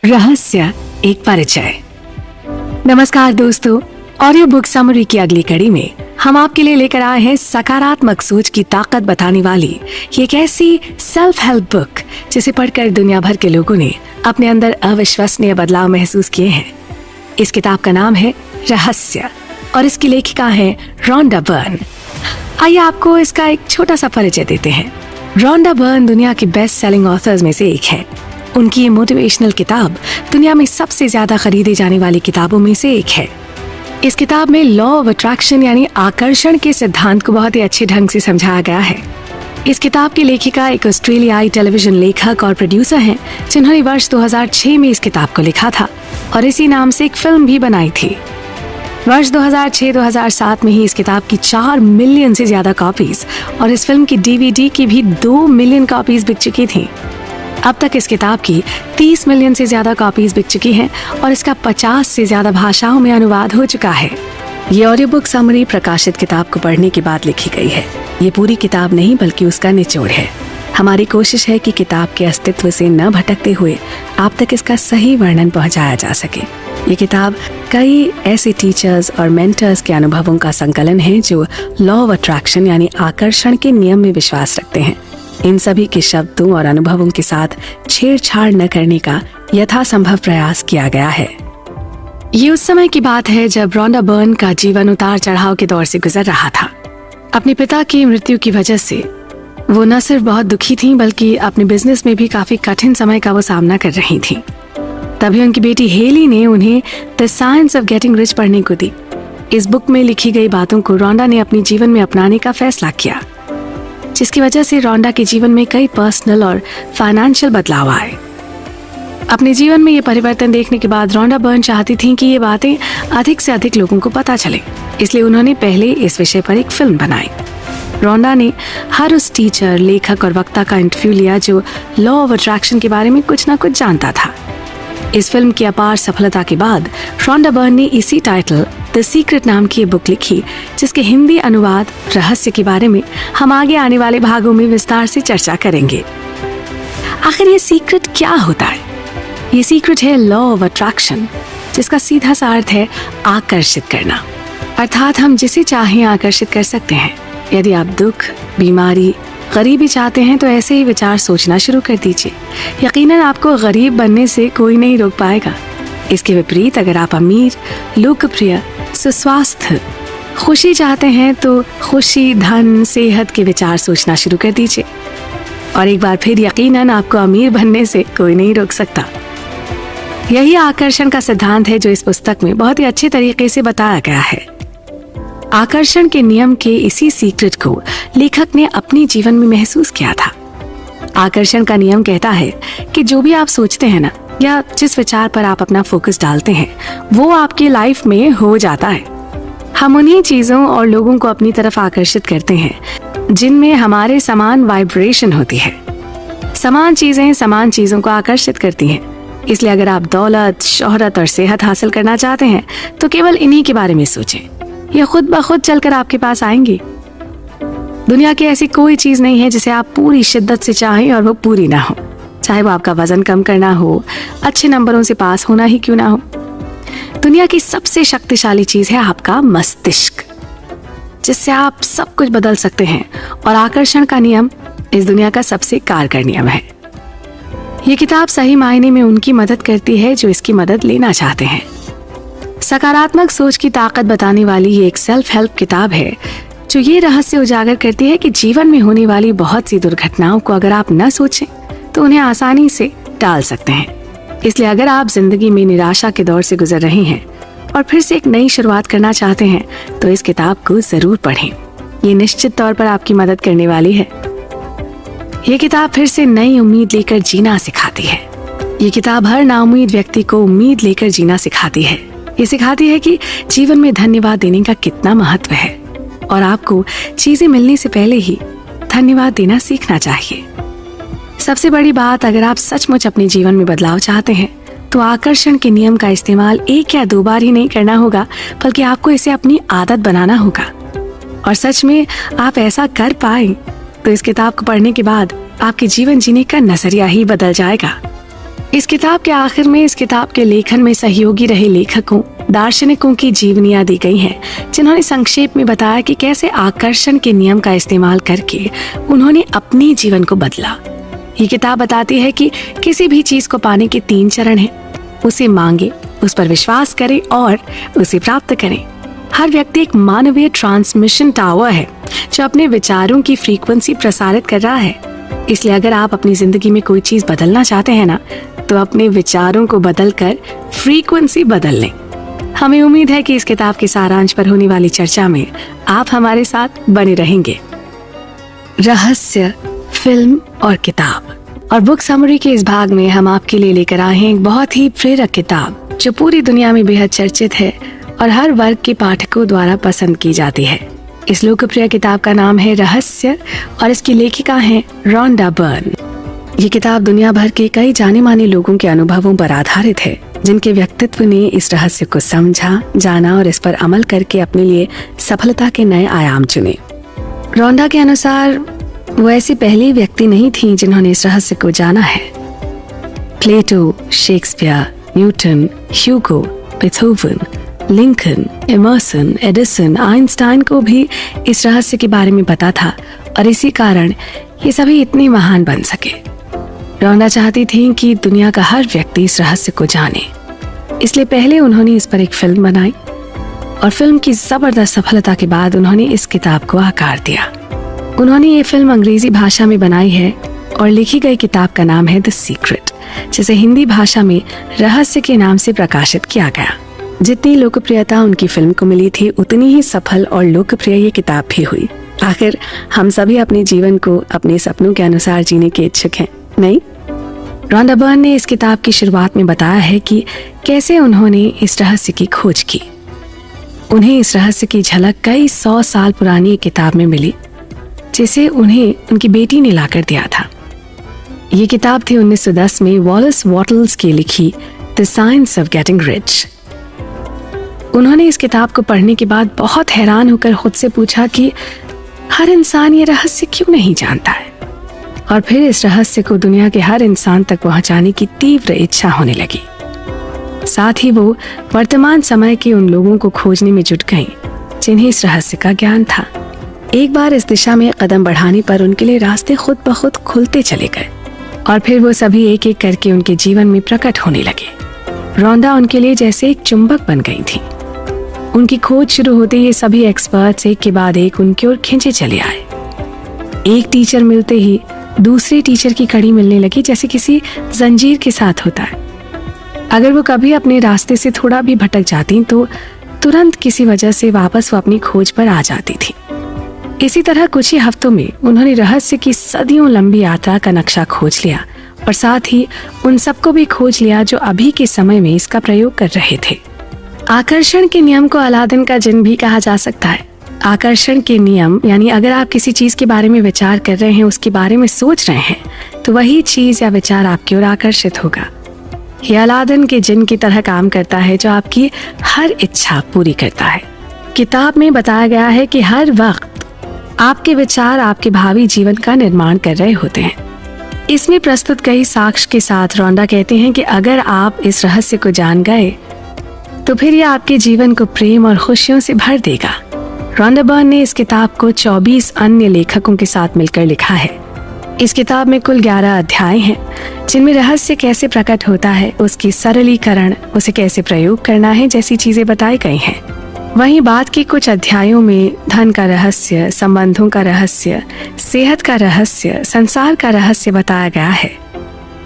रहस्य एक परिचय। नमस्कार दोस्तों, ऑडियो बुक समरी की अगली कड़ी में हम आपके लिए लेकर आए हैं सकारात्मक सोच की ताकत बताने वाली ये एक ऐसी सेल्फ हेल्प बुक जिसे पढ़कर दुनिया भर के लोगों ने अपने अंदर अविश्वसनीय बदलाव महसूस किए हैं। इस किताब का नाम है रहस्य और इसकी लेखिका है रोंडा बर्न। आइए आपको इसका एक छोटा सा परिचय देते हैं। रोंडा बर्न दुनिया की बेस्ट सेलिंग ऑथर्स में से एक है। उनकी ये मोटिवेशनल किताब दुनिया में सबसे ज्यादा खरीदी जाने वाली किताबों में से एक है। इस किताब में लॉ ऑफ अट्रैक्शन यानी आकर्षण के सिद्धांत को बहुत ही अच्छे ढंग से समझाया गया है। इस किताब की लेखिका एक ऑस्ट्रेलियाई टेलीविजन लेखक और प्रोड्यूसर हैं, जिन्होंने वर्ष 2006 में इस किताब को लिखा था और इसी नाम से एक फिल्म भी बनाई थी। वर्ष 2006-2007 में ही इस किताब की 4 मिलियन से ज्यादा कॉपीज और इस फिल्म की DVD की भी 2 मिलियन कॉपीज बिक चुकी थी। अब तक इस किताब की 30 मिलियन से ज्यादा कॉपीज बिक चुकी हैं और इसका 50 से ज्यादा भाषाओं में अनुवाद हो चुका है। ये ऑडियो बुक समरी प्रकाशित किताब को पढ़ने के बाद लिखी गई है। ये पूरी किताब नहीं बल्कि उसका निचोड़ है। हमारी कोशिश है कि किताब के अस्तित्व से न भटकते हुए आप तक इसका सही वर्णन पहुंचाया जा सके। ये किताब कई ऐसे टीचर्स और मेंटर्स के अनुभवों का संकलन है जो लॉ ऑफ अट्रैक्शन यानी आकर्षण के नियम में विश्वास रखते हैं। इन सभी के शब्दों और अनुभवों के साथ छेड़छाड़ न करने का यथासंभव प्रयास किया गया है। ये उस समय की बात है जब रोंडा बर्न का जीवन उतार चढ़ाव के दौर से गुजर रहा था। अपने पिता की मृत्यु की वजह से वो न सिर्फ बहुत दुखी थीं बल्कि अपने बिजनेस में भी काफी कठिन समय का वो सामना कर रही थीं। तभी उनकी बेटी हेली ने उन्हें the science of getting rich पढ़ने को दी। इस बुक में लिखी गई बातों को रोंडा ने अपने जीवन में अपनाने का फैसला किया, जिसकी वजह से रोंडा के जीवन में कई पर्सनल और फाइनेंशियल बदलाव आए। अपने जीवन में ये परिवर्तन देखने के बाद रोंडा बर्न चाहती थीं कि ये बातें अधिक से अधिक लोगों को पता चले, इसलिए उन्होंने पहले इस विषय पर एक फिल्म बनाई। रोंडा ने हर उस टीचर, लेखक और वक्ता का इंटरव्यू लिया जो लॉ ऑफ अट्रैक्शन के बारे में कुछ ना कुछ जानता था। इस फिल्म की अपार सफलता के बाद रोंडा बर्न ने इसी टाइटल द सीक्रेट नाम की बुक लिखी, जिसके हिंदी अनुवाद रहस्य के बारे में हम आगे आने वाले भागों में विस्तार से चर्चा करेंगे। आखिर ये सीक्रेट क्या होता है? ये सीक्रेट है लॉ ऑफ अट्रैक्शन, जिसका सीधा सा अर्थ है आकर्षित करना। अर्थात हम जिसे चाहें आकर्षित कर सकते हैं। यदि आप दुख, बीमारी, गरीबी चाहते हैं तो ऐसे ही विचार सोचना शुरू कर दीजिए। यकीनन आपको गरीब बनने से कोई नहीं रोक पाएगा। इसके विपरीत अगर आप अमीर, लोकप्रिय, सुस्वास्थ्य, खुशी चाहते हैं तो खुशी, धन, सेहत के विचार सोचना शुरू कर दीजिए और एक बार फिर यकीनन आपको अमीर बनने से कोई नहीं रोक सकता। यही आकर्षण का सिद्धांत है जो इस पुस्तक में बहुत ही अच्छे तरीके से बताया गया है। आकर्षण के नियम के इसी सीक्रेट को लेखक ने अपने जीवन में महसूस किया था। आकर्षण का नियम कहता है कि जो भी आप सोचते हैं ना, या जिस विचार पर आप अपना फोकस डालते हैं, वो आपकी लाइफ में हो जाता है। हम उन्हीं चीजों और लोगों को अपनी तरफ आकर्षित करते हैं जिनमें हमारे समान वाइब्रेशन होती है। समान चीजें समान चीजों को आकर्षित करती हैं। इसलिए अगर आप दौलत, शोहरत और सेहत हासिल करना चाहते हैं तो केवल इन्हीं के बारे में सोचें। ये खुद ब खुद चलकर आपके पास आएंगी। दुनिया की ऐसी कोई चीज नहीं है जिसे आप पूरी शिद्दत से चाहें और वो पूरी ना हो, चाहे वो आपका वजन कम करना हो, अच्छे नंबरों से पास होना ही क्यों ना हो। दुनिया की सबसे शक्तिशाली चीज है आपका मस्तिष्क, जिससे आप सब कुछ बदल सकते हैं और आकर्षण का नियम इस दुनिया का सबसे कारगर नियम है। ये किताब सही मायने में उनकी मदद करती है जो इसकी मदद लेना चाहते हैं। सकारात्मक सोच की ताकत बताने वाली ये एक सेल्फ हेल्प किताब है जो ये रहस्य उजागर करती है कि जीवन में होने वाली बहुत सी दुर्घटनाओं को अगर आप न सोचें तो उन्हें आसानी से टाल सकते हैं। इसलिए अगर आप जिंदगी में निराशा के दौर से गुजर रहे हैं और फिर से एक नई शुरुआत करना चाहते हैं तो इस किताब को जरूर पढ़ें। ये निश्चित तौर पर आपकी मदद करने वाली है। ये किताब फिर से नई उम्मीद लेकर जीना सिखाती है। ये किताब हर नाउम्मीद व्यक्ति को उम्मीद लेकर जीना सिखाती है। ये सिखाती है कि जीवन में धन्यवाद देने का कितना महत्व है और आपको चीजें मिलने से पहले ही धन्यवाद देना सीखना चाहिए। सबसे बड़ी बात, अगर आप सचमुच अपने जीवन में बदलाव चाहते हैं तो आकर्षण के नियम का इस्तेमाल 1 या 2 बार ही नहीं करना होगा, बल्कि आपको इसे अपनी आदत बनाना होगा। और सच में आप ऐसा कर पाए तो इस किताब को पढ़ने के बाद आपके जीवन जीने का नजरिया ही बदल जाएगा। इस किताब के आखिर में इस किताब के लेखन में सहयोगी रहे लेखकों, दार्शनिकों की जीवनियां दी गई हैं, जिन्होंने संक्षेप में बताया कि कैसे आकर्षण के नियम का इस्तेमाल करके उन्होंने अपने जीवन को बदला। ये किताब बताती है कि किसी भी चीज को पाने के 3 चरण हैं। उसे मांगे, उस पर विश्वास करें और उसे प्राप्त करें। हर व्यक्ति एक मानवीय ट्रांसमिशन टावर है जो अपने विचारों की फ्रीक्वेंसी प्रसारित कर रहा है। इसलिए अगर आप अपनी जिंदगी में कोई चीज बदलना चाहते हैं ना, तो अपने विचारों को बदलकर फ्रीक्वेंसी बदल लें। हमें उम्मीद है कि इस किताब के सारांश पर होने वाली चर्चा में आप हमारे साथ बने रहेंगे। रहस्य, फिल्म और किताब और बुक समरी के इस भाग में हम आपके लिए लेकर आए हैं एक बहुत ही प्रेरक किताब जो पूरी दुनिया में बेहद चर्चित है और हर वर्ग के पाठकों द्वारा पसंद की जाती है। इस लोकप्रिय किताब का नाम है रहस्य और इसकी लेखिका हैं रोंडा बर्न। ये किताब दुनिया भर के कई जाने माने लोगों के अनुभवों पर आधारित है, जिनके व्यक्तित्व ने इस रहस्य को समझा, जाना और इस पर अमल करके अपने लिए सफलता के नए आयाम चुने। रोंडा के अनुसार वो ऐसी पहली व्यक्ति नहीं थी जिन्होंने इस रहस्य को जाना है। प्लेटो, शेक्सपियर, न्यूटन, ह्यूगो, Beethoven, Lincoln, Emerson, Edison, Einstein को भी इस रहस्य के बारे में पता था और इसी कारण ये सभी इतने महान बन सके। रोंडा चाहती थी कि दुनिया का हर व्यक्ति इस रहस्य को जाने, इसलिए पहले उन्होंने इस पर एक फिल्म बनाई और फिल्म की जबरदस्त सफलता के बाद उन्होंने इस किताब को आकार दिया। उन्होंने ये फिल्म अंग्रेजी भाषा में बनाई है और लिखी गई किताब का नाम है द सीक्रेट, जिसे हिंदी भाषा में रहस्य के नाम से प्रकाशित किया गया। जितनी लोकप्रियता उनकी फिल्म को मिली थी, उतनी ही सफल और लोकप्रिय ये किताब भी हुई। आखिर हम सभी अपने जीवन को अपने सपनों के अनुसार जीने के इच्छुक हैं, नहीं? रोंडा बर्न ने इस किताब की शुरुआत में बताया है कि कैसे उन्होंने इस रहस्य की खोज की। उन्हें इस रहस्य की झलक कई 100 साल पुरानी एक किताब में मिली, जिसे उन्हें उनकी बेटी ने लाकर दिया था। ये किताब थी 1910 में वॉलेस वॉटल्स की लिखी the science of getting rich. उन्होंने इस किताब को पढ़ने के बाद बहुत हैरान होकर खुद से पूछा कि हर इंसान ये रहस्य क्यों नहीं जानता है, और फिर इस रहस्य को दुनिया के हर इंसान तक पहुंचाने की तीव्र इच्छा होने लगी। साथ ही वो वर्तमान समय के उन लोगों को खोजने में जुट गईं जिन्हें इस रहस्य का ज्ञान था। एक बार इस दिशा में कदम बढ़ाने पर उनके लिए रास्ते खुद ब खुद खुलते चले गए और फिर वो सभी एक एक करके उनके जीवन में प्रकट होने लगे। रोंडा उनके लिए जैसे एक चुंबक बन गई थी। उनकी खोज शुरू होते ये सभी एक्सपर्ट्स एक के बाद एक उनकी ओर खींचे चले आए। एक टीचर मिलते ही दूसरे टीचर की कड़ी मिलने लगी, जैसे किसी जंजीर के साथ होता है। अगर वो कभी अपने रास्ते से थोड़ा भी भटक जाती तो तुरंत किसी वजह से वापस वो अपनी खोज पर आ जाती थी। इसी तरह कुछ ही हफ्तों में उन्होंने रहस्य की सदियों लंबी यात्रा का नक्शा खोज लिया और साथ ही उन सबको भी खोज लिया जो अभी के समय में इसका प्रयोग कर रहे थे। आकर्षण के नियम को अलादीन का जिन्न भी कहा जा सकता है। आकर्षण के नियम यानी अगर आप किसी चीज के बारे में विचार कर रहे हैं, उसके बारे में सोच रहे हैं, तो वही चीज या विचार आपकी ओर आकर्षित होगा। यह अलादीन के जिन्न की तरह काम करता है जो आपकी हर इच्छा पूरी करता है। किताब में बताया गया है कि हर वक्त आपके विचार आपके भावी जीवन का निर्माण कर रहे होते हैं। इसमें प्रस्तुत कई साक्ष्य के साथ रोंडा कहते हैं कि अगर आप इस रहस्य को जान गए तो फिर यह आपके जीवन को प्रेम और खुशियों से भर देगा। रोंडा बर्न ने इस किताब को 24 अन्य लेखकों के साथ मिलकर लिखा है। इस किताब में कुल 11 अध्याय हैं, जिनमें रहस्य कैसे प्रकट होता है, उसकी सरलीकरण, उसे कैसे प्रयोग करना है जैसी चीजें बताई गई हैं। वहीं बाद के कुछ अध्यायों में धन का रहस्य, संबंधों का रहस्य, सेहत का रहस्य, संसार का रहस्य बताया गया है।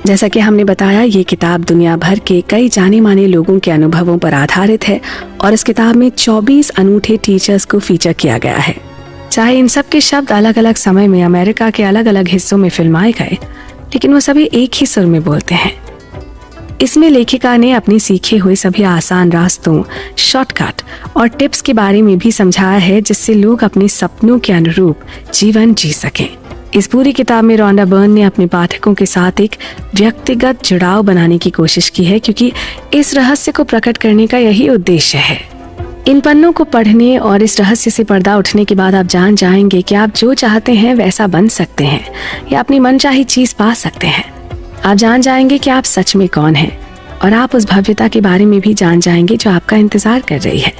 जैसा कि हमने बताया, ये किताब दुनिया भर के कई जाने माने लोगों के अनुभवों पर आधारित है और इस किताब में 24 अनूठे टीचर्स को फीचर किया गया है। चाहे इन सब के शब्द अलग अलग समय में अमेरिका के अलग अलग हिस्सों में फिल्माए गए, लेकिन वो सभी एक ही सुर में बोलते हैं। इसमें लेखिका ने अपनी सीखे हुए सभी आसान रास्तों, शॉर्टकट और टिप्स के बारे में भी समझाया है, जिससे लोग अपने सपनों के अनुरूप जीवन जी सकें। इस पूरी किताब में रोंडा बर्न ने अपने पाठकों के साथ एक व्यक्तिगत जुड़ाव बनाने की कोशिश की है, क्योंकि इस रहस्य को प्रकट करने का यही उद्देश्य है। इन पन्नों को पढ़ने और इस रहस्य से पर्दा उठने के बाद आप जान जाएंगे कि आप जो चाहते हैं वैसा बन सकते हैं या अपनी मनचाही चीज पा सकते हैं। आप जान जाएंगे कि आप सच में कौन हैं और आप उस भव्यता के बारे में भी जान जाएंगे जो आपका इंतजार कर रही है।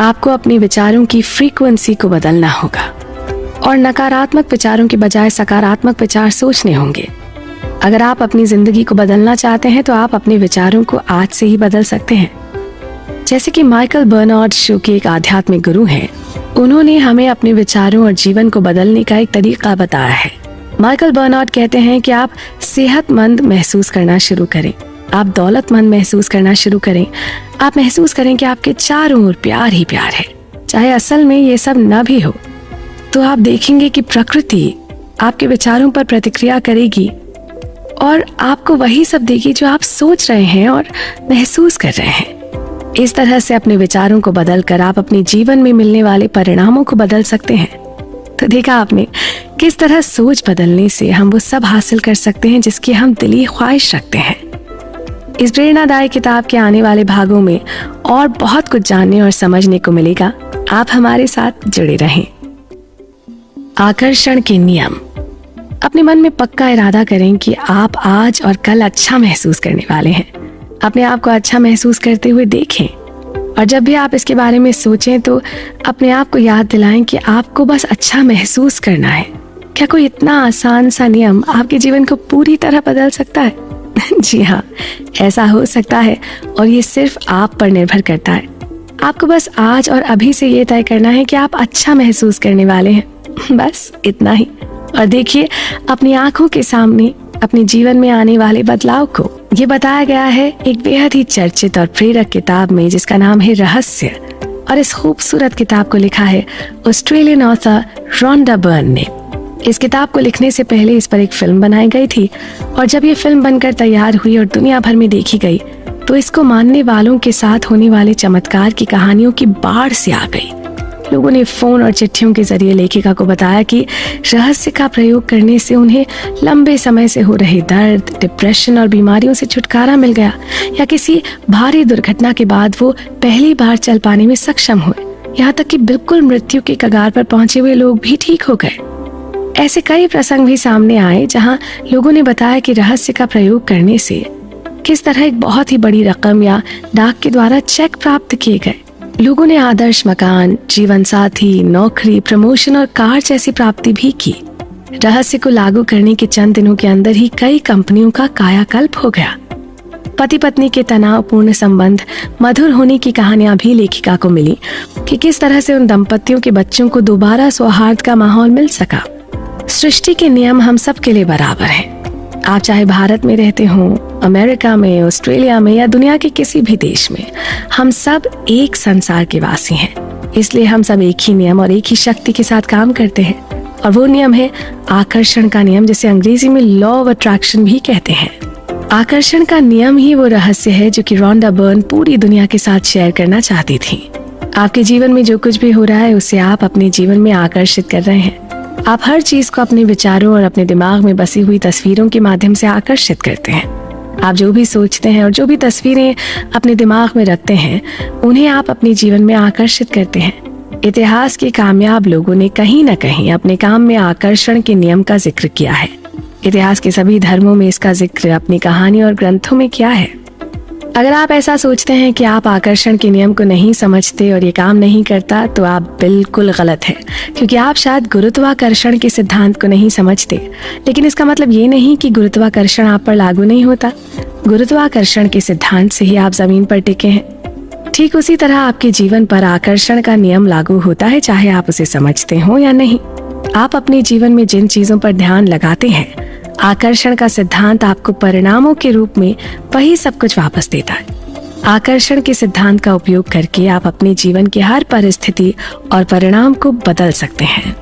आपको अपने विचारों की फ्रीक्वेंसी को बदलना होगा और नकारात्मक विचारों के बजाय सकारात्मक विचार सोचने होंगे। अगर आप अपनी जिंदगी को बदलना चाहते हैं तो आप अपने विचारों को आज से ही बदल सकते हैं। जैसे कि माइकल बर्नार्ड शो के एक आध्यात्मिक गुरु हैं, उन्होंने हमें अपने विचारों और जीवन को बदलने का एक तरीका बताया है। माइकल बर्नार्ड कहते हैं कि आप सेहतमंद महसूस करना शुरू करें, आप दौलतमंद महसूस करना शुरू करें, आप महसूस करें कि आपके चारों ओर प्यार ही प्यार है। चाहे असल में ये सब न भी हो तो आप देखेंगे कि प्रकृति आपके विचारों पर प्रतिक्रिया करेगी और आपको वही सब देगी जो आप सोच रहे हैं और महसूस कर रहे हैं। इस तरह से अपने विचारों को बदलकर आप अपने जीवन में मिलने वाले परिणामों को बदल सकते हैं। तो देखा आपने किस तरह सोच बदलने से हम वो सब हासिल कर सकते हैं जिसकी हम दिली ख्वाहिश रखते हैं। इस प्रेरणादायी किताब के आने वाले भागों में और बहुत कुछ जानने और समझने को मिलेगा। आप हमारे साथ जुड़े रहें। आकर्षण के नियम। अपने मन में पक्का इरादा करें कि आप आज और कल अच्छा महसूस करने वाले हैं। अपने आप को अच्छा महसूस करते हुए देखें और जब भी आप इसके बारे में सोचें तो अपने आप को याद दिलाएं कि आपको बस अच्छा महसूस करना है। क्या कोई इतना आसान सा नियम आपके जीवन को पूरी तरह बदल सकता है? जी हाँ, ऐसा हो सकता है और ये सिर्फ आप पर निर्भर करता है। आपको बस आज और अभी से ये तय करना है कि आप अच्छा महसूस करने वाले हैं। बस इतना ही। और देखिए अपनी आंखों के सामने अपने जीवन में आने वाले बदलाव को। ये बताया गया है एक बेहद ही चर्चित और प्रेरक किताब में जिसका नाम है रहस्य। और इस खूबसूरत किताब को लिखा है ऑस्ट्रेलियन ऑथर रोंडा बर्न ने। इस किताब को लिखने से पहले इस पर एक फिल्म बनाई गई थी और जब ये फिल्म बनकर तैयार हुई और दुनिया भर में देखी गई तो इसको मानने वालों के साथ होने वाले चमत्कार की कहानियों की बाढ़ से आ गई। लोगों ने फोन और चिट्ठियों के जरिए लेखिका को बताया कि रहस्य का प्रयोग करने से उन्हें लंबे समय से हो रहे दर्द, डिप्रेशन और बीमारियों से छुटकारा मिल गया, या किसी भारी दुर्घटना के बाद वो पहली बार चल पाने में सक्षम हुए। यहाँ तक कि बिल्कुल मृत्यु के कगार पर पहुंचे हुए लोग भी ठीक हो गए। ऐसे कई प्रसंग भी सामने आए जहाँ लोगों ने बताया कि रहस्य का प्रयोग करने से किस तरह एक बहुत ही बड़ी रकम या डाक के द्वारा चेक प्राप्त किए गए। लोगों ने आदर्श मकान, जीवन साथी, नौकरी, प्रमोशन और कार जैसी प्राप्ति भी की। रहस्य को लागू करने के चंद दिनों के अंदर ही कई कंपनियों का कायाकल्प हो गया। पति पत्नी के तनावपूर्ण संबंध मधुर होने की कहानियां भी लेखिका को मिली कि किस तरह से उन दंपतियों के बच्चों को दोबारा सौहार्द का माहौल मिल सका। सृष्टि के नियम हम सब के लिए बराबर हैं। आप चाहे भारत में रहते हो, अमेरिका में, ऑस्ट्रेलिया में या दुनिया के किसी भी देश में, हम सब एक संसार के वासी हैं। इसलिए हम सब एक ही नियम और एक ही शक्ति के साथ काम करते हैं और वो नियम है आकर्षण का नियम, जिसे अंग्रेजी में लॉ ऑफ अट्रैक्शन भी कहते हैं। आकर्षण का नियम ही वो रहस्य है जो कि रोंडा बर्न पूरी दुनिया के साथ शेयर करना चाहती थी। आपके जीवन में जो कुछ भी हो रहा है उसे आप अपने जीवन में आकर्षित कर रहे हैं। आप हर चीज को अपने विचारों और अपने दिमाग में बसी हुई तस्वीरों के माध्यम से आकर्षित करते हैं। आप जो भी सोचते हैं और जो भी तस्वीरें अपने दिमाग में रखते हैं उन्हें आप अपने जीवन में आकर्षित करते हैं। इतिहास के कामयाब लोगों ने कहीं न कहीं अपने काम में आकर्षण के नियम का जिक्र किया है। इतिहास के सभी धर्मों में इसका जिक्र अपनी कहानी और ग्रंथों में किया है। अगर आप ऐसा सोचते हैं कि आप आकर्षण के नियम को नहीं समझते और ये काम नहीं करता तो आप बिल्कुल गलत हैं, क्योंकि आप शायद गुरुत्वाकर्षण के सिद्धांत को नहीं समझते। लेकिन इसका मतलब ये नहीं कि गुरुत्वाकर्षण आप पर लागू नहीं होता। गुरुत्वाकर्षण के सिद्धांत से ही आप जमीन पर टिके हैं। ठीक उसी तरह आपके जीवन पर आकर्षण का नियम लागू होता है, चाहे आप उसे समझते हो या नहीं। आप अपने जीवन में जिन चीजों पर ध्यान लगाते हैं, आकर्षण का सिद्धांत आपको परिणामों के रूप में वही सब कुछ वापस देता है। आकर्षण के सिद्धांत का उपयोग करके आप अपने जीवन की हर परिस्थिति और परिणाम को बदल सकते हैं।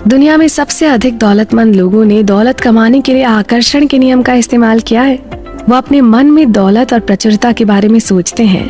दुनिया में सबसे अधिक दौलतमंद लोगों ने दौलत कमाने के लिए आकर्षण के नियम का इस्तेमाल किया है। वो अपने मन में दौलत और प्रचुरता के बारे में सोचते हैं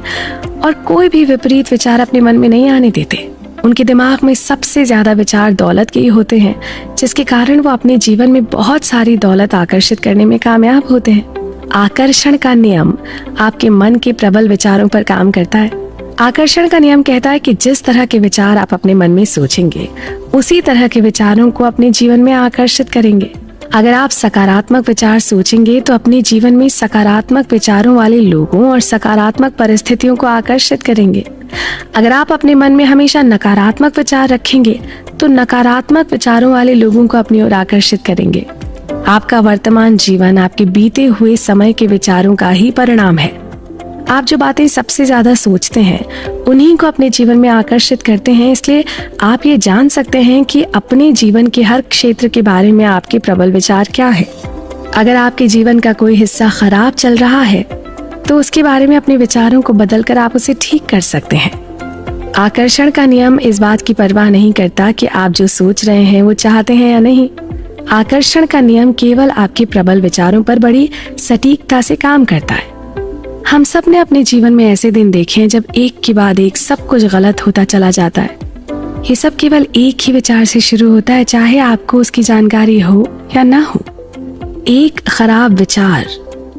और कोई भी विपरीत विचार अपने मन में नहीं आने देते। उनके दिमाग में सबसे ज्यादा विचार दौलत के ही होते हैं, जिसके कारण वो अपने जीवन में बहुत सारी दौलत आकर्षित करने में कामयाब होते हैं। आकर्षण का नियम आपके मन के प्रबल विचारों पर काम करता है। आकर्षण का नियम कहता है कि जिस तरह के विचार आप अपने मन में सोचेंगे, उसी तरह के विचारों को अपने जीवन में आकर्षित करेंगे। अगर आप सकारात्मक विचार सोचेंगे तो अपने जीवन में सकारात्मक विचारों वाले लोगों और सकारात्मक परिस्थितियों को आकर्षित करेंगे। अगर आप अपने मन में हमेशा नकारात्मक विचार रखेंगे तो नकारात्मक विचारों वाले लोगों को अपनी ओर आकर्षित करेंगे। आपका वर्तमान जीवन आपके बीते हुए समय के विचारों का ही परिणाम है। आप जो बातें सबसे ज्यादा सोचते हैं उन्हीं को अपने जीवन में आकर्षित करते हैं। इसलिए आप ये जान सकते हैं कि अपने जीवन के हर क्षेत्र के बारे में आपके प्रबल विचार क्या है। अगर आपके जीवन का कोई हिस्सा खराब चल रहा है तो उसके बारे में अपने विचारों को बदलकर आप उसे ठीक कर सकते हैं। आकर्षण का नियम इस बात की परवाह नहीं करता कि आप जो सोच रहे हैं वो चाहते हैं या नहीं। आकर्षण का नियम केवल आपके प्रबल विचारों पर बड़ी सटीकता से काम करता है। हम सब ने अपने जीवन में ऐसे दिन देखे हैं जब एक के बाद एक सब कुछ गलत होता चला जाता है। ये सब केवल एक ही विचार से शुरू होता है, चाहे आपको उसकी जानकारी हो या ना हो। एक खराब विचार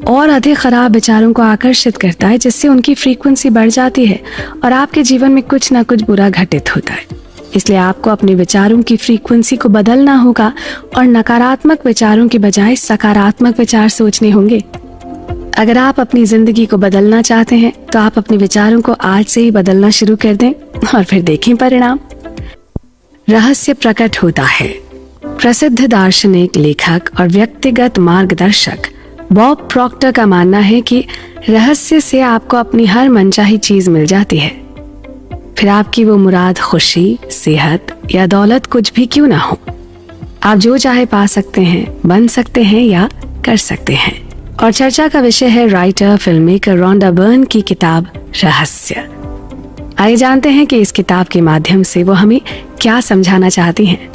और अधिक खराब विचारों को आकर्षित करता है, जिससे उनकी फ्रीक्वेंसी बढ़ जाती है और आपके जीवन में कुछ ना कुछ बुरा घटित होता है। इसलिए आपको अपने विचारों की फ्रीक्वेंसी को बदलना होगा और नकारात्मक विचारों के बजाय सकारात्मक विचार सोचने होंगे। अगर आप अपनी जिंदगी को बदलना चाहते हैं तो आप अपने विचारों को आज से ही बदलना शुरू कर दें और फिर देखें परिणाम। रहस्य प्रकट होता है। प्रसिद्ध दार्शनिक, लेखक और व्यक्तिगत मार्गदर्शक बॉब प्रॉक्टर का मानना है कि रहस्य से आपको अपनी हर मनचाही चीज मिल जाती है। फिर आपकी वो मुराद खुशी, सेहत या दौलत कुछ भी क्यों ना हो, आप जो चाहे पा सकते हैं, बन सकते हैं या कर सकते हैं। और चर्चा का विषय है writer film maker Rhonda Byrne की किताब रहस्य। आइए जानते हैं कि इस किताब के माध्यम से वो हमें क्या समझाना चाहती हैं।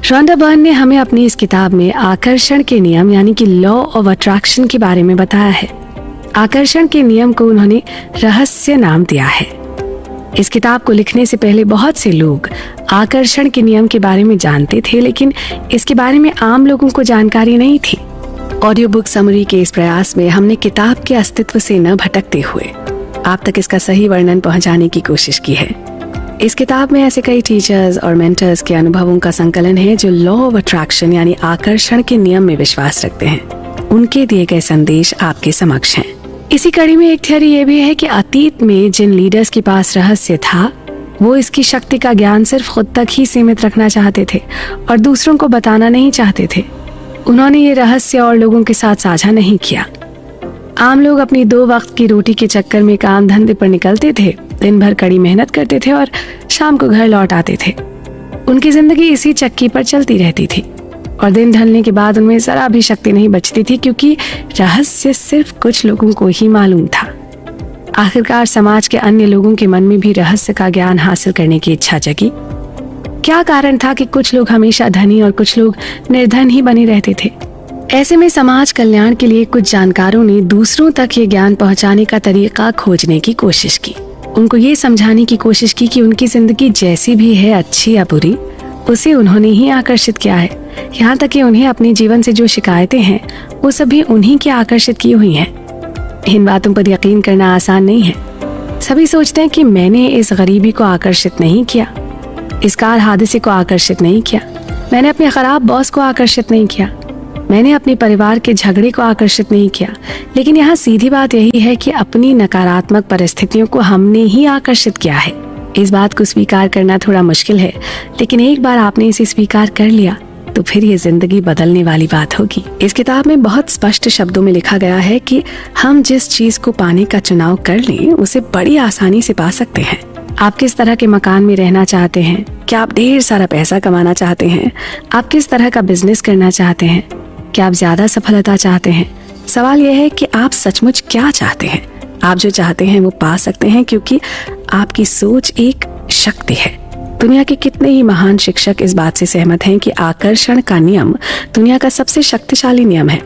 रोंडा बर्न ने हमें अपनी इस किताब में आकर्षण के नियम यानी कि लॉ ऑफ अट्रैक्शन के बारे में बताया है। आकर्षण के नियम को उन्होंने रहस्य नाम दिया है। इस किताब को लिखने से पहले बहुत से लोग आकर्षण के नियम के बारे में जानते थे, लेकिन इसके बारे में आम लोगों को जानकारी नहीं थी। ऑडियो बुक समरी के इस प्रयास में हमने किताब के अस्तित्व से न भटकते हुए आप तक इसका सही वर्णन पहुंचाने की कोशिश की है। इस किताब में ऐसे कई टीचर्स और मेंटर्स के अनुभवों का संकलन है जो लॉ ऑफ अट्रैक्शन यानी आकर्षण के नियम में विश्वास रखते हैं। उनके दिए गए संदेश आपके समक्ष हैं। इसी कड़ी में एक थियरी ये भी है कि अतीत में जिन लीडर्स के पास रहस्य था वो इसकी शक्ति का ज्ञान सिर्फ खुद तक ही सीमित रखना चाहते थे और दूसरों को बताना नहीं चाहते थे। उन्होंने ये रहस्य और लोगों के साथ साझा नहीं किया। आम लोग अपनी 2 वक्त की रोटी के चक्कर में काम धंधे पर निकलते थे, दिन भर कड़ी मेहनत करते थे और शाम को घर लौट आते थे। उनकी जिंदगी इसी चक्की पर चलती रहती थी और दिन ढलने के बाद उनमें जरा भी शक्ति नहीं बचती थी, क्योंकि रहस्य सिर्फ कुछ लोगों को ही मालूम था। आखिरकार समाज के अन्य लोगों के मन में भी रहस्य का ज्ञान हासिल करने की इच्छा जगी। क्या कारण था कि कुछ लोग हमेशा धनी और कुछ लोग निर्धन ही बने रहते थे। ऐसे में समाज कल्याण के लिए कुछ जानकारों ने दूसरों तक ये ज्ञान पहुंचाने का तरीका खोजने की कोशिश की। उनको ये समझाने की कोशिश की कि उनकी जिंदगी जैसी भी है, अच्छी या बुरी, उसे उन्होंने ही आकर्षित किया है। यहाँ तक कि उन्हें अपने जीवन से जो शिकायतें हैं वो सभी उन्हीं की आकर्षित की हुई हैं। इन बातों पर यकीन करना आसान नहीं है। सभी सोचते हैं कि मैंने इस गरीबी को आकर्षित नहीं किया, इस कार हादसे को आकर्षित नहीं किया, मैंने अपने खराब बॉस को आकर्षित नहीं किया, मैंने अपने परिवार के झगड़े को आकर्षित नहीं किया। लेकिन यहाँ सीधी बात यही है कि अपनी नकारात्मक परिस्थितियों को हमने ही आकर्षित किया है। इस बात को स्वीकार करना थोड़ा मुश्किल है, लेकिन एक बार आपने इसे स्वीकार कर लिया तो फिर ये जिंदगी बदलने वाली बात होगी। इस किताब में बहुत स्पष्ट शब्दों में लिखा गया है कि हम जिस चीज को पाने का चुनाव कर लें उसे बड़ी आसानी से पा सकते हैं। आप किस तरह के मकान में रहना चाहते हैं? क्या आप ढेर सारा पैसा कमाना चाहते हैं? आप किस तरह का बिजनेस करना चाहते हैं? क्या आप ज्यादा सफलता चाहते हैं? सवाल यह है कि आप सचमुच क्या चाहते हैं। आप जो चाहते हैं वो पा सकते हैं, क्योंकि आपकी सोच एक शक्ति है। दुनिया के कितने ही महान शिक्षक इस बात से सहमत हैं कि आकर्षण का नियम दुनिया का सबसे शक्तिशाली नियम है।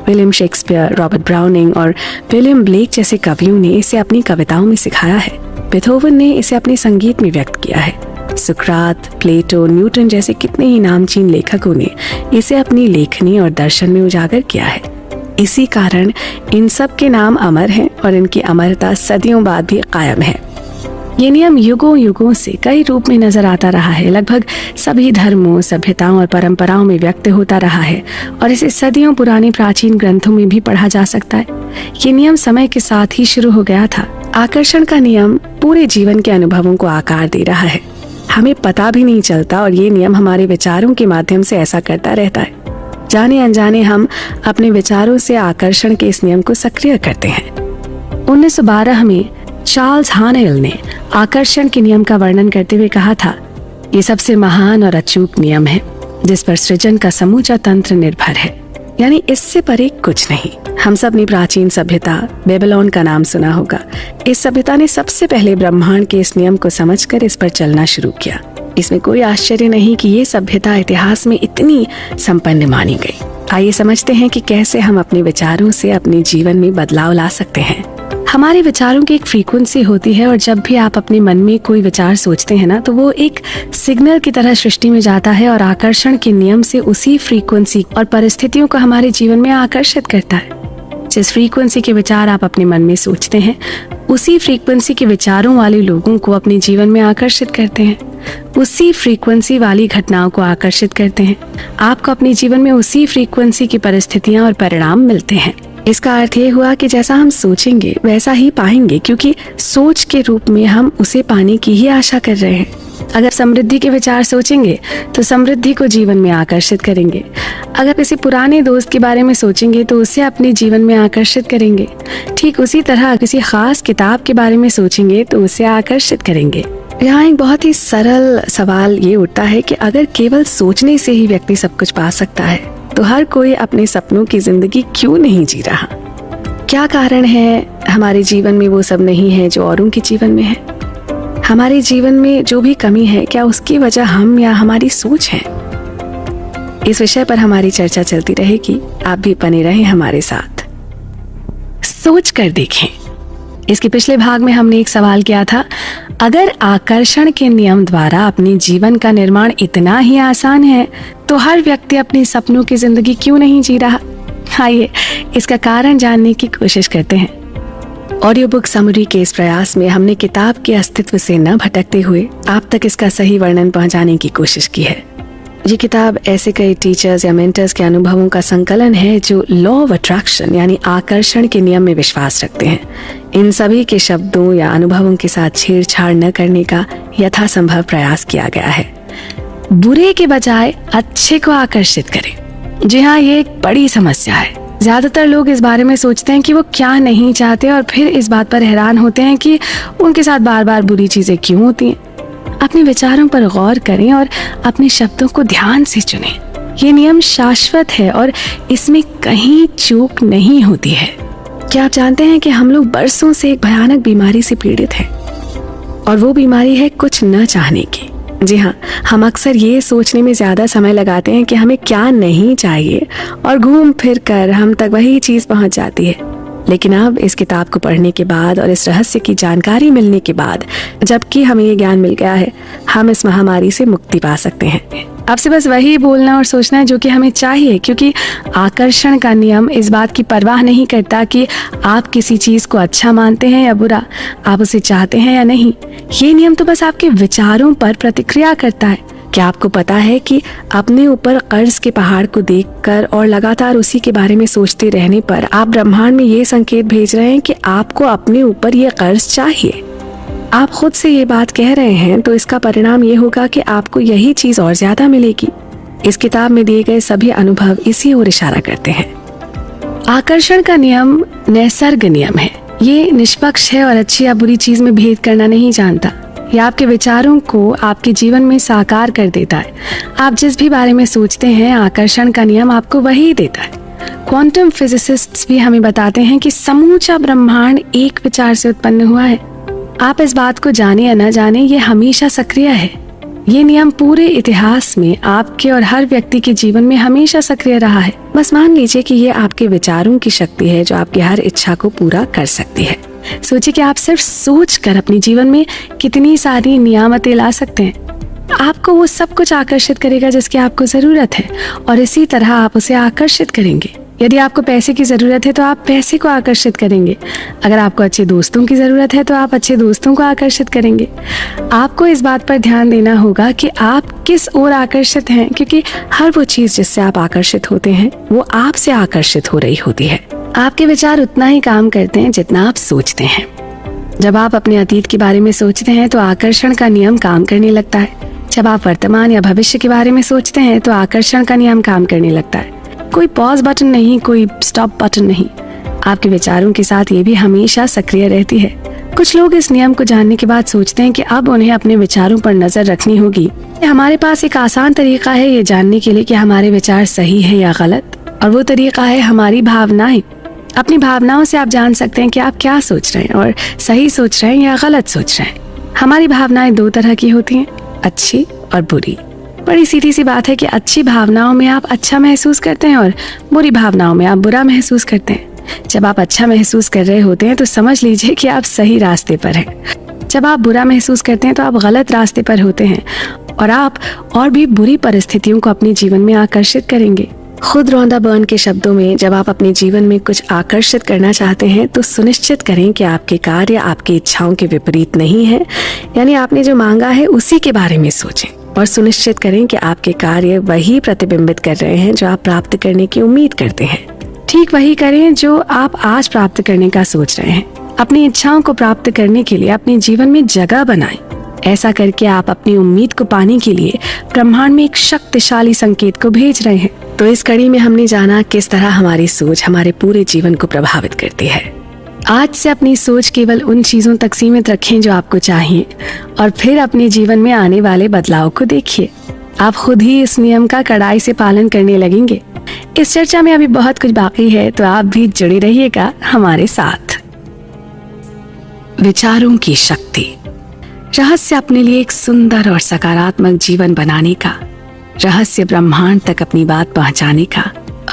विलियम शेक्सपियर, रॉबर्ट ब्राउनिंग और विलियम ब्लेक जैसे कवियों ने इसे अपनी कविताओं में सिखाया है। बेथोवन ने इसे अपने संगीत में व्यक्त किया है। सुकरात, प्लेटो, न्यूटन जैसे कितने ही नामचीन लेखकों ने इसे अपनी लेखनी और दर्शन में उजागर किया है। इसी कारण इन सब के नाम अमर हैं और इनकी अमरता सदियों बाद भी कायम है। ये नियम युगों युगों से कई रूप में नजर आता रहा है, लगभग सभी धर्मों, सभ्यताओं और परंपराओं में व्यक्त होता रहा है और इसे सदियों पुराने प्राचीन ग्रंथों में भी पढ़ा जा सकता है। ये नियम समय के साथ ही शुरू हो गया था। आकर्षण का नियम पूरे जीवन के अनुभवों को आकार दे रहा है। हमें पता भी नहीं चलता और ये नियम हमारे विचारों के माध्यम से ऐसा करता रहता है। जाने अनजाने हम अपने विचारों से आकर्षण के इस नियम को सक्रिय करते हैं। 1912 में चार्ल्स हानेल ने आकर्षण के नियम का वर्णन करते हुए कहा था, ये सबसे महान और अचूक नियम है जिस पर सृजन का समूचा तंत्र निर्भर है, यानी इससे परे कुछ नहीं। हम सब ने प्राचीन सभ्यता बेबीलोन का नाम सुना होगा। इस सभ्यता ने सबसे पहले ब्रह्मांड के इस नियम को समझकर इस पर चलना शुरू किया। इसमें कोई आश्चर्य नहीं कि ये सभ्यता इतिहास में इतनी संपन्न मानी गई। आइए समझते हैं कि कैसे हम अपने विचारों से अपने जीवन में बदलाव ला सकते हैं। हमारे विचारों की एक फ्रीक्वेंसी होती है और जब भी आप अपने मन में कोई विचार सोचते हैं ना, तो वो एक सिग्नल की तरह सृष्टि में जाता है और आकर्षण के नियम से उसी फ्रीक्वेंसी और परिस्थितियों को हमारे जीवन में आकर्षित करता है। जिस फ्रीक्वेंसी के विचार आप अपने मन में सोचते हैं, उसी फ्रीक्वेंसी के विचारों वाले लोगों को अपने जीवन में आकर्षित करते हैं, उसी फ्रीक्वेंसी वाली घटनाओं को आकर्षित करते हैं। आपको अपने जीवन में उसी फ्रीक्वेंसी की परिस्थितियां और परिणाम मिलते हैं। इसका अर्थ ये हुआ कि जैसा हम सोचेंगे वैसा ही पाएंगे, क्योंकि सोच के रूप में हम उसे पाने की ही आशा कर रहे हैं। अगर समृद्धि के विचार सोचेंगे तो समृद्धि को जीवन में आकर्षित करेंगे। अगर किसी पुराने दोस्त के बारे में सोचेंगे तो उसे अपने जीवन में आकर्षित करेंगे। ठीक उसी तरह किसी खास किताब के बारे में सोचेंगे तो उसे आकर्षित करेंगे। यहाँ एक बहुत ही सरल सवाल ये उठता है कि अगर केवल सोचने से ही व्यक्ति सब कुछ पा सकता है, तो हर कोई अपने सपनों की जिंदगी क्यों नहीं जी रहा? क्या कारण है हमारे जीवन में वो सब नहीं है जो औरों के जीवन में है? हमारे जीवन में जो भी कमी है, क्या उसकी वजह हम या हमारी सोच है? इस विषय पर हमारी चर्चा चलती रहेगी। आप भी बने रहें हमारे साथ। सोच कर देखें। इसके पिछले भाग में हमने एक सवाल किया था, अगर आकर्षण के नियम द्वारा अपने जीवन का निर्माण इतना ही आसान है, तो हर व्यक्ति अपने सपनों की जिंदगी क्यों नहीं जी रहा? आइए इसका कारण जानने की कोशिश करते हैं। ऑडियो बुक समरी के इस प्रयास में हमने किताब के अस्तित्व से न भटकते हुए आप तक इसका सही वर्णन पहुंचाने की कोशिश की है। ये किताब ऐसे कई टीचर्स या मेंटर्स के अनुभवों का संकलन है जो लॉ ऑफ अट्रैक्शन यानी आकर्षण के नियम में विश्वास रखते हैं। इन सभी के शब्दों या अनुभवों के साथ छेड़छाड़ न करने का यथासंभव प्रयास किया गया है। बुरे के बजाय अच्छे को आकर्षित करें। जी हाँ, ये एक बड़ी समस्या है। ज्यादातर लोग इस बारे में सोचते हैं कि वो क्या नहीं चाहते और फिर इस बात पर हैरान होते हैं कि उनके साथ बार बार बुरी चीजें क्यों होती हैं। अपने विचारों पर गौर करें और अपने शब्दों को ध्यान से चुनें। ये नियम शाश्वत है और इसमें कहीं चूक नहीं होती है। क्या आप जानते हैं कि हम लोग बरसों से एक भयानक बीमारी से पीड़ित हैं और वो बीमारी है कुछ न चाहने की। जी हाँ, हम अक्सर ये सोचने में ज्यादा समय लगाते हैं कि हमें क्या नहीं चाहिए और घूम फिर कर हम तक वही चीज पहुंच जाती है। लेकिन अब इस किताब को पढ़ने के बाद और इस रहस्य की जानकारी मिलने के बाद, जबकि हमें ये ज्ञान मिल गया है, हम इस महामारी से मुक्ति पा सकते हैं। अब से बस वही बोलना और सोचना है जो कि हमें चाहिए, क्योंकि आकर्षण का नियम इस बात की परवाह नहीं करता कि आप किसी चीज को अच्छा मानते हैं या बुरा, आप उसे चाहते हैं या नहीं। ये नियम तो बस आपके विचारों पर प्रतिक्रिया करता है। क्या आपको पता है कि अपने ऊपर कर्ज के पहाड़ को देखकर और लगातार उसी के बारे में सोचते रहने पर आप ब्रह्मांड में ये संकेत भेज रहे हैं कि आपको अपने ऊपर ये कर्ज चाहिए। आप खुद से ये बात कह रहे हैं, तो इसका परिणाम ये होगा कि आपको यही चीज और ज्यादा मिलेगी। इस किताब में दिए गए सभी अनुभव इसी ओर इशारा करते हैं। आकर्षण का नियम नैसर्ग नियम है। ये निष्पक्ष है और अच्छी या बुरी चीज में भेद करना नहीं जानता। यह आपके विचारों को आपके जीवन में साकार कर देता है। आप जिस भी बारे में सोचते हैं, आकर्षण का नियम आपको वही देता है। क्वांटम फिजिसिस्ट्स भी हमें बताते हैं कि समूचा ब्रह्मांड एक विचार से उत्पन्न हुआ है। आप इस बात को जाने या न जाने, ये हमेशा सक्रिय है। ये नियम पूरे इतिहास में आपके और हर व्यक्ति के जीवन में हमेशा सक्रिय रहा है। बस मान लीजिए कि ये आपके विचारों की शक्ति है जो आपकी हर इच्छा को पूरा कर सकती है। सोचिए कि आप सिर्फ सोच कर अपने जीवन में कितनी सारी नियामतें ला सकते हैं। आपको वो सब कुछ आकर्षित करेगा जिसकी आपको जरूरत है और इसी तरह आप उसे आकर्षित करेंगे। यदि आपको पैसे की ज़रूरत है तो आप पैसे को आकर्षित करेंगे। अगर आपको अच्छे दोस्तों की ज़रूरत है तो आप अच्छे दोस्तों को आकर्षित करेंगे। आपको इस बात पर ध्यान देना होगा कि आप किस ओर आकर्षित हैं, क्योंकि हर वो चीज़ जिससे आप आकर्षित होते हैं वो आपसे आकर्षित हो रही होती है। आपके विचार उतना ही काम करते हैं जितना आप सोचते हैं। जब आप अपने अतीत के बारे में सोचते हैं तो आकर्षण का नियम काम करने लगता है। जब आप वर्तमान या भविष्य के बारे में सोचते हैं तो आकर्षण का नियम काम करने लगता है। कोई पॉज बटन नहीं, कोई स्टॉप बटन नहीं। आपके विचारों के साथ ये भी हमेशा सक्रिय रहती है। कुछ लोग इस नियम को जानने के बाद सोचते हैं कि अब उन्हें अपने विचारों पर नजर रखनी होगी। हमारे पास एक आसान तरीका है ये जानने के लिए कि हमारे विचार सही है या गलत, और वो तरीका है हमारी भावनाएं। अपनी भावनाओं से आप जान सकते हैं कि आप क्या सोच रहे हैं और सही सोच रहे हैं या गलत सोच रहे हैं। हमारी भावनाएं दो तरह की होती हैं, अच्छी और बुरी। बड़ी सीधी सी बात है कि अच्छी भावनाओं में आप अच्छा महसूस करते हैं और बुरी भावनाओं में आप बुरा महसूस करते हैं। जब आप अच्छा महसूस कर रहे होते हैं तो समझ लीजिए कि आप सही रास्ते पर हैं। जब आप बुरा महसूस करते हैं तो आप गलत रास्ते पर होते हैं और आप और भी बुरी परिस्थितियों को अपने जीवन में आकर्षित करेंगे। खुद रॉन्डा बर्न के शब्दों में, जब आप अपने जीवन में कुछ आकर्षित करना चाहते हैं तो सुनिश्चित करें कि आपके कार्य आपकी इच्छाओं के विपरीत नहीं है। यानी आपने जो मांगा है उसी के बारे में सोचें और सुनिश्चित करें कि आपके कार्य वही प्रतिबिंबित कर रहे हैं जो आप प्राप्त करने की उम्मीद करते हैं। ठीक वही करें जो आप आज प्राप्त करने का सोच रहे हैं। अपनी इच्छाओं को प्राप्त करने के लिए अपने जीवन में जगह बनाएं। ऐसा करके आप अपनी उम्मीद को पाने के लिए ब्रह्मांड में एक शक्तिशाली संकेत को भेज रहे हैं। तो इस कड़ी में हमने जाना किस तरह हमारी सोच हमारे पूरे जीवन को प्रभावित करती है। आज से अपनी सोच केवल उन चीजों तक सीमित रखें जो आपको चाहिए और फिर अपने जीवन में आने वाले बदलाव को देखिए। आप खुद ही इस नियम का कड़ाई से पालन करने लगेंगे। इस चर्चा में अभी बहुत कुछ बाकी है, तो आप भी जुड़े रहिएगा हमारे साथ। विचारों की शक्ति। रहस्य अपने लिए एक सुंदर और सकारात्मक जीवन बनाने का, रहस्य ब्रह्मांड तक अपनी बात पहुंचाने का,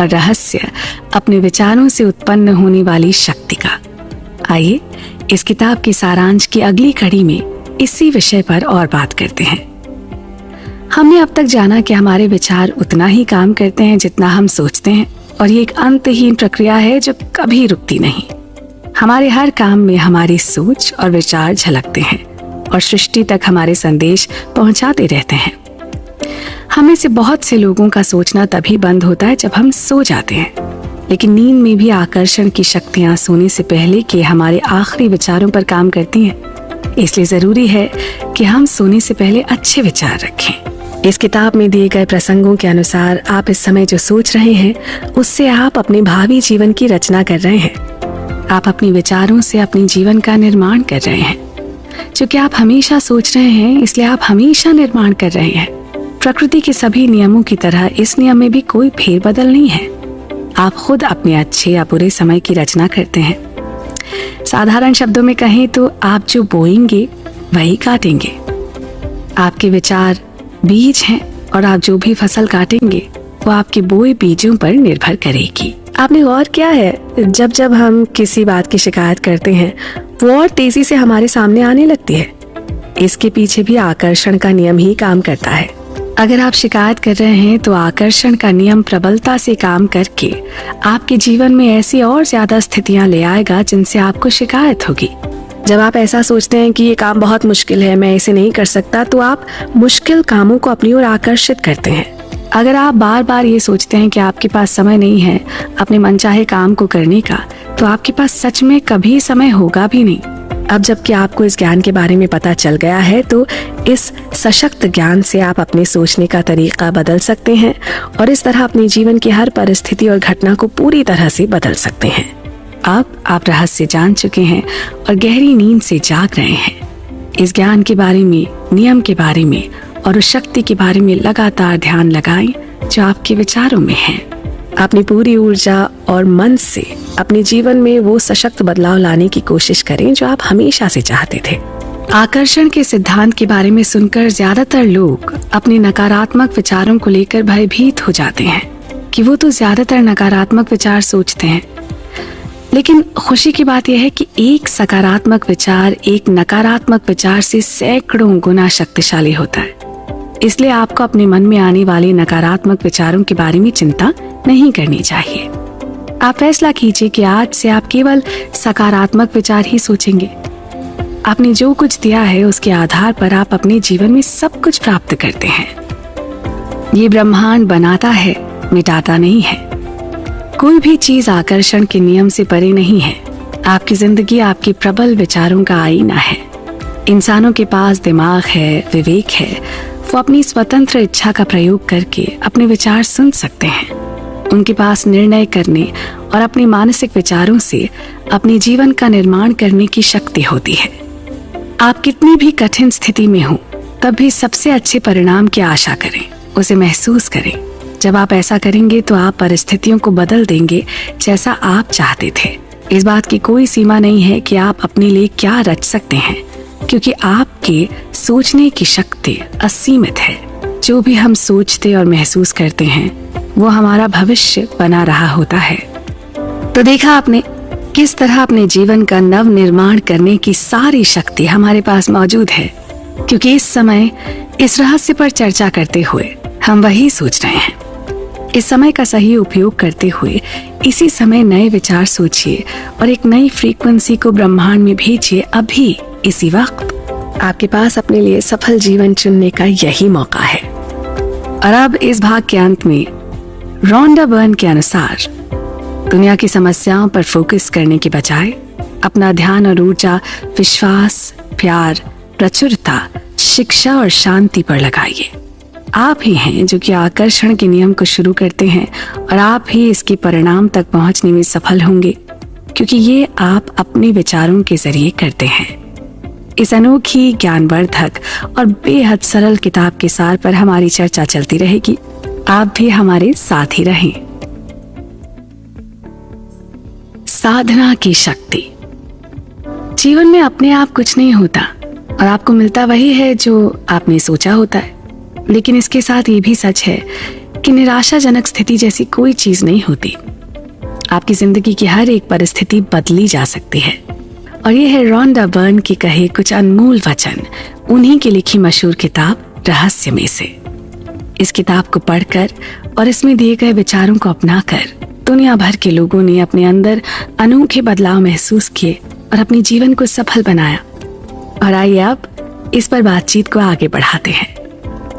और रहस्य अपने विचारों से उत्पन्न होने वाली शक्ति का। आइए इस किताब की सारांश की अगली कड़ी में इसी विषय पर और बात करते हैं। हमने अब तक जाना कि हमारे विचार उतना ही काम करते हैं जितना हम सोचते हैं, और ये एक अंतहीन प्रक्रिया है जो कभी रुकती नहीं। हमारे हर काम में हमारी सोच और विचार झलकते हैं और सृष्टि तक हमारे संदेश पहुंचाते रहते हैं। हमें से बहुत से लोगों का सोचना तभी बंद होता है जब हम सो जाते हैं, लेकिन नींद में भी आकर्षण की शक्तियां सोने से पहले के हमारे आखिरी विचारों पर काम करती हैं। इसलिए जरूरी है कि हम सोने से पहले अच्छे विचार रखें। इस किताब में दिए गए प्रसंगों के अनुसार आप इस समय जो सोच रहे हैं उससे आप अपने भावी जीवन की रचना कर रहे हैं। आप अपने विचारों से अपने जीवन का निर्माण कर रहे हैं। चूंकि आप हमेशा सोच रहे हैं इसलिए आप हमेशा निर्माण कर रहे हैं। प्रकृति के सभी नियमों की तरह इस नियम में भी कोई फेरबदल नहीं है। आप खुद अपने अच्छे या बुरे समय की रचना करते हैं। साधारण शब्दों में कहें तो आप जो बोएंगे वही काटेंगे। आपके विचार बीज हैं और आप जो भी फसल काटेंगे वो आपके बोए बीजों पर निर्भर करेगी। आपने गौर किया है, जब जब हम किसी बात की शिकायत करते हैं वो और तेजी से हमारे सामने आने लगती है। इसके पीछे भी आकर्षण का नियम ही काम करता है। अगर आप शिकायत कर रहे हैं तो आकर्षण का नियम प्रबलता से काम करके आपके जीवन में ऐसी और ज्यादा स्थितियां ले आएगा जिनसे आपको शिकायत होगी। जब आप ऐसा सोचते हैं कि ये काम बहुत मुश्किल है, मैं इसे नहीं कर सकता, तो आप मुश्किल कामों को अपनी ओर आकर्षित करते हैं। अगर आप बार बार ये सोचते हैं कि आपके पास समय नहीं है अपने मनचाहे काम को करने का, तो आपके पास सच में कभी समय होगा भी नहीं। अब जबकि आपको इस ज्ञान के बारे में पता चल गया है, तो इस सशक्त ज्ञान से आप अपने सोचने का तरीका बदल सकते हैं और इस तरह अपने जीवन की हर परिस्थिति और घटना को पूरी तरह से बदल सकते हैं। अब आप रहस्य जान चुके हैं और गहरी नींद से जाग रहे हैं। इस ज्ञान के बारे में, नियम के बारे में और उस शक्ति के बारे में लगातार ध्यान लगाएं जो आपके विचारों में है। अपनी पूरी ऊर्जा और मन से अपने जीवन में वो सशक्त बदलाव लाने की कोशिश करें जो आप हमेशा से चाहते थे। आकर्षण के सिद्धांत के बारे में सुनकर ज्यादातर लोग अपने नकारात्मक विचारों को लेकर भयभीत हो जाते हैं कि वो तो ज्यादातर नकारात्मक विचार सोचते हैं। लेकिन खुशी की बात यह है कि एक सकारात्मक विचार एक नकारात्मक विचार से सैकड़ों गुना शक्तिशाली होता है। इसलिए आपको अपने मन में आने वाले नकारात्मक विचारों के बारे में चिंता नहीं करनी चाहिए। आप फैसला कीजिए कि आज से आप केवल सकारात्मक विचार ही सोचेंगे। आपने जो कुछ दिया है उसके आधार पर आप अपने जीवन में सब कुछ प्राप्त करते हैं। ये ब्रह्मांड बनाता है, मिटाता नहीं है। कोई भी चीज आकर्षण के नियम से परे नहीं है। आपकी जिंदगी आपके प्रबल विचारों का आईना है। इंसानों के पास दिमाग है, विवेक है। वो अपनी स्वतंत्र इच्छा का प्रयोग करके अपने विचार सुन सकते हैं। उनके पास निर्णय करने और अपने मानसिक विचारों से अपने जीवन का निर्माण करने की शक्ति होती है। आप कितनी भी कठिन स्थिति में हो, तब भी सबसे अच्छे परिणाम की आशा करें, उसे महसूस करें। जब आप ऐसा करेंगे तो आप परिस्थितियों को बदल देंगे जैसा आप चाहते थे। इस बात की कोई सीमा नहीं है कि आप अपने लिए क्या रच सकते हैं, क्योंकि आपके सोचने की शक्ति असीमित है। जो भी हम सोचते और महसूस करते हैं वो हमारा भविष्य बना रहा होता है। तो देखा आपने किस तरह अपने जीवन का नव निर्माण करने की सारी शक्ति हमारे पास मौजूद है, क्योंकि इस समय इस रहस्य पर चर्चा करते हुए हम वही सोच रहे हैं। इस समय का सही उपयोग करते हुए इसी समय नए विचार सोचिए और एक नई फ्रीक्वेंसी को ब्रह्मांड में भेजिए। अभी इसी वक्त आपके पास अपने लिए सफल जीवन चुनने का यही मौका है। और अब इस भाग के अंत में रोंडा बर्न के अनुसार दुनिया की समस्याओं पर फोकस करने के बजाय अपना ध्यान और ऊर्जा विश्वास, प्यार, प्रचुरता, शिक्षा और शांति पर लगाइए। आप ही हैं जो कि आकर्षण के नियम को शुरू करते हैं और आप ही इसके परिणाम तक पहुंचने में सफल होंगे, क्योंकि ये आप अपने विचारों के जरिए करते हैं। इस अनोखी, ज्ञानवर्धक और बेहद सरल किताब के सार पर हमारी चर्चा चलती रहेगी। आप भी हमारे साथ ही रहें। साधना की शक्ति। जीवन में अपने आप कुछ नहीं होता और आपको मिलता वही है जो आपने सोचा होता है। लेकिन इसके साथ ये भी सच है कि निराशाजनक स्थिति जैसी कोई चीज नहीं होती। आपकी जिंदगी की हर एक परिस्थिति बदली जा सकती है। और ये है रोंडा बर्न की कहे कुछ अनमोल वचन, उन्हीं की लिखी मशहूर किताब रहस्य में से। इस किताब को पढ़कर और इसमें दिए गए विचारों को अपनाकर दुनिया भर के लोगों ने अपने अंदर अनोखे बदलाव महसूस किए और अपने जीवन को सफल बनाया। और आइए अब इस पर बातचीत को आगे बढ़ाते हैं।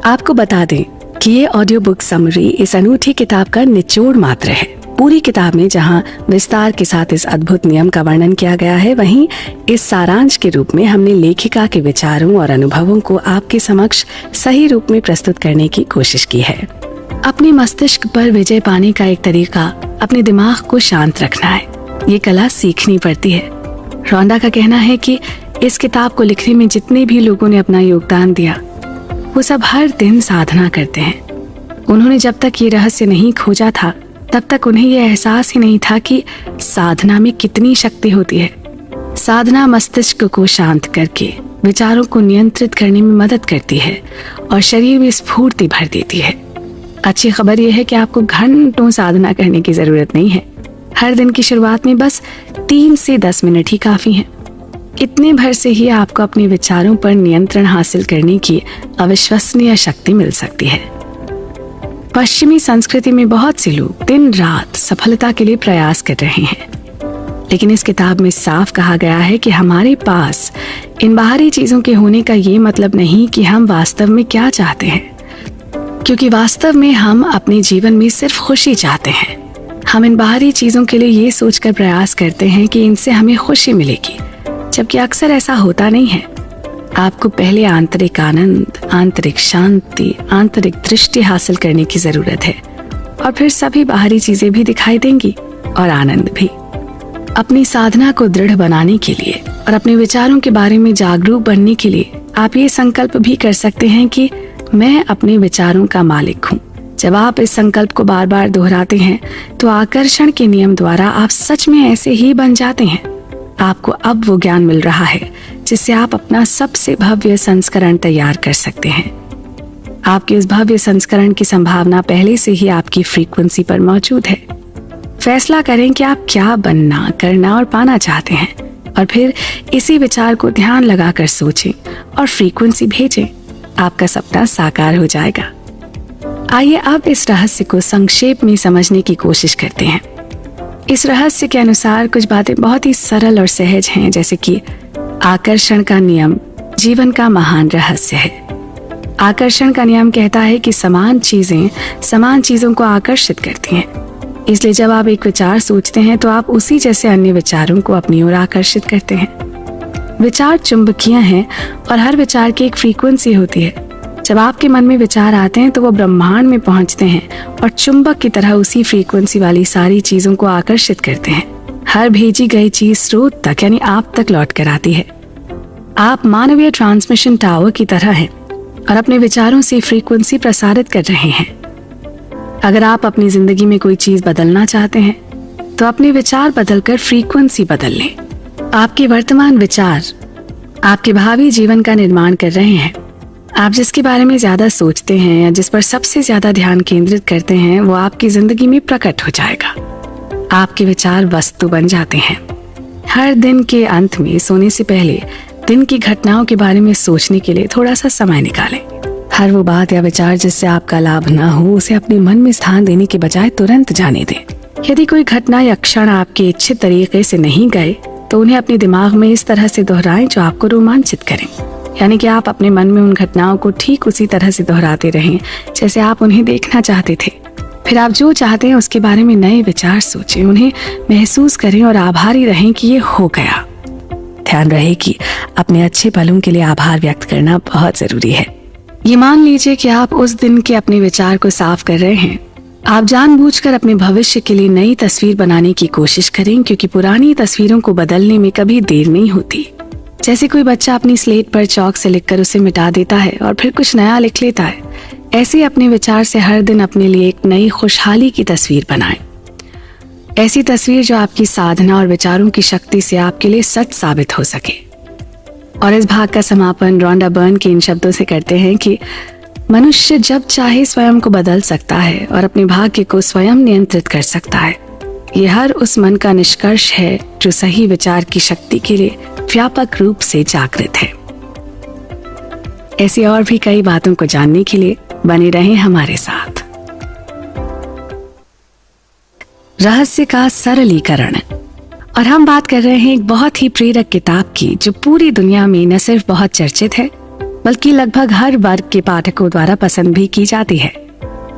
आपको बता दें कि ये ऑडियो बुक समरी इस अनूठी किताब का निचोड़ मात्र है। पूरी किताब में जहां विस्तार के साथ इस अद्भुत नियम का वर्णन किया गया है, वहीं इस सारांश के रूप में हमने लेखिका के विचारों और अनुभवों को आपके समक्ष सही रूप में प्रस्तुत करने की कोशिश की है। अपने मस्तिष्क पर विजय पाने का एक तरीका अपने दिमाग को शांत रखना है। ये कला सीखनी पड़ती है। रोंडा का कहना है कि इस किताब को लिखने में जितने भी लोगों ने अपना योगदान दिया, वो सब हर दिन साधना करते हैं। उन्होंने जब तक ये रहस्य नहीं खोजा था, तब तक उन्हें यह एहसास ही नहीं था कि साधना में कितनी शक्ति होती है। साधना मस्तिष्क को शांत करके विचारों को नियंत्रित करने में मदद करती है और शरीर में स्फूर्ति भर देती है। अच्छी खबर यह है कि आपको घंटों साधना करने की जरूरत नहीं है। हर दिन की शुरुआत में बस 3 से 10 मिनट ही काफी हैं। इतने भर से ही आपको अपने विचारों पर नियंत्रण हासिल करने की अविश्वसनीय शक्ति मिल सकती है। पश्चिमी संस्कृति में बहुत से लोग दिन रात सफलता के लिए प्रयास कर रहे हैं, लेकिन इस किताब में साफ कहा गया है कि हमारे पास इन बाहरी चीजों के होने का ये मतलब नहीं कि हम वास्तव में क्या चाहते हैं, क्योंकि वास्तव में हम अपने जीवन में सिर्फ खुशी चाहते हैं। हम इन बाहरी चीजों के लिए ये सोचकर प्रयास करते हैं कि इनसे हमें खुशी मिलेगी, जबकि अक्सर ऐसा होता नहीं है। आपको पहले आंतरिक आनंद, आंतरिक शांति, आंतरिक दृष्टि हासिल करने की जरूरत है, और फिर सभी बाहरी चीजें भी दिखाई देंगी और आनंद भी। अपनी साधना को दृढ़ बनाने के लिए और अपने विचारों के बारे में जागरूक बनने के लिए आप ये संकल्प भी कर सकते हैं कि मैं अपने विचारों का मालिक हूँ। जब आप इस संकल्प को बार बार दोहराते हैं तो आकर्षण के नियम द्वारा आप सच में ऐसे ही बन जाते हैं। आपको अब वो ज्ञान मिल रहा है जिससे आप अपना सबसे भव्य संस्करण तैयार कर सकते हैं। आपके उस भव्य संस्करण की संभावना पहले से ही आपकी फ्रीक्वेंसी पर मौजूद है। फैसला करें कि आप क्या बनना, करना और पाना चाहते हैं, और फिर इसी विचार को ध्यान लगाकर सोचें और फ्रीक्वेंसी भेजें। आपका सपना साकार हो जाएगा। आइए अब इस रहस्य को संक्षेप में समझने की कोशिश करते हैं। इस रहस्य के अनुसार कुछ बातें बहुत ही सरल और सहज हैं, जैसे कि आकर्षण का नियम जीवन का महान रहस्य है। आकर्षण का नियम कहता है कि समान चीजें समान चीजों को आकर्षित करती हैं। इसलिए जब आप एक विचार सोचते हैं तो आप उसी जैसे अन्य विचारों को अपनी ओर आकर्षित करते हैं। विचार चुंबकीय हैं और हर विचार की एक फ्रीक्वेंसी होती है। जब आपके मन में विचार आते हैं तो वो ब्रह्मांड में पहुंचते हैं और चुंबक की तरह उसी फ्रीक्वेंसी वाली सारी चीजों को आकर्षित करते हैं। हर भेजी गई चीज स्रोत तक यानी आप तक लौट कर आती है। आप मानवीय ट्रांसमिशन टावर की तरह हैं और अपने विचारों से फ्रीक्वेंसी प्रसारित कर रहे हैं। अगर आप अपनी जिंदगी में कोई चीज बदलना चाहते हैं तो अपने विचार बदलकर फ्रीक्वेंसी बदल लें। आपके वर्तमान विचार आपके भावी जीवन का निर्माण कर रहे हैं। आप जिसके बारे में ज्यादा सोचते हैं या जिस पर सबसे ज्यादा ध्यान केंद्रित करते हैं वो आपकी जिंदगी में प्रकट हो जाएगा। आपके विचार वस्तु बन जाते हैं। हर दिन के अंत में सोने से पहले दिन की घटनाओं के बारे में सोचने के लिए थोड़ा सा समय निकालें। हर वो बात या विचार जिससे आपका लाभ न हो उसे अपने मन में स्थान देने के बजाय तुरंत जाने दें। यदि कोई घटना या क्षण आपके इच्छित तरीके से नहीं गए तो उन्हें अपने दिमाग में इस तरह से दोहराएं जो आपको रोमांचित करें। यानी कि आप अपने मन में उन घटनाओं को ठीक उसी तरह से दोहराते रहें जैसे आप उन्हें देखना चाहते थे। फिर आप जो चाहते हैं उसके बारे में नए विचार सोचें, उन्हें महसूस करें और आभारी रहें कि ये हो गया। ध्यान रहे कि अपने अच्छे पलों के लिए आभार व्यक्त करना बहुत जरूरी है। ये मान लीजिए कि आप उस दिन के अपने विचार को साफ कर रहे हैं। आप जानबूझकर अपने भविष्य के लिए नई तस्वीर बनाने की कोशिश करें, क्योंकि पुरानी तस्वीरों को बदलने में कभी देर नहीं होती। जैसे कोई बच्चा अपनी स्लेट पर चौक से लिखकर उसे मिटा देता है और फिर कुछ नया लिख लेता है, ऐसे ही अपने विचार से हर दिन अपने लिए एक नई खुशहाली की तस्वीर बनाएं। ऐसी तस्वीर जो आपकी साधना और विचारों की शक्ति से आपके लिए सच साबित हो सके। और इस भाग का समापन रोंडा बर्न के इन शब्दों से करते हैं कि मनुष्य जब चाहे स्वयं को बदल सकता है और अपने भाग्य को स्वयं नियंत्रित कर सकता है। ये हर उस मन का निष्कर्ष है जो सही विचार की शक्ति के लिए व्यापक रूप से जागृत है। ऐसी और भी कई बातों को जानने के लिए बने रहें हमारे साथ। रहस्य का सरलीकरण। और हम बात कर रहे हैं एक बहुत ही प्रेरक किताब की जो पूरी दुनिया में न सिर्फ बहुत चर्चित है बल्कि लगभग हर वर्ग के पाठकों द्वारा पसंद भी की जाती है।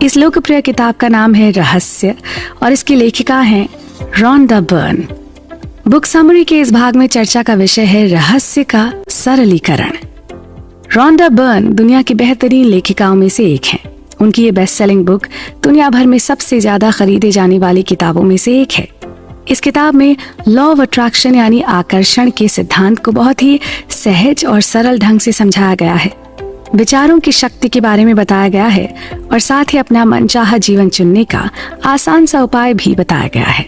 इस लोकप्रिय किताब का नाम है रहस्य और इसकी लेखिका हैं रोंडा बर्न। बुक समरी के इस भाग में चर्चा का विषय है रहस्य का सरलीकरण। रोंडा बर्न दुनिया की बेहतरीन लेखिकाओं में से एक हैं। उनकी ये बेस्ट सेलिंग बुक दुनिया भर में सबसे ज्यादा खरीदे जाने वाली किताबों में से एक है। इस किताब में लॉ ऑफ अट्रैक्शन यानी आकर्षण के सिद्धांत को बहुत ही सहज और सरल ढंग से समझाया गया है। विचारों की शक्ति के बारे में बताया गया है और साथ ही अपना मनचाहा जीवन चुनने का आसान सा उपाय भी बताया गया है।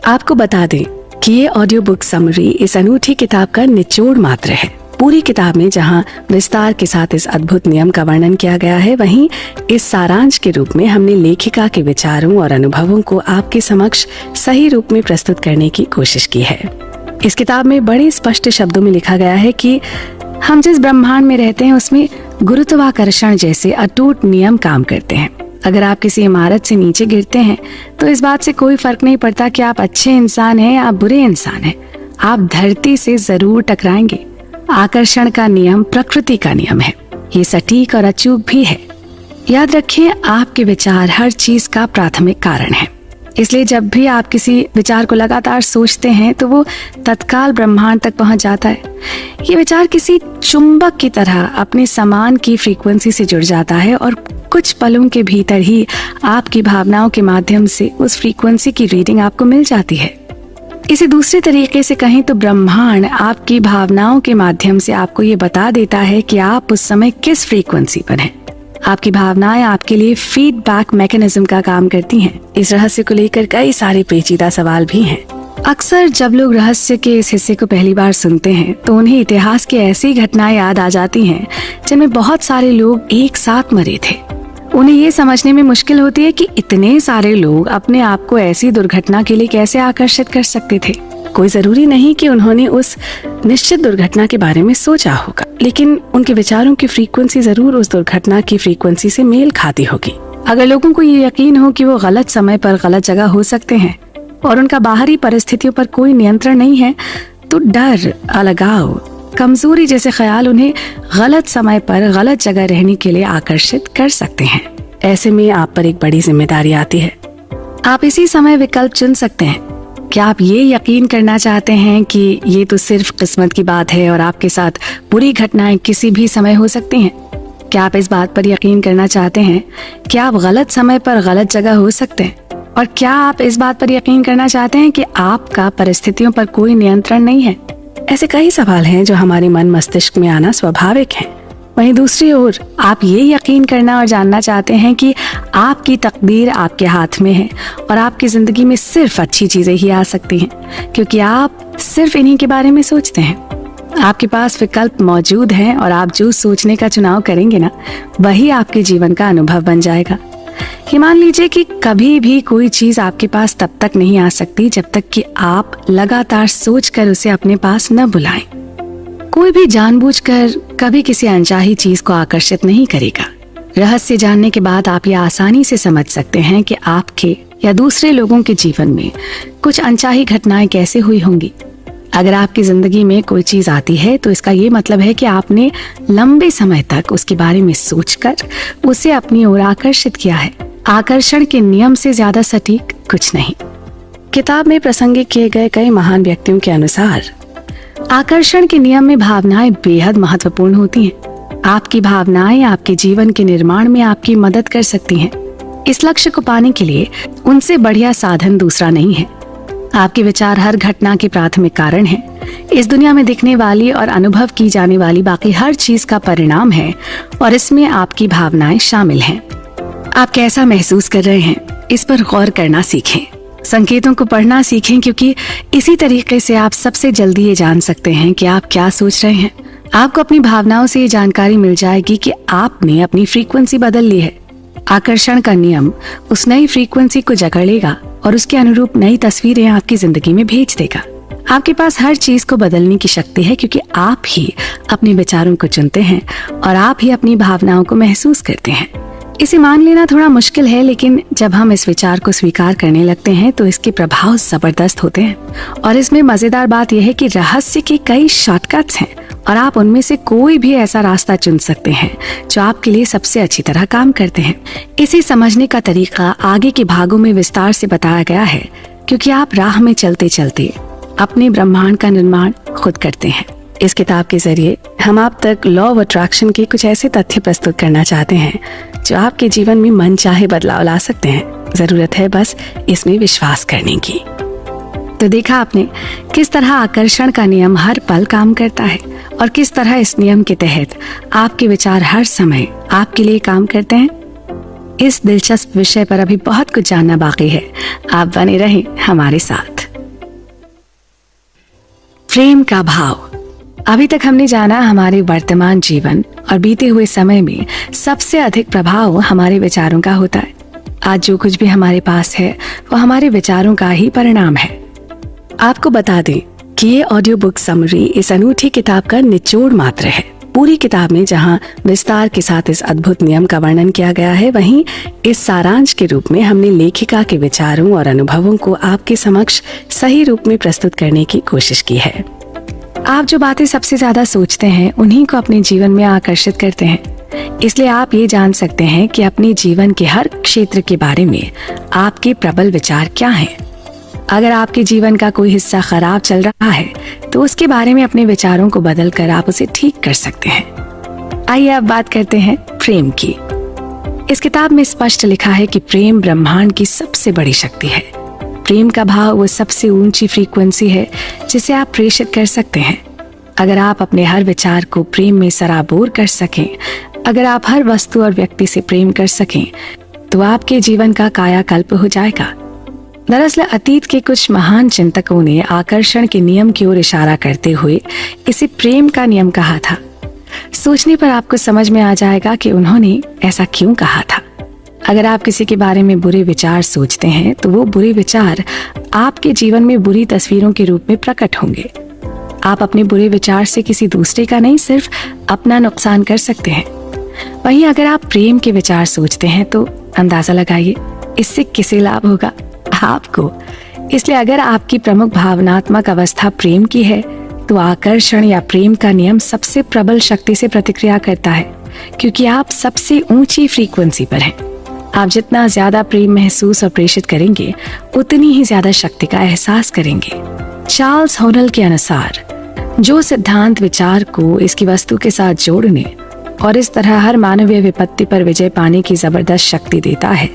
आपको बता दें कि ये ऑडियो बुक समरी इस अनूठी किताब का निचोड़ मात्र है। पूरी किताब में जहां विस्तार के साथ इस अद्भुत नियम का वर्णन किया गया है, वहीं इस सारांश के रूप में हमने लेखिका के विचारों और अनुभवों को आपके समक्ष सही रूप में प्रस्तुत करने की कोशिश की है। इस किताब में बड़े स्पष्ट शब्दों में लिखा गया है कि हम जिस ब्रह्मांड में रहते हैं उसमें गुरुत्वाकर्षण जैसे अटूट नियम काम करते हैं। अगर आप किसी इमारत से नीचे गिरते हैं तो इस बात से कोई फर्क नहीं पड़ता कि आप अच्छे इंसान हैं या बुरे इंसान हैं, आप धरती से जरूर टकराएंगे। आकर्षण का नियम प्रकृति का नियम है, ये सटीक और अचूक भी है। याद रखिए, आपके विचार हर चीज का प्राथमिक कारण है। इसलिए जब भी आप किसी विचार को लगातार सोचते हैं तो वो तत्काल ब्रह्मांड तक पहुंच जाता है। ये विचार किसी चुंबक की तरह अपने समान की फ्रीक्वेंसी से जुड़ जाता है और कुछ पलों के भीतर ही आपकी भावनाओं के माध्यम से उस फ्रीक्वेंसी की रीडिंग आपको मिल जाती है। इसे दूसरे तरीके से कहें तो ब्रह्मांड आपकी भावनाओं के माध्यम से आपको ये बता देता है कि आप उस समय किस फ्रीक्वेंसी पर हैं। आपकी भावनाएं आपके लिए फीडबैक मैकेनिज्म का काम करती हैं। इस रहस्य को लेकर कई सारे पेचीदा सवाल भी हैं। अक्सर जब लोग रहस्य के इस हिस्से को पहली बार सुनते हैं तो उन्हें इतिहास की ऐसी घटनाएं याद आ जाती हैं जिनमें बहुत सारे लोग एक साथ मरे थे। उन्हें ये समझने में मुश्किल होती है कि इतने सारे लोग अपने आप को ऐसी दुर्घटना के लिए कैसे आकर्षित कर सकते थे। कोई जरूरी नहीं कि उन्होंने उस निश्चित दुर्घटना के बारे में सोचा होगा, लेकिन उनके विचारों की फ्रीक्वेंसी जरूर उस दुर्घटना की फ्रीक्वेंसी से मेल खाती होगी। अगर लोगों को ये यकीन हो कि वो गलत समय पर गलत जगह हो सकते हैं, और उनका बाहरी परिस्थितियों पर कोई नियंत्रण नहीं है, तो डर, अलगाव, कमजोरी जैसे ख्याल उन्हें गलत समय पर गलत जगह रहने के लिए आकर्षित कर सकते हैं। ऐसे में आप पर एक बड़ी जिम्मेदारी आती है। आप इसी समय विकल्प चुन सकते हैं। क्या आप ये यकीन करना चाहते हैं कि ये तो सिर्फ किस्मत की बात है और आपके साथ बुरी घटनाएं किसी भी समय हो सकती हैं? क्या आप इस बात पर यकीन करना चाहते हैं कि आप गलत समय पर गलत जगह हो सकते हैं? और क्या आप इस बात पर यकीन करना चाहते हैं कि आपका परिस्थितियों पर कोई नियंत्रण नहीं है? ऐसे कई सवाल हैं जो हमारे मन मस्तिष्क में आना स्वाभाविक है। वहीं दूसरी ओर आप ये यकीन करना और जानना चाहते हैं कि आपकी तकदीर आपके हाथ में है और आपकी जिंदगी में सिर्फ अच्छी चीजें ही आ सकती हैं, क्योंकि आप सिर्फ इन्हीं के बारे में सोचते हैं। आपके पास विकल्प मौजूद हैं और आप जो सोचने का चुनाव करेंगे ना, वही आपके जीवन का अनुभव बन जाएगा। ये मान लीजिए कि कभी भी कोई चीज आपके पास तब तक नहीं आ सकती जब तक कि आप लगातार सोचकर उसे अपने पास न बुलाएं। कोई भी जानबूझकर कभी किसी अनचाही चीज को आकर्षित नहीं करेगा। रहस्य जानने के बाद आप ये आसानी से समझ सकते हैं कि आपके या दूसरे लोगों के जीवन में कुछ अनचाही घटनाएं कैसे हुई होंगी। अगर आपकी जिंदगी में कोई चीज आती है तो इसका ये मतलब है कि आपने लंबे समय तक उसके बारे में सोचकर उसे अपनी ओर आकर्षित किया है। आकर्षण के नियम से ज्यादा सटीक कुछ नहीं। किताब में प्रसंगित किए गए कई महान व्यक्तियों के अनुसार आकर्षण के नियम में भावनाएं बेहद महत्वपूर्ण होती हैं। आपकी भावनाएं आपके जीवन के निर्माण में आपकी मदद कर सकती हैं। इस लक्ष्य को पाने के लिए उनसे बढ़िया साधन दूसरा नहीं है। आपके विचार हर घटना के प्राथमिक कारण हैं। इस दुनिया में दिखने वाली और अनुभव की जाने वाली बाकी हर चीज का परिणाम है और इसमें आपकी भावनाएं शामिल हैं। आप कैसा महसूस कर रहे हैं, इस पर गौर करना सीखें। संकेतों को पढ़ना सीखें, क्योंकि इसी तरीके से आप सबसे जल्दी ये जान सकते हैं कि आप क्या सोच रहे हैं। आपको अपनी भावनाओं से ये जानकारी मिल जाएगी कि आपने अपनी फ्रीक्वेंसी बदल ली है। आकर्षण का नियम उस नई फ्रीक्वेंसी को जकड़ लेगा और उसके अनुरूप नई तस्वीरें आपकी जिंदगी में भेज देगा। आपके पास हर चीज को बदलने की शक्ति है, क्योंकि आप ही अपने विचारों को चुनते हैं और आप ही अपनी भावनाओं को महसूस करते हैं। इसे मान लेना थोड़ा मुश्किल है, लेकिन जब हम इस विचार को स्वीकार करने लगते हैं तो इसके प्रभाव जबरदस्त होते हैं। और इसमें मजेदार बात यह है कि रहस्य के कई शॉर्टकट्स हैं और आप उनमें से कोई भी ऐसा रास्ता चुन सकते हैं जो आपके लिए सबसे अच्छी तरह काम करते हैं। इसे समझने का तरीका आगे के भागों में विस्तार से बताया गया है, क्योंकि आप राह में चलते चलते अपने ब्रह्मांड का निर्माण खुद करते हैं। इस किताब के जरिए हम आप तक लॉ ऑफ अट्रैक्शन के कुछ ऐसे तथ्य प्रस्तुत करना चाहते हैं जो आपके जीवन में मनचाहे बदलाव ला सकते हैं। जरूरत है बस इसमें विश्वास करने की। तो देखा आपने किस तरह आकर्षण का नियम हर पल काम करता है और किस तरह इस नियम के तहत आपके विचार हर समय आपके लिए काम करते हैं। इस दिलचस्प विषय पर अभी बहुत कुछ जानना बाकी है। आप बने रहें हमारे साथ। प्रेम का भाव। अभी तक हमने जाना हमारे वर्तमान जीवन और बीते हुए समय में सबसे अधिक प्रभाव हमारे विचारों का होता है। आज जो कुछ भी हमारे पास है वो हमारे विचारों का ही परिणाम है। आपको बता दें कि ये ऑडियो बुक समरी इस अनूठी किताब का निचोड़ मात्र है। पूरी किताब में जहां विस्तार के साथ इस अद्भुत नियम का वर्णन किया गया है, वहीं इस सारांश के रूप में हमने लेखिका के विचारों और अनुभवों को आपके समक्ष सही रूप में प्रस्तुत करने की कोशिश की है। आप जो बातें सबसे ज्यादा सोचते हैं उन्हीं को अपने जीवन में आकर्षित करते हैं। इसलिए आप ये जान सकते हैं कि अपने जीवन के हर क्षेत्र के बारे में आपके प्रबल विचार क्या हैं। अगर आपके जीवन का कोई हिस्सा खराब चल रहा है तो उसके बारे में अपने विचारों को बदलकर आप उसे ठीक कर सकते हैं। आइए अब बात करते हैं प्रेम की। इस किताब में स्पष्ट लिखा है कि प्रेम ब्रह्मांड की सबसे बड़ी शक्ति है। प्रेम का भाव वो सबसे ऊंची फ्रीक्वेंसी है जिसे आप प्रेषित कर सकते हैं। अगर आप अपने हर विचार को प्रेम में सराबोर कर सकें, अगर आप हर वस्तु और व्यक्ति से प्रेम कर सकें, तो आपके जीवन का कायाकल्प हो जाएगा। दरअसल अतीत के कुछ महान चिंतकों ने आकर्षण के नियम की ओर इशारा करते हुए इसे प्रेम का नियम कहा था। सोचने पर आपको समझ में आ जाएगा कि उन्होंने ऐसा क्यों कहा था। अगर आप किसी के बारे में बुरे विचार सोचते हैं तो वो बुरे विचार आपके जीवन में बुरी तस्वीरों के रूप में प्रकट होंगे। आप अपने बुरे विचार से किसी दूसरे का नहीं, सिर्फ अपना नुकसान कर सकते हैं। वहीं अगर आप प्रेम के विचार सोचते हैं तो अंदाजा लगाइए इससे किसे लाभ होगा। आपको। इसलिए अगर आपकी प्रमुख भावनात्मक अवस्था प्रेम की है तो आकर्षण या प्रेम का नियम सबसे प्रबल शक्ति से प्रतिक्रिया करता है, क्योंकि आप सबसे ऊंची फ्रीक्वेंसी पर हैं। आप जितना ज्यादा प्रेम महसूस और प्रेषित करेंगे उतनी ही ज्यादा शक्ति का एहसास करेंगे। चार्ल्स होनल के अनुसार जो सिद्धांत विचार को इसकी वस्तु के साथ जोड़ने और इस तरह हर मानवीय विपत्ति पर विजय पाने की जबरदस्त शक्ति देता है,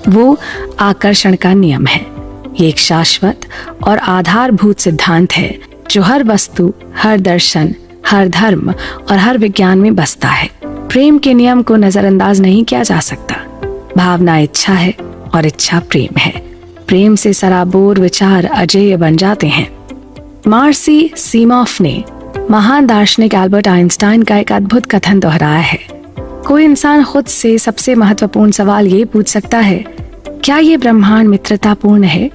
वो आकर्षण का नियम है। ये एक शाश्वत और आधारभूत सिद्धांत है जो हर वस्तु, हर दर्शन, हर धर्म और हर विज्ञान में बसता है। प्रेम के नियम को नजरअंदाज नहीं किया जा सकता। भावना इच्छा है और इच्छा प्रेम है। प्रेम से सराबोर विचार अजेय बन जाते हैं। मार्सी सीमॉफ ने महान दार्शनिक एल्बर्ट आइंस्टाइन का एक अद्भुत कथन दोहराया है। कोई इंसान खुद से सबसे महत्वपूर्ण सवाल ये पूछ सकता है, क्या ये ब्रह्मांड मित्रतापूर्ण है?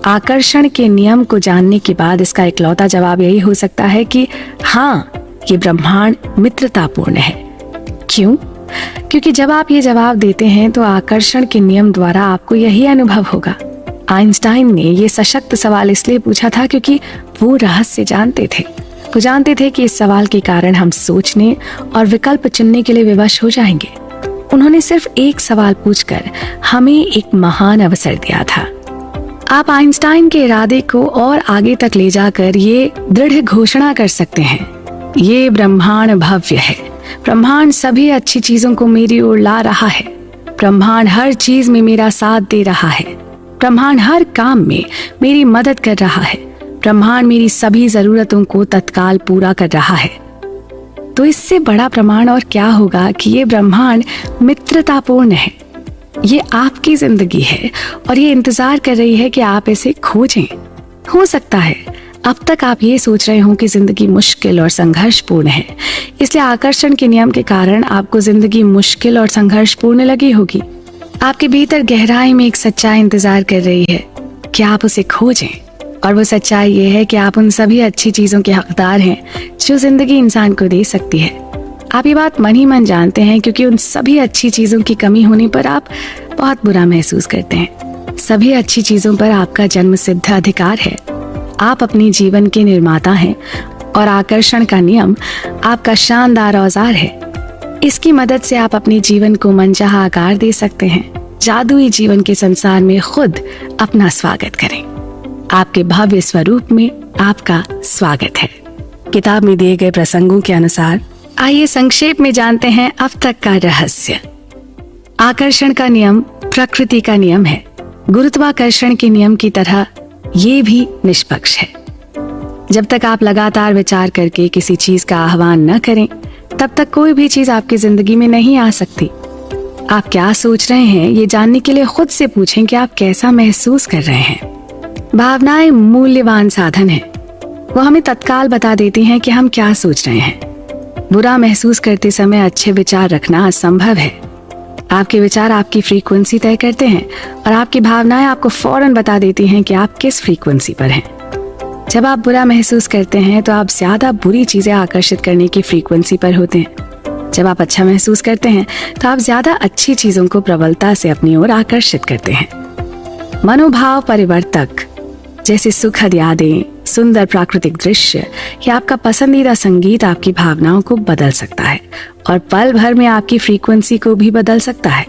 आकर्षण के नियम को जानने के बाद इसका इकलौता जवाब यही हो सकता है कि हाँ, ये ब्रह्मांड मित्रतापूर्ण है। क्यों? क्योंकि जब आप ये जवाब देते हैं तो आकर्षण के नियम द्वारा आपको यही अनुभव होगा। आइंस्टाइन ने ये सशक्त सवाल इसलिए पूछा था क्योंकि वो रहस्य जानते थे। वो जानते थे कि इस सवाल के कारण हम सोचने और विकल्प चुनने के लिए विवश हो जाएंगे। उन्होंने सिर्फ एक सवाल पूछकर हमें एक महान अवसर दिया था। आप आइंस्टाइन के इरादे को और आगे तक ले जाकर ये दृढ़ घोषणा कर सकते हैं, ये ब्रह्मांड भव्य है। ब्रह्मांड सभी अच्छी चीजों को मेरी ओर ला रहा है। ब्रह्मांड हर चीज में मेरा साथ दे रहा है। ब्रह्मांड हर काम में मेरी मदद कर रहा है। ब्रह्मांड मेरी सभी जरूरतों को तत्काल पूरा कर रहा है। तो इससे बड़ा प्रमाण और क्या होगा कि ये ब्रह्मांड मित्रतापूर्ण है। ये आपकी जिंदगी है और ये इंतजार कर रही है कि आप इसे खोजें। हो सकता है अब तक आप ये सोच रहे हो कि जिंदगी मुश्किल और संघर्षपूर्ण है, इसलिए आकर्षण के नियम के कारण आपको जिंदगी मुश्किल और संघर्षपूर्ण लगी होगी। आपके भीतर गहराई में एक सच्चाई इंतजार कर रही है कि आप उसे खोजें, और वो सच्चाई ये है कि आप उन सभी अच्छी चीजों के हकदार हैं जो जिंदगी इंसान को दे सकती है। आप ये बात मन ही मन जानते हैं, क्योंकि उन सभी अच्छी चीजों की कमी होने पर आप बहुत बुरा महसूस करते हैं। सभी अच्छी चीजों पर आपका जन्म सिद्ध अधिकार है। आप अपने जीवन के निर्माता हैं और आकर्षण का नियम आपका शानदार औजार है। इसकी मदद से आप अपने जीवन को मनचाहा आकार दे सकते हैं। जादुई जीवन के संसार में खुद अपना स्वागत करें। आपके भव्य स्वरूप में आपका स्वागत है। किताब में दिए गए प्रसंगों के अनुसार आइए संक्षेप में जानते हैं अब तक का रहस्य। आकर्षण का नियम प्रकृति का नियम है। गुरुत्वाकर्षण के नियम की तरह ये भी निष्पक्ष है। जब तक आप लगातार विचार करके किसी चीज का आह्वान न करें, तब तक कोई भी चीज आपकी जिंदगी में नहीं आ सकती। आप क्या सोच रहे हैं ये जानने के लिए खुद से पूछें कि आप कैसा महसूस कर रहे हैं। भावनाएं मूल्यवान साधन है। वो हमें तत्काल बता देती हैं कि हम क्या सोच रहे हैं। बुरा महसूस करते समय अच्छे विचार रखना असंभव है। आपके विचार आपकी फ्रीक्वेंसी तय करते हैं और आपकी भावनाएं आपको फौरन बता देती हैं कि आप किस फ्रीक्वेंसी पर हैं। जब आप बुरा महसूस करते हैं तो आप ज्यादा बुरी चीजें आकर्षित करने की फ्रीक्वेंसी पर होते हैं। जब आप अच्छा महसूस करते हैं तो आप ज्यादा अच्छी चीजों को प्रबलता से अपनी ओर आकर्षित करते हैं। मनोभाव परिवर्तक जैसे सुखद यादें, सुंदर प्राकृतिक दृश्य या आपका पसंदीदा संगीत आपकी भावनाओं को बदल सकता है और पल भर में आपकी फ्रीक्वेंसी को भी बदल सकता है।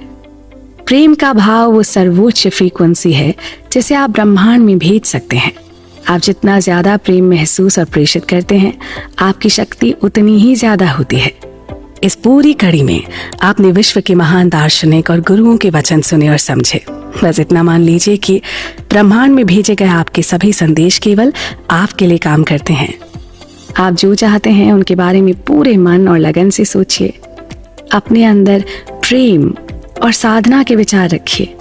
प्रेम का भाव वो सर्वोच्च फ्रीक्वेंसी है जिसे आप ब्रह्मांड में भेज सकते हैं। आप जितना ज्यादा प्रेम महसूस और प्रेषित करते हैं, आपकी शक्ति उतनी ही ज्यादा होती है। इस पूरी कड़ी में आपने विश्व के महान दार्शनिक और गुरुओं के वचन सुने और समझे। बस इतना मान लीजिए कि ब्रह्मांड में भेजे गए आपके सभी संदेश केवल आपके लिए काम करते हैं। आप जो चाहते हैं उनके बारे में पूरे मन और लगन से सोचिए। अपने अंदर प्रेम और साधना के विचार रखिए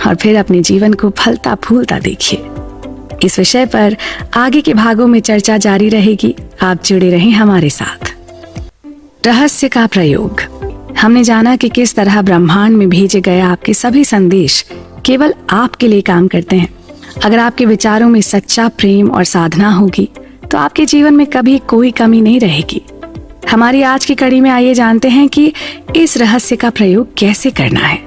और फिर अपने जीवन को फलता फूलता देखिए। इस विषय पर आगे के भागों में चर्चा जारी रहेगी। आप जुड़े रहें हमारे साथ। रहस्य का प्रयोग। हमने जाना कि किस तरह ब्रह्मांड में भेजे गए आपके सभी संदेश केवल आपके लिए काम करते हैं। अगर आपके विचारों में सच्चा प्रेम और साधना होगी तो आपके जीवन में कभी कोई कमी नहीं रहेगी। हमारी आज की कड़ी में आइए जानते हैं कि इस रहस्य का प्रयोग कैसे करना है।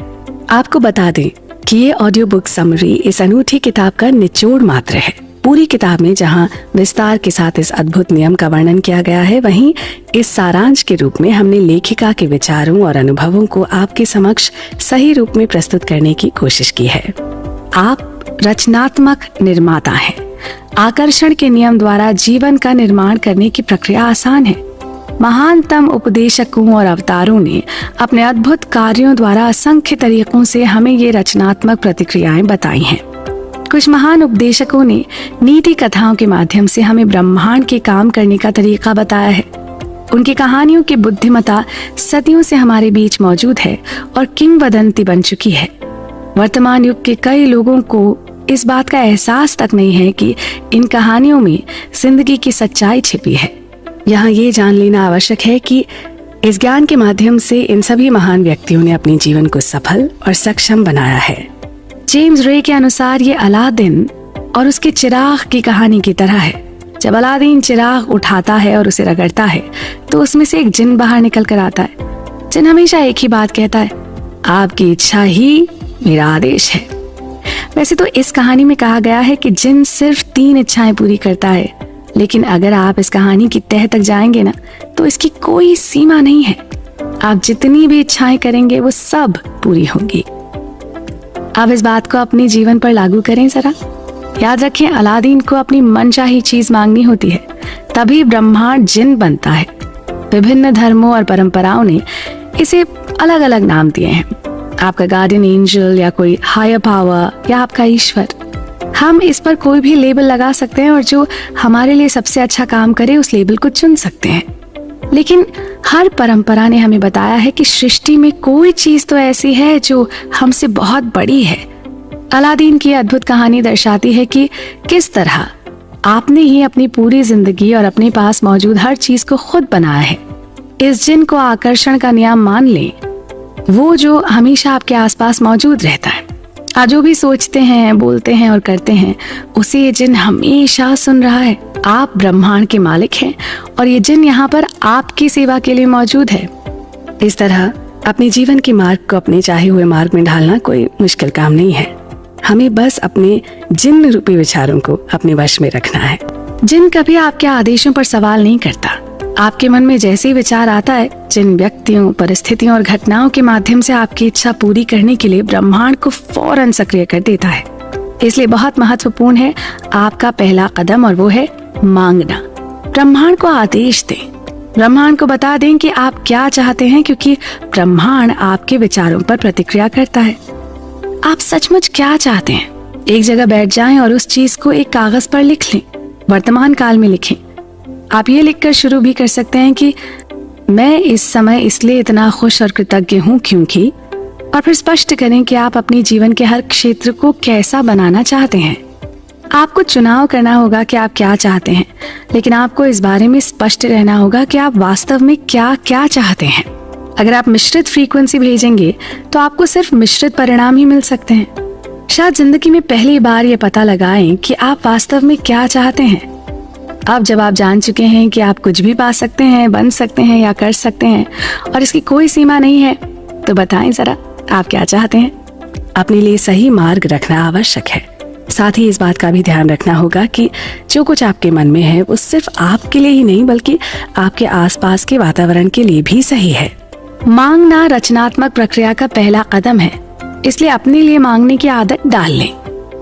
आपको बता दें कि ये ऑडियो बुक समरी इस अनूठी किताब का निचोड़ मात्र है। पूरी किताब में जहां विस्तार के साथ इस अद्भुत नियम का वर्णन किया गया है, वहीं इस सारांश के रूप में हमने लेखिका के विचारों और अनुभवों को आपके समक्ष सही रूप में प्रस्तुत करने की कोशिश की है। आप रचनात्मक निर्माता हैं। आकर्षण के नियम द्वारा जीवन का निर्माण करने की प्रक्रिया आसान है। महानतम उपदेशकों और अवतारों ने अपने अद्भुत कार्यों द्वारा असंख्य तरीकों से हमें ये रचनात्मक प्रतिक्रियाएं बताई हैं। कुछ महान उपदेशकों ने नीति कथाओं के माध्यम से हमें ब्रह्मांड के काम करने का तरीका बताया है। उनकी कहानियों की बुद्धिमत्ता सदियों से हमारे बीच मौजूद है और किंवदंती बन चुकी है। वर्तमान युग के कई लोगों को इस बात का एहसास तक नहीं है कि इन कहानियों में जिंदगी की सच्चाई छिपी है। यहाँ ये जान लेना आवश्यक है कि इस ज्ञान के माध्यम से इन सभी महान व्यक्तियों ने अपने जीवन को सफल और सक्षम बनाया है। जेम्स रे के अनुसार ये अलादीन और उसके चिराग की कहानी की तरह है। जब अलादीन चिराग उठाता है और उसे रगड़ता है तो उसमें से एक जिन बाहर निकल कर आता है। जिन हमेशा एक ही बात कहता है, आपकी इच्छा ही मेरा आदेश है। वैसे तो इस कहानी में कहा गया है कि जिन सिर्फ 3 इच्छाएं पूरी करता है, लेकिन अगर आप इस कहानी की तह तक जाएंगे ना तो इसकी कोई सीमा नहीं है। आप जितनी भी इच्छाएं करेंगे वो सब पूरी होंगी। आप इस बात को अपने जीवन पर लागू करें जरा। याद रखें, अलादीन को अपनी मनचाही चीज मांगनी होती है, तभी ब्रह्मांड जिन बनता है। विभिन्न धर्मों और परंपराओं ने इसे अलग अलग नाम दिए हैं। आपका गार्डियन एंजल या कोई हायर पावर या आपका ईश्वर। हम इस पर कोई भी लेबल लगा सकते हैं और जो हमारे लिए सबसे अच्छा काम करे उस लेबल को चुन सकते हैं। लेकिन हर परंपरा ने हमें बताया है कि सृष्टि में कोई चीज तो ऐसी है जो हमसे बहुत बड़ी है। अलादीन की अद्भुत कहानी दर्शाती है कि किस तरह आपने ही अपनी पूरी जिंदगी और अपने पास मौजूद हर चीज को खुद बनाया है। इस जिन को आकर्षण का नियम मान लें, वो जो हमेशा आपके आसपास मौजूद रहता है। आप जो भी सोचते हैं, बोलते हैं और करते हैं, उसे ये जिन हमेशा सुन रहा है। आप ब्रह्मांड के मालिक हैं और ये जिन यहाँ पर आपकी सेवा के लिए मौजूद है। इस तरह अपने जीवन के मार्ग को अपने चाहे हुए मार्ग में ढालना कोई मुश्किल काम नहीं है। हमें बस अपने जिन रूपी विचारों को अपने वश में रखना है। जिन कभी आपके आदेशों पर सवाल नहीं करता। आपके मन में जैसे ही विचार आता है, जिन व्यक्तियों, परिस्थितियों और घटनाओं के माध्यम से आपकी इच्छा पूरी करने के लिए ब्रह्मांड को फौरन सक्रिय कर देता है। इसलिए बहुत महत्वपूर्ण है आपका पहला कदम, और वो है मांगना। ब्रह्मांड को आदेश दें, ब्रह्मांड को बता दें कि आप क्या चाहते हैं, क्योंकि ब्रह्मांड आपके विचारों पर प्रतिक्रिया करता है। आप सचमुच क्या चाहते हैं? एक जगह बैठ जाएं और उस चीज को एक कागज पर लिख लें। वर्तमान काल में लिखें। आप ये लिखकर शुरू भी कर सकते हैं कि मैं इस समय इसलिए इतना खुश और कृतज्ञ हूँ क्योंकि, और फिर स्पष्ट करें कि आप अपने जीवन के हर क्षेत्र को कैसा बनाना चाहते हैं। आपको चुनाव करना होगा कि आप क्या चाहते हैं, लेकिन आपको इस बारे में स्पष्ट रहना होगा कि आप वास्तव में क्या क्या चाहते हैं। अगर आप मिश्रित फ्रीक्वेंसी भेजेंगे तो आपको सिर्फ मिश्रित परिणाम ही मिल सकते हैं। शायद जिंदगी में पहली बार ये पता लगाएं कि आप वास्तव में क्या चाहते हैं। अब जब आप जान चुके हैं कि आप कुछ भी पा सकते हैं, बन सकते हैं या कर सकते हैं और इसकी कोई सीमा नहीं है, तो बताएं जरा आप क्या चाहते हैं। अपने लिए सही मार्ग रखना आवश्यक है। साथ ही इस बात का भी ध्यान रखना होगा कि जो कुछ आपके मन में है वो सिर्फ आपके लिए ही नहीं बल्कि आपके आसपास के वातावरण के लिए भी सही है। मांगना रचनात्मक प्रक्रिया का पहला कदम है, इसलिए अपने लिए मांगने की आदत डाल लें।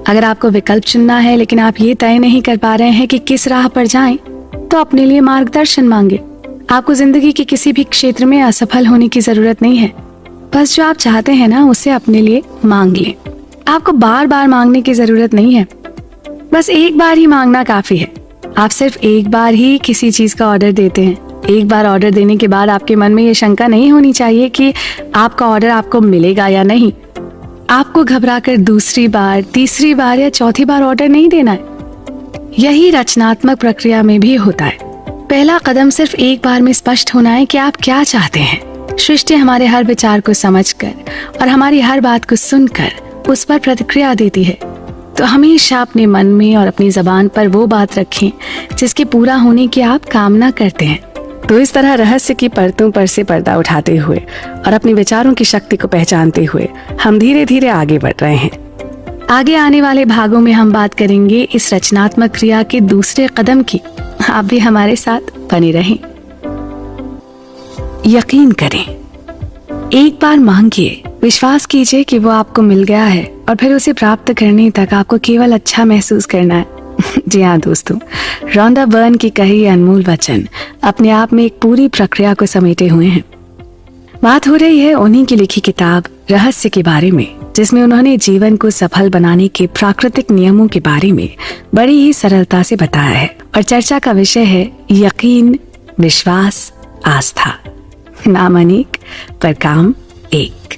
अगर आपको विकल्प चुनना है लेकिन आप ये तय नहीं कर पा रहे हैं कि किस राह पर जाएं, तो अपने लिए मार्गदर्शन मांगे। आपको जिंदगी के किसी भी क्षेत्र में असफल होने की जरूरत नहीं है। बस जो आप चाहते हैं ना, उसे अपने लिए मांग लें। आपको बार बार मांगने की जरूरत नहीं है, बस एक बार ही मांगना काफी है। आप सिर्फ एक बार ही किसी चीज का ऑर्डर देते हैं। एक बार ऑर्डर देने के बाद आपके मन में ये शंका नहीं होनी चाहिए कि आपका ऑर्डर आपको मिलेगा या नहीं। आपको घबराकर दूसरी बार, तीसरी बार या चौथी बार ऑर्डर नहीं देना है। यही रचनात्मक प्रक्रिया में भी होता है। पहला कदम सिर्फ एक बार में स्पष्ट होना है कि आप क्या चाहते हैं। सृष्टि हमारे हर विचार को समझकर और हमारी हर बात को सुनकर उस पर प्रतिक्रिया देती है। तो हमेशा अपने मन में और अपनी जबान पर वो बात रखें जिसके पूरा होने की आप कामना करते हैं। तो इस तरह रहस्य की परतों पर से पर्दा उठाते हुए और अपने विचारों की शक्ति को पहचानते हुए हम धीरे धीरे आगे बढ़ रहे हैं। आगे आने वाले भागों में हम बात करेंगे इस रचनात्मक क्रिया के दूसरे कदम की। आप भी हमारे साथ बने रहें। यकीन करें, एक बार मांगिए, विश्वास कीजिए कि वो आपको मिल गया है और फिर उसे प्राप्त करने तक आपको केवल अच्छा महसूस करना है। जी हाँ दोस्तों, रोंडा बर्न की कही अनमोल वचन अपने आप में एक पूरी प्रक्रिया को समेटे हुए हैं। बात हो रही है उन्हीं की लिखी किताब रहस्य के बारे में, जिसमें उन्होंने जीवन को सफल बनाने के प्राकृतिक नियमों के बारे में बड़ी ही सरलता से बताया है। और चर्चा का विषय है यकीन, विश्वास, आस्था। नाम अनेक पर काम एक।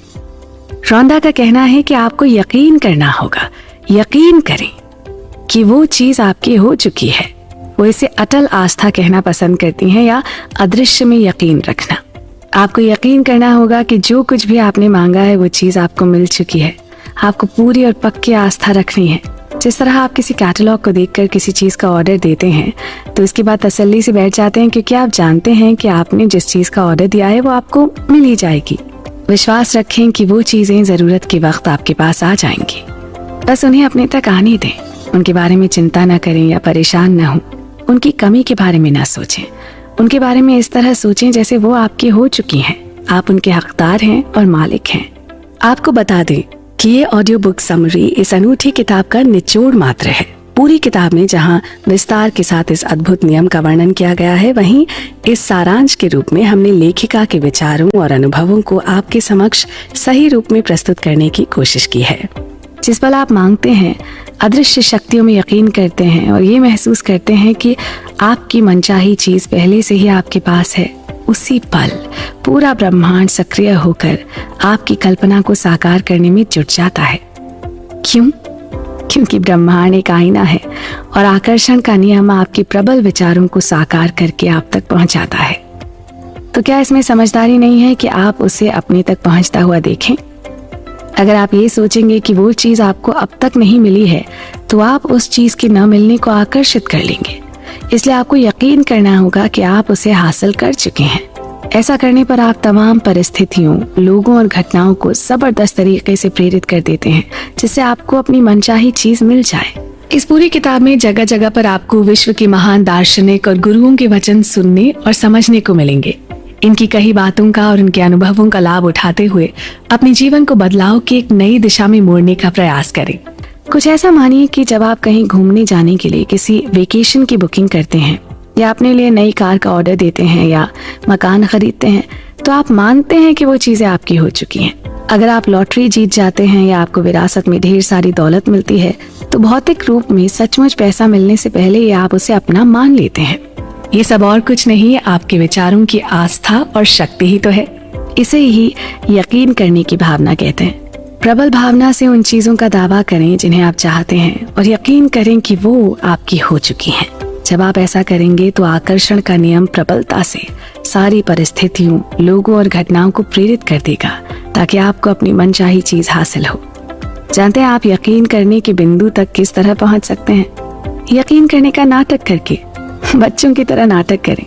रोंडा का कहना है कि आपको यकीन करना होगा। यकीन करें कि वो चीज आपकी हो चुकी है। वो इसे अटल आस्था कहना पसंद करती हैं, या अदृश्य में यकीन रखना। आपको यकीन करना होगा कि जो कुछ भी आपने मांगा है वो चीज आपको मिल चुकी है। आपको पूरी और पक्की आस्था रखनी है। जिस तरह आप किसी कैटलॉग को देखकर किसी चीज का ऑर्डर देते हैं तो इसके बाद तसल्ली से बैठ जाते हैं, क्योंकि आप जानते हैं कि आपने जिस चीज का ऑर्डर दिया है वो आपको मिल ही जाएगी। विश्वास रखें कि वो चीजें जरूरत के वक्त आपके पास आ जाएंगी। बस उन्हें अपने तक आने दें। उनके बारे में चिंता न करें या परेशान न हो। उनकी कमी के बारे में न सोचें। उनके बारे में इस तरह सोचें जैसे वो आपकी हो चुकी हैं। आप उनके हकदार हैं और मालिक हैं। आपको बता दें कि ये ऑडियो बुक समरी इस अनूठी किताब का निचोड़ मात्र है। पूरी किताब में जहां विस्तार के साथ इस अद्भुत नियम का वर्णन किया गया है, वहीं इस सारांश के रूप में हमने लेखिका के विचारों और अनुभवों को आपके समक्ष सही रूप में प्रस्तुत करने की कोशिश की है। जिस पल आप मांगते हैं, अदृश्य शक्तियों में यकीन करते हैं और ये महसूस करते हैं कि आपकी मनचाही चीज पहले से ही आपके पास है, उसी पल पूरा ब्रह्मांड सक्रिय होकर आपकी कल्पना को साकार करने में जुट जाता है। क्यों? क्योंकि ब्रह्मांड एक आईना है और आकर्षण का नियम आपके प्रबल विचारों को साकार करके आप तक पहुंचाता है। तो क्या इसमें समझदारी नहीं है कि आप उसे अपने तक पहुंचता हुआ देखें? अगर आप ये सोचेंगे कि वो चीज आपको अब तक नहीं मिली है, तो आप उस चीज के न मिलने को आकर्षित कर लेंगे। इसलिए आपको यकीन करना होगा कि आप उसे हासिल कर चुके हैं। ऐसा करने पर आप तमाम परिस्थितियों, लोगों और घटनाओं को जबरदस्त तरीके से प्रेरित कर देते हैं, जिससे आपको अपनी मनचाही चीज मिल जाए। इस पूरी किताब में जगह जगह पर आपको विश्व के महान दार्शनिक और गुरुओं के वचन सुनने और समझने को मिलेंगे। इनकी कही बातों का और उनके अनुभवों का लाभ उठाते हुए अपने जीवन को बदलाव की एक नई दिशा में मोड़ने का प्रयास करें। कुछ ऐसा मानिए कि जब आप कहीं घूमने जाने के लिए किसी वेकेशन की बुकिंग करते हैं, या अपने लिए नई कार का ऑर्डर देते हैं, या मकान खरीदते हैं, तो आप मानते हैं कि वो चीजें आपकी हो चुकी हैं। अगर आप लॉटरी जीत जाते हैं या आपको विरासत में ढेर सारी दौलत मिलती है, तो भौतिक रूप में सचमुच पैसा मिलने से पहले ही आप उसे अपना मान लेते हैं। ये सब और कुछ नहीं, आपके विचारों की आस्था और शक्ति ही तो है। इसे ही यकीन करने की भावना कहते हैं। प्रबल भावना से उन चीजों का दावा करें जिन्हें आप चाहते हैं और यकीन करें कि वो आपकी हो चुकी हैं। जब आप ऐसा करेंगे तो आकर्षण का नियम प्रबलता से सारी परिस्थितियों, लोगों और घटनाओं को प्रेरित कर देगा, ताकि आपको अपनी मनचाही चीज हासिल हो। जानते हैं आप यकीन करने के बिंदु तक किस तरह पहुंच सकते हैं? यकीन करने का नाटक करके। बच्चों की तरह नाटक करें।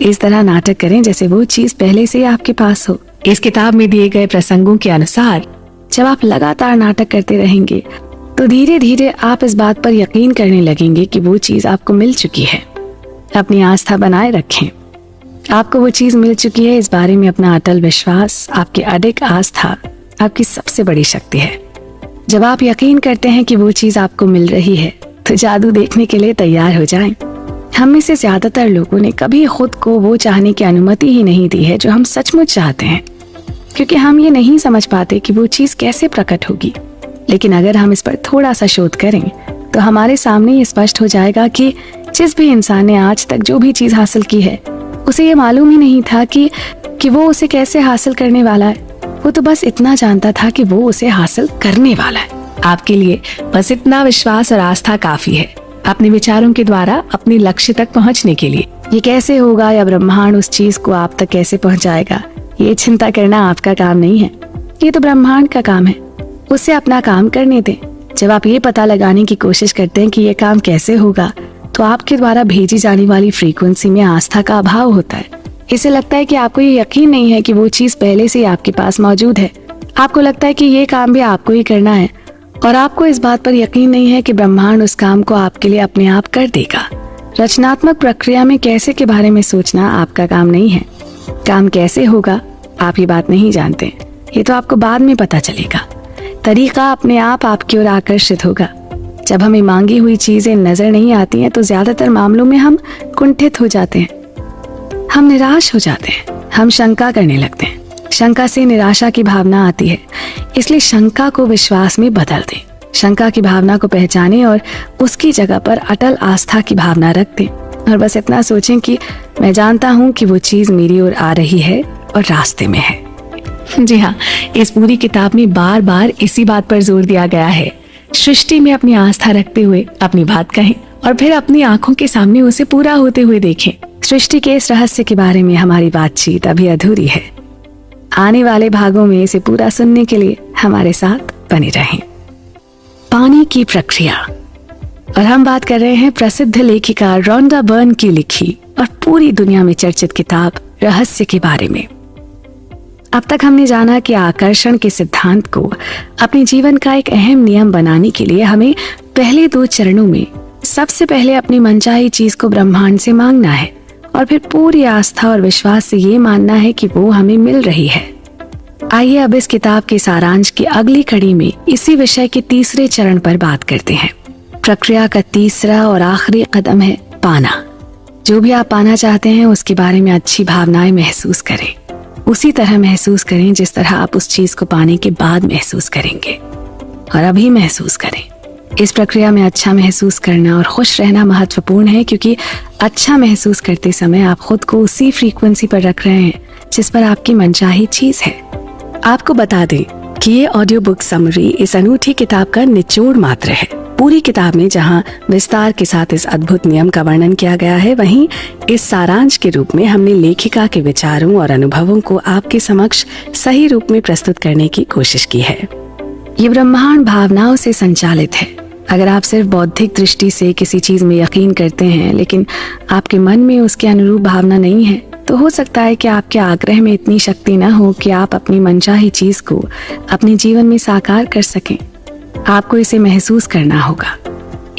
इस तरह नाटक करें जैसे वो चीज पहले से ही आपके पास हो। इस किताब में दिए गए प्रसंगों के अनुसार जब आप लगातार नाटक करते रहेंगे, तो धीरे धीरे आप इस बात पर यकीन करने लगेंगे कि वो चीज आपको मिल चुकी है। अपनी आस्था बनाए रखें। आपको वो चीज मिल चुकी है, इस बारे में अपना अटल विश्वास, आपकी अडिग आस्था आपकी सबसे बड़ी शक्ति है। जब आप यकीन करते हैं कि वो चीज आपको मिल रही है, तो जादू देखने के लिए तैयार हो जाएं। हम में से ज्यादातर लोगों ने कभी खुद को वो चाहने की अनुमति ही नहीं दी है जो हम सचमुच चाहते हैं, क्योंकि हम ये नहीं समझ पाते कि वो चीज कैसे प्रकट होगी। लेकिन अगर हम इस पर थोड़ा सा शोध करें, तो हमारे सामने ये स्पष्ट हो जाएगा कि जिस भी इंसान ने आज तक जो भी चीज हासिल की है, उसे ये मालूम ही नहीं था कि वो उसे कैसे हासिल करने वाला है। वो तो बस इतना जानता था कि वो उसे हासिल करने वाला है। आपके लिए बस इतना विश्वास और आस्था काफी है अपने विचारों के द्वारा अपने लक्ष्य तक पहुंचने के लिए। ये कैसे होगा या ब्रह्मांड उस चीज को आप तक कैसे पहुंचाएगा, ये चिंता करना आपका काम नहीं है। ये तो ब्रह्मांड का काम है। उसे अपना काम करने दें। जब आप ये पता लगाने की कोशिश करते हैं कि ये काम कैसे होगा, तो आपके द्वारा भेजी जाने वाली फ्रीक्वेंसी में आस्था का अभाव होता है। इसे लगता है कि आपको ये यकीन नहीं है कि वो चीज पहले से ही आपके पास मौजूद है। आपको लगता है कि ये काम भी आपको ही करना है और आपको इस बात पर यकीन नहीं है कि ब्रह्मांड उस काम को आपके लिए अपने आप कर देगा। रचनात्मक प्रक्रिया में कैसे के बारे में सोचना आपका काम नहीं है। काम कैसे होगा आप ये बात नहीं जानते, ये तो आपको बाद में पता चलेगा। तरीका अपने आप आपकी ओर आकर्षित होगा। जब हमें मांगी हुई चीजें नजर नहीं आती हैं तो ज्यादातर मामलों में हम कुंठित हो जाते हैं, हम निराश हो जाते हैं, हम शंका करने लगते हैं। शंका से निराशा की भावना आती है, इसलिए शंका को विश्वास में बदल दें। शंका की भावना को पहचानें और उसकी जगह पर अटल आस्था की भावना रख दें और बस इतना सोचें कि मैं जानता हूँ कि वो चीज मेरी ओर आ रही है और रास्ते में है। जी हाँ, इस पूरी किताब में बार बार इसी बात पर जोर दिया गया है। सृष्टि में अपनी आस्था रखते हुए अपनी बात कहें और फिर अपनी आंखों के सामने उसे पूरा होते हुए देखें। सृष्टि के इस रहस्य के बारे में हमारी बातचीत अभी अधूरी है। आने वाले भागों में इसे पूरा सुनने के लिए हमारे साथ बने रहें। पानी की प्रक्रिया, और हम बात कर रहे हैं प्रसिद्ध लेखिका रोंडा बर्न की लिखी और पूरी दुनिया में चर्चित किताब रहस्य के बारे में। अब तक हमने जाना कि आकर्षण के सिद्धांत को अपने जीवन का एक अहम नियम बनाने के लिए हमें पहले 2 चरणों में सबसे पहले अपनी मनचाही चीज को ब्रह्मांड से मांगना है और फिर पूरी आस्था और विश्वास से ये मानना है कि वो हमें मिल रही है। आइए अब इस किताब के सारांश की अगली कड़ी में इसी विषय के तीसरे चरण पर बात करते हैं। प्रक्रिया का तीसरा और आखिरी कदम है पाना। जो भी आप पाना चाहते हैं उसके बारे में अच्छी भावनाएं महसूस करें, उसी तरह महसूस करें जिस तरह आप उस चीज को पाने के बाद महसूस करेंगे और अभी महसूस करें। इस प्रक्रिया में अच्छा महसूस करना और खुश रहना महत्वपूर्ण है, क्योंकि अच्छा महसूस करते समय आप खुद को उसी फ्रीक्वेंसी पर रख रहे हैं जिस पर आपकी मनचाही चीज है। आपको बता दें कि ये ऑडियो बुक समरी इस अनूठी किताब का निचोड़ मात्र है। पूरी किताब में जहां विस्तार के साथ इस अद्भुत नियम का वर्णन किया गया है, वहीं इस सारांश के रूप में हमने लेखिका के विचारों और अनुभवों को आपके समक्ष सही रूप में प्रस्तुत करने की कोशिश की है। ये ब्रह्मांड भावनाओं से संचालित है। अगर आप सिर्फ बौद्धिक दृष्टि से किसी चीज में यकीन करते हैं लेकिन आपके मन में उसके अनुरूप भावना नहीं है, तो हो सकता है कि आपके आग्रह में इतनी शक्ति न हो कि आप अपनी मनचाही चीज को अपने जीवन में साकार कर सकें। आपको इसे महसूस करना होगा।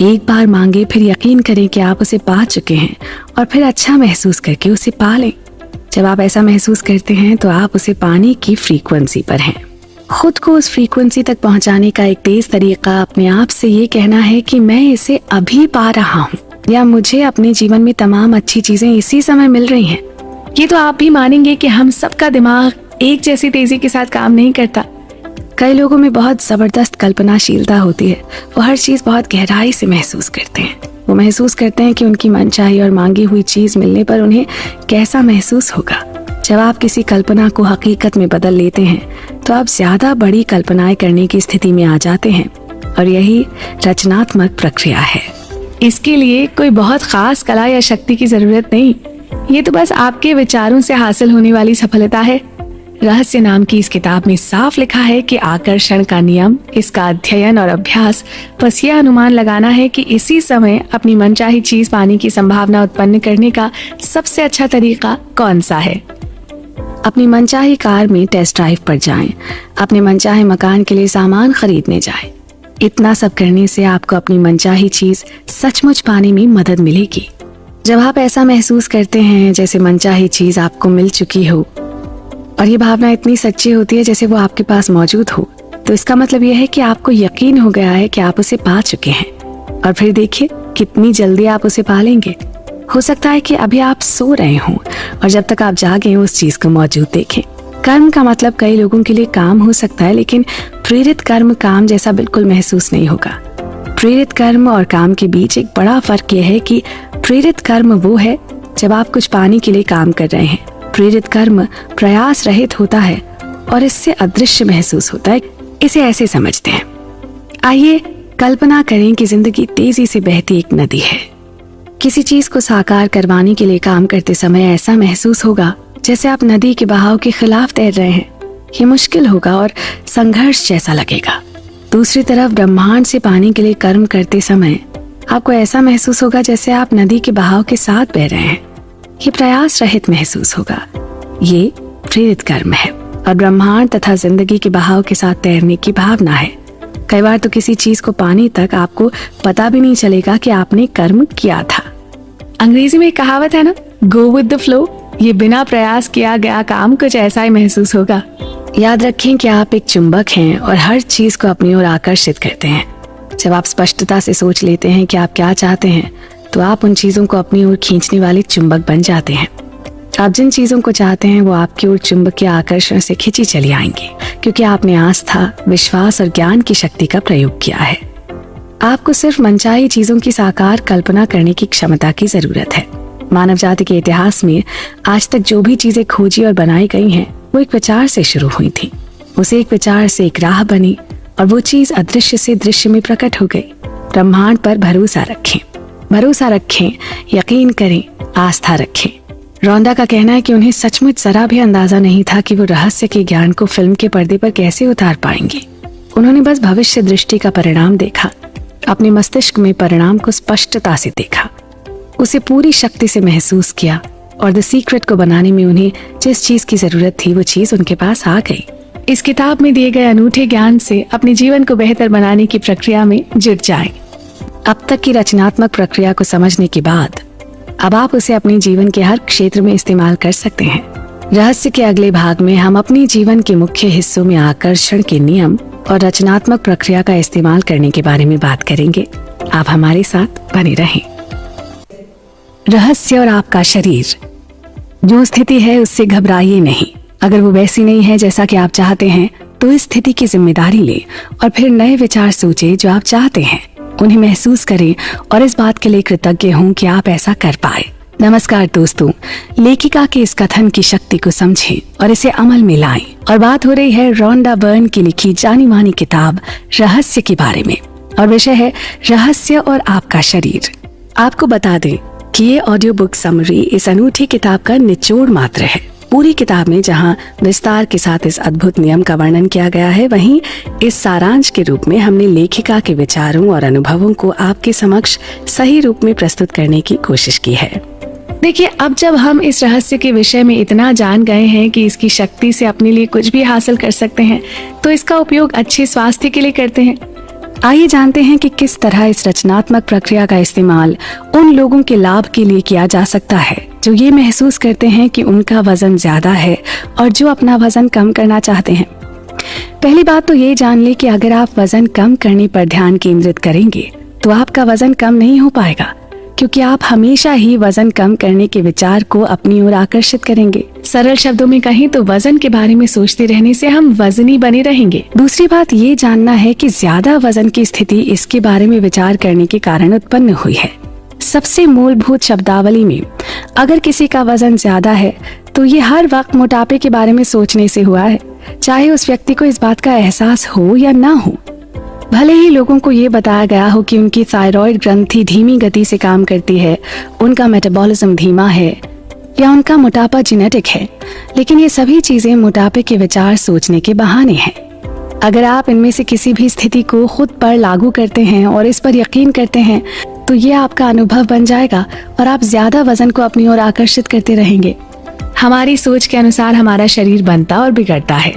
एक बार मांगे, फिर यकीन करें कि आप उसे पा चुके हैं और फिर अच्छा महसूस करके उसे पा लें। जब आप ऐसा महसूस करते हैं तो आप उसे पाने की फ्रीक्वेंसी पर हैं। खुद को उस फ्रीक्वेंसी तक पहुंचाने का एक तेज तरीका अपने आप से ये कहना है कि मैं इसे अभी पा रहा हूँ, या मुझे अपने जीवन में तमाम अच्छी चीजें इसी समय मिल रही हैं। ये तो आप भी मानेंगे कि हम सबका दिमाग एक जैसी तेजी के साथ काम नहीं करता। कई लोगों में बहुत जबरदस्त कल्पनाशीलता होती है। वो हर चीज बहुत गहराई से महसूस करते हैं। वो महसूस करते हैं कि उनकी मनचाही और मांगी हुई चीज मिलने पर उन्हें कैसा महसूस होगा। जब आप किसी कल्पना को हकीकत में बदल लेते हैं तो आप ज्यादा बड़ी कल्पनाएं करने की स्थिति में आ जाते हैं, और यही रचनात्मक प्रक्रिया है। इसके लिए कोई बहुत खास कला या शक्ति की जरूरत नहीं, ये तो बस आपके विचारों से हासिल होने वाली सफलता है। रहस्य नाम की इस किताब में साफ लिखा है कि आकर्षण का नियम, इसका अध्ययन और अभ्यास बस ये अनुमान लगाना है कि इसी समय अपनी मनचाही चीज पाने की संभावना उत्पन्न करने का सबसे अच्छा तरीका कौन सा है। अपनी मनचाही कार में टेस्ट ड्राइव पर जाएं, अपने मनचाहे मकान के लिए सामान खरीदने जाएं। इतना सब करने से आपको अपनी मनचाही चीज सचमुच पाने में मदद मिलेगी। जब आप ऐसा महसूस करते हैं जैसे मनचाही चीज आपको मिल चुकी हो और ये भावना इतनी सच्ची होती है जैसे वो आपके पास मौजूद हो, तो इसका मतलब यह है कि आपको यकीन हो गया है कि आप उसे पा चुके हैं। और फिर देखिए कितनी जल्दी आप उसे पा लेंगे। हो सकता है कि अभी आप सो रहे हों और जब तक आप जागे उस चीज को मौजूद देखें। कर्म का मतलब कई लोगों के लिए काम हो सकता है, लेकिन प्रेरित कर्म काम जैसा बिल्कुल महसूस नहीं होगा। प्रेरित कर्म और काम के बीच एक बड़ा फर्क यह है कि प्रेरित कर्म वो है जब आप कुछ पाने के लिए काम कर रहे हैं। प्रेरित कर्म प्रयास रहित होता है और इससे अदृश्य महसूस होता है। इसे ऐसे समझते हैं, आइए कल्पना करें कि जिंदगी तेजी से बहती एक नदी है। किसी चीज को साकार करवाने के लिए काम करते समय ऐसा महसूस होगा जैसे आप नदी के बहाव के खिलाफ तैर रहे हैं। ये मुश्किल होगा और संघर्ष जैसा लगेगा। दूसरी तरफ ब्रह्मांड से पाने के लिए कर्म करते समय आपको ऐसा महसूस होगा जैसे आप नदी के बहाव के साथ बह रहे हैं। ये प्रयास रहित महसूस होगा। ये प्रेरित कर्म है और ब्रह्मांड तथा जिंदगी के बहाव के साथ तैरने की भावना है। कई बार तो किसी चीज को पाने तक आपको पता भी नहीं चलेगा कि आपने कर्म किया था। अंग्रेजी में एक कहावत है ना, गो विद द फ्लो। ये बिना प्रयास किया गया काम कुछ ऐसा ही महसूस होगा। याद रखें कि आप एक चुंबक हैं और हर चीज को अपनी ओर आकर्षित करते हैं। जब आप स्पष्टता से सोच लेते हैं कि आप क्या चाहते हैं, तो आप उन चीजों को अपनी ओर खींचने वाले चुंबक बन जाते हैं। आप जिन चीजों को चाहते हैं वो आपकी ओर चुंबकीय आकर्षण से खींची चली आएंगी, क्योंकि आपने आस्था, विश्वास और ज्ञान की शक्ति का प्रयोग किया है। आपको सिर्फ मनचाही चीजों की साकार कल्पना करने की क्षमता की जरूरत है। मानव जाति के इतिहास में आज तक जो भी चीजें खोजी और बनाई गई हैं, वो एक विचार से शुरू हुई थी। उसे एक विचार से एक राह बनी और वो चीज अदृश्य से दृश्य में प्रकट हो गई। ब्रह्मांड पर भरोसा रखें, यकीन करें, आस्था रखें। रोंडा का कहना है कि उन्हें सचमुच जरा भी अंदाजा नहीं था कि वो रहस्य के ज्ञान को फिल्म के पर्दे पर कैसे उतार पाएंगे। उन्होंने बस भविष्य दृष्टि का परिणाम देखा, अपने मस्तिष्क में परिणाम को स्पष्टता से देखा, उसे पूरी शक्ति से महसूस किया और द सीक्रेट को बनाने में उन्हें जिस चीज की जरूरत थी वो चीज उनके पास आ गई। इस किताब में दिए गए अनूठे ज्ञान से अपने जीवन को बेहतर बनाने की प्रक्रिया में जुट जाएं। अब तक की रचनात्मक प्रक्रिया को समझने के बाद अब आप उसे अपने जीवन के हर क्षेत्र में इस्तेमाल कर सकते हैं। रहस्य के अगले भाग में हम अपने जीवन के मुख्य हिस्सों में आकर्षण के नियम और रचनात्मक प्रक्रिया का इस्तेमाल करने के बारे में बात करेंगे। आप हमारे साथ बने रहें। रहस्य और आपका शरीर। जो स्थिति है उससे घबराइए नहीं। अगर वो वैसी नहीं है जैसा कि आप चाहते हैं, तो इस स्थिति की जिम्मेदारी लें और फिर नए विचार सोचें जो आप चाहते हैं, उन्हें महसूस करें और इस बात के लिए कृतज्ञ हों कि आप ऐसा कर पाए। नमस्कार दोस्तों, लेखिका के इस कथन की शक्ति को समझें और इसे अमल में लाएं। और बात हो रही है रोंडा बर्न की लिखी जानी मानी किताब रहस्य के बारे में, और विषय है रहस्य और आपका शरीर। आपको बता दें कि ये ऑडियो बुक समरी इस अनूठी किताब का निचोड़ मात्र है। पूरी किताब में जहां विस्तार के साथ इस अद्भुत नियम का वर्णन किया गया है, वहीं इस सारांश के रूप में हमने लेखिका के विचारों और अनुभवों को आपके समक्ष सही रूप में प्रस्तुत करने की कोशिश की है। देखिए, अब जब हम इस रहस्य के विषय में इतना जान गए हैं कि इसकी शक्ति से अपने लिए कुछ भी हासिल कर सकते हैं, तो इसका उपयोग अच्छे स्वास्थ्य के लिए करते हैं। आइए जानते हैं कि किस तरह इस रचनात्मक प्रक्रिया का इस्तेमाल उन लोगों के लाभ के लिए किया जा सकता है जो ये महसूस करते हैं कि उनका वजन ज्यादा है और जो अपना वजन कम करना चाहते हैं। पहली बात तो ये जान ले कि अगर आप वजन कम करने पर ध्यान केंद्रित करेंगे तो आपका वजन कम नहीं हो पाएगा, क्योंकि आप हमेशा ही वजन कम करने के विचार को अपनी ओर आकर्षित करेंगे। सरल शब्दों में कहें तो वजन के बारे में सोचते रहने से हम वजनी बने रहेंगे। दूसरी बात ये जानना है कि ज्यादा वजन की स्थिति इसके बारे में विचार करने के कारण उत्पन्न हुई है। सबसे मूलभूत शब्दावली में अगर किसी का वजन ज्यादा है तो ये हर वक्त मोटापे के बारे में सोचने से हुआ है, चाहे उस व्यक्ति को इस बात का एहसास हो या ना हो। भले ही लोगों को ये बताया गया हो कि उनकी थायराइड ग्रंथि धीमी गति से काम करती है, उनका मेटाबॉलिज्म धीमा है या उनका मोटापा जेनेटिक है, लेकिन ये सभी चीजें मोटापे के विचार सोचने के बहाने हैं। अगर आप इनमें से किसी भी स्थिति को खुद पर लागू करते हैं और इस पर यकीन करते हैं, तो ये आपका अनुभव बन जाएगा और आप ज्यादा वजन को अपनी ओर आकर्षित करते रहेंगे। हमारी सोच के अनुसार हमारा शरीर बनता और बिगड़ता है।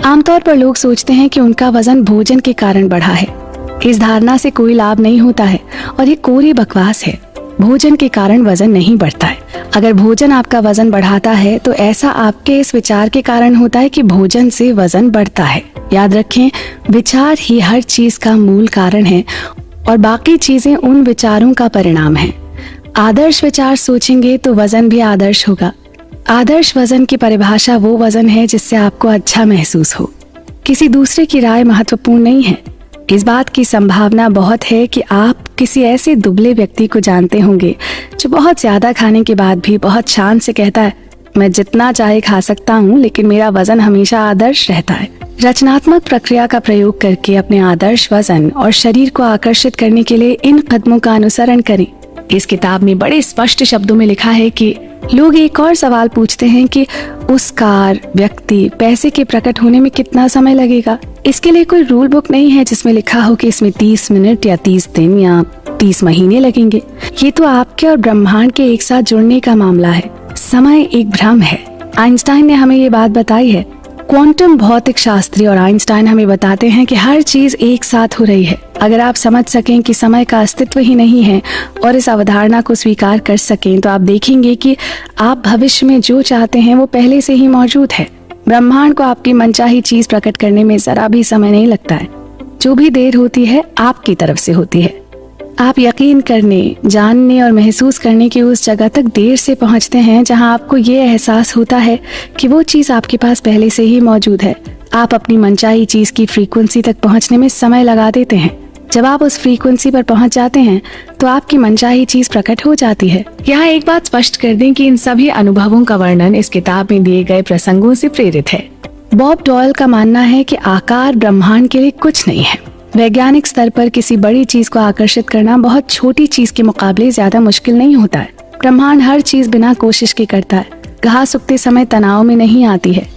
आमतौर पर लोग सोचते हैं कि उनका वजन भोजन के कारण बढ़ा है। इस धारणा से कोई लाभ नहीं होता है और ये कोरी बकवास है। भोजन के कारण वजन नहीं बढ़ता है। अगर भोजन आपका वजन बढ़ाता है तो ऐसा आपके इस विचार के कारण होता है कि भोजन से वजन बढ़ता है। याद रखें, विचार ही हर चीज का मूल कारण है और बाकी चीजें उन विचारों का परिणाम है। आदर्श विचार सोचेंगे तो वजन भी आदर्श होगा। आदर्श वजन की परिभाषा वो वजन है जिससे आपको अच्छा महसूस हो। किसी दूसरे की राय महत्वपूर्ण नहीं है। इस बात की संभावना बहुत है कि आप किसी ऐसे दुबले व्यक्ति को जानते होंगे जो बहुत ज्यादा खाने के बाद भी बहुत शान से कहता है, मैं जितना चाहे खा सकता हूँ लेकिन मेरा वजन हमेशा आदर्श रहता है। रचनात्मक प्रक्रिया का प्रयोग करके अपने आदर्श वजन और शरीर को आकर्षित करने के लिए इन कदमों का अनुसरण करें। इस किताब में बड़े स्पष्ट शब्दों में लिखा है कि लोग एक और सवाल पूछते हैं कि उस कार, व्यक्ति, पैसे के प्रकट होने में कितना समय लगेगा। इसके लिए कोई रूल बुक नहीं है जिसमें लिखा हो कि इसमें 30 मिनट या 30 दिन या 30 महीने लगेंगे। ये तो आपके और ब्रह्मांड के एक साथ जुड़ने का मामला है। समय एक भ्रम है। आइंस्टाइन ने हमें ये बात बताई है। क्वांटम भौतिक शास्त्री और आइंस्टाइन हमें बताते हैं कि हर चीज एक साथ हो रही है। अगर आप समझ सकें कि समय का अस्तित्व ही नहीं है और इस अवधारणा को स्वीकार कर सकें, तो आप देखेंगे कि आप भविष्य में जो चाहते हैं वो पहले से ही मौजूद है। ब्रह्मांड को आपकी मनचाही चीज प्रकट करने में जरा भी समय नहीं लगता है। जो भी देर होती है आपकी तरफ से होती है। आप यकीन करने, जानने और महसूस करने की उस जगह तक देर से पहुंचते हैं जहां आपको ये एहसास होता है कि वो चीज आपके पास पहले से ही मौजूद है। आप अपनी मनचाही चीज की फ्रीक्वेंसी तक पहुंचने में समय लगा देते हैं। जब आप उस फ्रीक्वेंसी पर पहुंच जाते हैं तो आपकी मनचाही चीज प्रकट हो जाती है। यहाँ एक बात स्पष्ट कर दें कि इन सभी अनुभवों का वर्णन इस किताब में दिए गए प्रसंगों से प्रेरित है। बॉब डॉयल का मानना है कि आकार ब्रह्मांड के लिए कुछ नहीं है। वैज्ञानिक स्तर पर किसी बड़ी चीज को आकर्षित करना बहुत छोटी चीज के मुकाबले ज्यादा मुश्किल नहीं होता है। ब्रह्मांड हर चीज बिना कोशिश के करता है। घास उगते समय तनाव में नहीं आती है,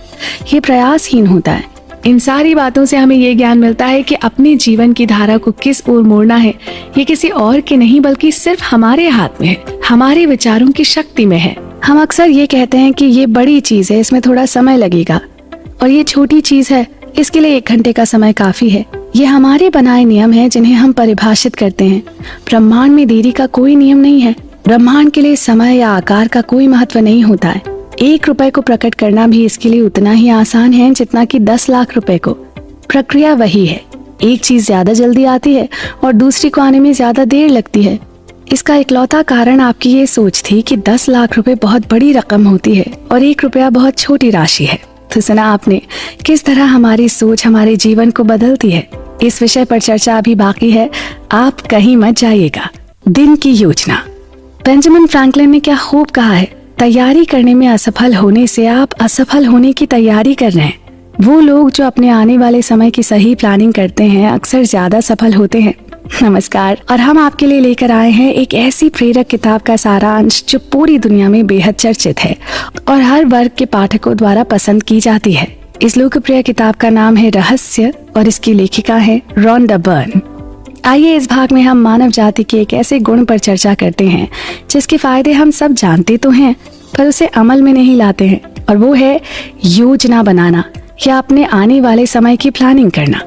ये प्रयासहीन होता है। इन सारी बातों से हमें ये ज्ञान मिलता है कि अपने जीवन की धारा को किस ओर मोड़ना है ये किसी और के नहीं बल्कि सिर्फ हमारे हाथ में है, हमारे विचारों की शक्ति में है। हम अक्सर ये कहते हैं कि ये बड़ी चीज है, इसमें थोड़ा समय लगेगा, और ये छोटी चीज है, इसके लिए 1 घंटे का समय काफी है। ये हमारे बनाए नियम हैं जिन्हें हम परिभाषित करते हैं। ब्रह्मांड में देरी का कोई नियम नहीं है। ब्रह्मांड के लिए समय या आकार का कोई महत्व नहीं होता है। 1 रुपए को प्रकट करना भी इसके लिए उतना ही आसान है जितना कि 10 लाख रुपए को। प्रक्रिया वही है। एक चीज ज्यादा जल्दी आती है और दूसरी को आने में ज्यादा देर लगती है। इसका इकलौता कारण आपकी ये सोच थी कि 10 लाख रुपए बहुत बड़ी रकम होती है और 1 रुपया बहुत छोटी राशि है। तो सुना आपने किस तरह हमारी सोच हमारे जीवन को बदलती है। इस विषय पर चर्चा अभी बाकी है, आप कहीं मत जाइएगा। दिन की योजना। बेंजामिन फ्रैंकलिन ने क्या खूब कहा है, तैयारी करने में असफल होने से आप असफल होने की तैयारी कर रहे हैं। वो लोग जो अपने आने वाले समय की सही प्लानिंग करते हैं अक्सर ज्यादा सफल होते हैं। नमस्कार, और हम आपके लिए लेकर आए हैं एक ऐसी प्रेरक किताब का सारांश जो पूरी दुनिया में बेहद चर्चित है और हर वर्ग के पाठकों द्वारा पसंद की जाती है। इस लोकप्रिय किताब का नाम है रहस्य और इसकी लेखिका है रॉन्डा बर्न। आइए इस भाग में हम मानव जाति के एक ऐसे गुण पर चर्चा करते हैं जिसके फायदे हम सब जानते तो हैं पर उसे अमल में नहीं लाते हैं, और वो है योजना बनाना या अपने आने वाले समय की प्लानिंग करना।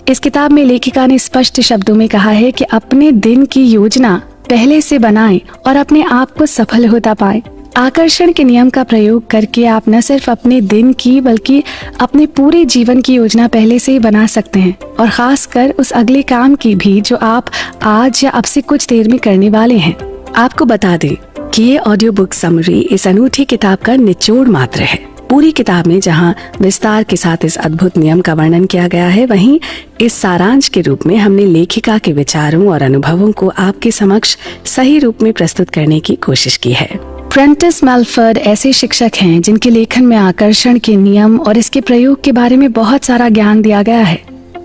इस किताब में लेखिका ने स्पष्ट शब्दों में कहा है कि अपने दिन की योजना पहले से बनाएं और अपने आप को सफल होता पाएं। आकर्षण के नियम का प्रयोग करके आप न सिर्फ अपने दिन की बल्कि अपने पूरे जीवन की योजना पहले से ही बना सकते हैं, और खासकर उस अगले काम की भी जो आप आज या अब से कुछ देर में करने वाले हैं। आपको बता दें कि ये ऑडियो बुक समरी इस अनूठी किताब का निचोड़ मात्र है। पूरी किताब में जहां विस्तार के साथ इस अद्भुत नियम का वर्णन किया गया है, वहीं इस सारांश के रूप में हमने लेखिका के विचारों और अनुभवों को आपके समक्ष सही रूप में प्रस्तुत करने की कोशिश की है। प्रेंटिस मेलफर्ड ऐसे शिक्षक हैं जिनके लेखन में आकर्षण के नियम और इसके प्रयोग के बारे में बहुत सारा ज्ञान दिया गया है।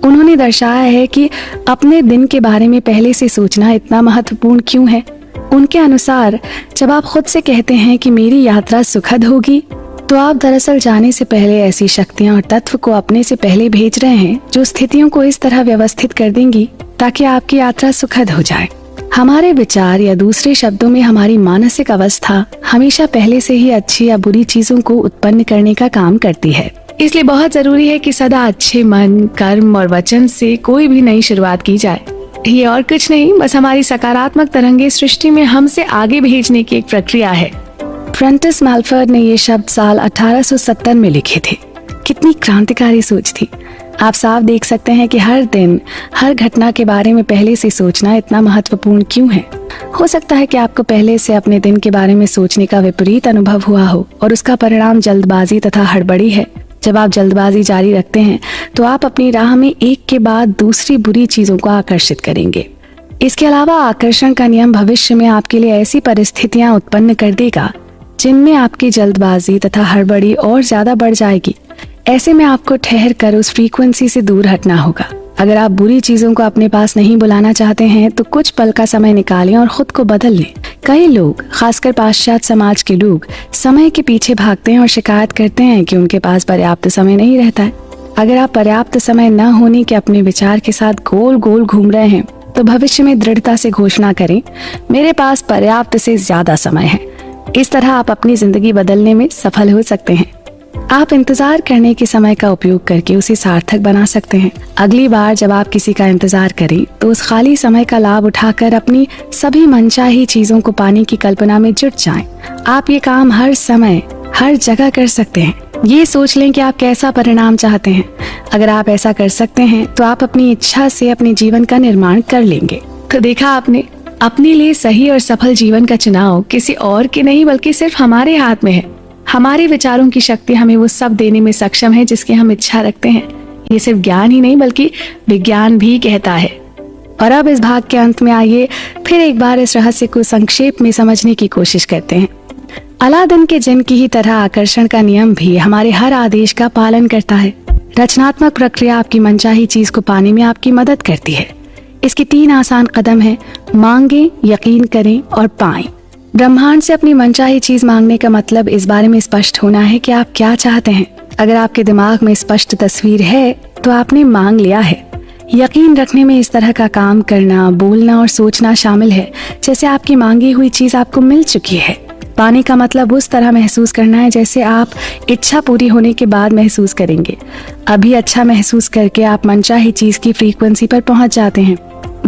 उन्होंने दर्शाया है कि अपने दिन के बारे में पहले से सोचना इतना महत्वपूर्ण क्यों है। उनके अनुसार जब आप खुद से कहते हैं कि मेरी यात्रा सुखद होगी, तो आप दरअसल जाने से पहले ऐसी शक्तियां और तत्व को अपने से पहले भेज रहे हैं जो स्थितियों को इस तरह व्यवस्थित कर देंगी ताकि आपकी यात्रा सुखद हो जाए। हमारे विचार या दूसरे शब्दों में हमारी मानसिक अवस्था हमेशा पहले से ही अच्छी या बुरी चीजों को उत्पन्न करने का काम करती है। इसलिए बहुत जरूरी है कि सदा अच्छे मन, कर्म और वचन से कोई भी नई शुरुआत की जाए। ये और कुछ नहीं, बस हमारी सकारात्मक तरंगे सृष्टि में हमसे आगे भेजने की एक प्रक्रिया है। प्रेंटिस मेलफर्ड ने ये शब्द साल 1870 में लिखे थे। कितनी क्रांतिकारी सोच थी। आप साफ देख सकते हैं कि हर दिन, हर घटना के बारे में पहले से सोचना इतना महत्वपूर्ण क्यों है। हो सकता है कि आपको पहले से अपने दिन के बारे में सोचने का विपरीत अनुभव हुआ हो और उसका परिणाम जल्दबाजी तथा हड़बड़ी है। जब आप जल्दबाजी जारी रखते हैं तो आप अपनी राह में एक के बाद दूसरी बुरी चीजों को आकर्षित करेंगे। इसके अलावा आकर्षण का नियम भविष्य में आपके लिए ऐसी परिस्थितियां उत्पन्न कर देगा जिनमें आपकी जल्दबाजी तथा हड़बड़ी और ज्यादा बढ़ जाएगी। ऐसे में आपको ठहर कर उस फ्रीक्वेंसी से दूर हटना होगा। अगर आप बुरी चीजों को अपने पास नहीं बुलाना चाहते हैं तो कुछ पल का समय निकालें और खुद को बदल लें। कई लोग, खासकर पाश्चात्य समाज के लोग, समय के पीछे भागते हैं और शिकायत करते हैं कि उनके पास पर्याप्त समय नहीं रहता है। अगर आप पर्याप्त समय न होने के अपने विचार के साथ गोल गोल घूम रहे हैं तो भविष्य में दृढ़ता से घोषणा करें, मेरे पास पर्याप्त से ज्यादा समय है। इस तरह आप अपनी जिंदगी बदलने में सफल हो सकते हैं। आप इंतजार करने के समय का उपयोग करके उसे सार्थक बना सकते हैं। अगली बार जब आप किसी का इंतजार करें तो उस खाली समय का लाभ उठाकर अपनी सभी मनचाही चीजों को पाने की कल्पना में जुट जाएं। आप ये काम हर समय हर जगह कर सकते हैं। ये सोच लें कि आप कैसा परिणाम चाहते हैं। अगर आप ऐसा कर सकते हैं तो आप अपनी इच्छा से अपने जीवन का निर्माण कर लेंगे। तो देखा आपने, अपने लिए सही और सफल जीवन का चुनाव किसी और के नहीं बल्कि सिर्फ हमारे हाथ में है। हमारे विचारों की शक्ति हमें वो सब देने में सक्षम है जिसकी हम इच्छा रखते हैं। ये सिर्फ ज्ञान ही नहीं बल्कि विज्ञान भी कहता है। और अब इस भाग के अंत में आइए फिर एक बार इस रहस्य को संक्षेप में समझने की कोशिश करते हैं। अलादीन के जिन की ही तरह आकर्षण का नियम भी हमारे हर आदेश का पालन करता है। रचनात्मक प्रक्रिया आपकी मनचाही चीज को पाने में आपकी मदद करती है। इसके 3 आसान कदम हैं, मांगें, यकीन करें और पाएं। ब्रह्मांड से अपनी मनचाही चीज मांगने का मतलब इस बारे में स्पष्ट होना है कि आप क्या चाहते हैं। अगर आपके दिमाग में स्पष्ट तस्वीर है तो आपने मांग लिया है। यकीन रखने में इस तरह का काम करना, बोलना और सोचना शामिल है जैसे आपकी मांगी हुई चीज आपको मिल चुकी है। पाने का मतलब उस तरह महसूस करना है जैसे आप इच्छा पूरी होने के बाद महसूस करेंगे। अभी अच्छा महसूस करके आप मनचाही चीज की फ्रीक्वेंसी पर पहुंच जाते हैं।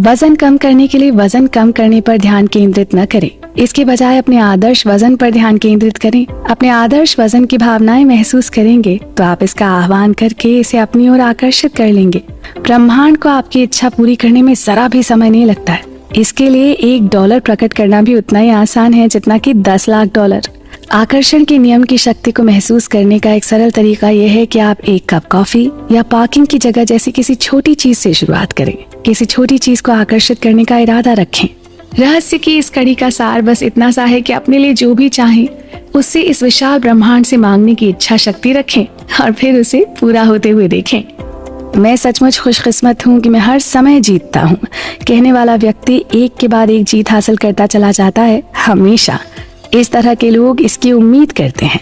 वजन कम करने के लिए वजन कम करने पर ध्यान केंद्रित न करें, इसके बजाय अपने आदर्श वजन पर ध्यान केंद्रित करें। अपने आदर्श वजन की भावनाएं महसूस करेंगे तो आप इसका आह्वान करके इसे अपनी ओर आकर्षित कर लेंगे। ब्रह्मांड को आपकी इच्छा पूरी करने में जरा भी समय नहीं लगता है। इसके लिए $1 प्रकट करना भी उतना ही आसान है जितना कि 10 लाख डॉलर। आकर्षण के नियम की शक्ति को महसूस करने का एक सरल तरीका यह है कि आप एक कप कॉफी या पार्किंग की जगह जैसी किसी छोटी चीज से शुरुआत करें। किसी छोटी चीज को आकर्षित करने का इरादा रखें। रहस्य की इस कड़ी का सार बस इतना सा है कि अपने लिए जो भी चाहें उससे इस विशाल ब्रह्मांड से मांगने की इच्छा शक्ति रखें और फिर उसे पूरा होते हुए देखें। मैं सचमुच खुशकिस्मत हूँ कि मैं हर समय जीतता हूँ कहने वाला व्यक्ति एक के बाद एक जीत हासिल करता चला जाता है। हमेशा इस तरह के लोग इसकी उम्मीद करते हैं।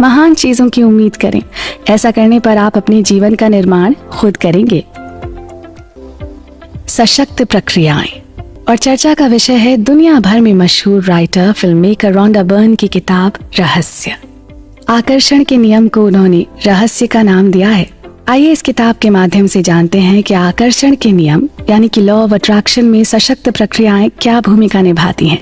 महान चीजों की उम्मीद करें। ऐसा करने पर आप अपने जीवन का निर्माण खुद करेंगे। सशक्त प्रक्रियाएं और चर्चा का विषय है दुनिया भर में मशहूर writer film maker Rhonda Byrne की किताब रहस्य। आकर्षण के नियम को उन्होंने रहस्य का नाम दिया है। आइए इस किताब के माध्यम से जानते हैं कि आकर्षण के नियम यानी कि लॉ ऑफ अट्रैक्शन में सशक्त प्रक्रियाएं क्या भूमिका निभाती हैं।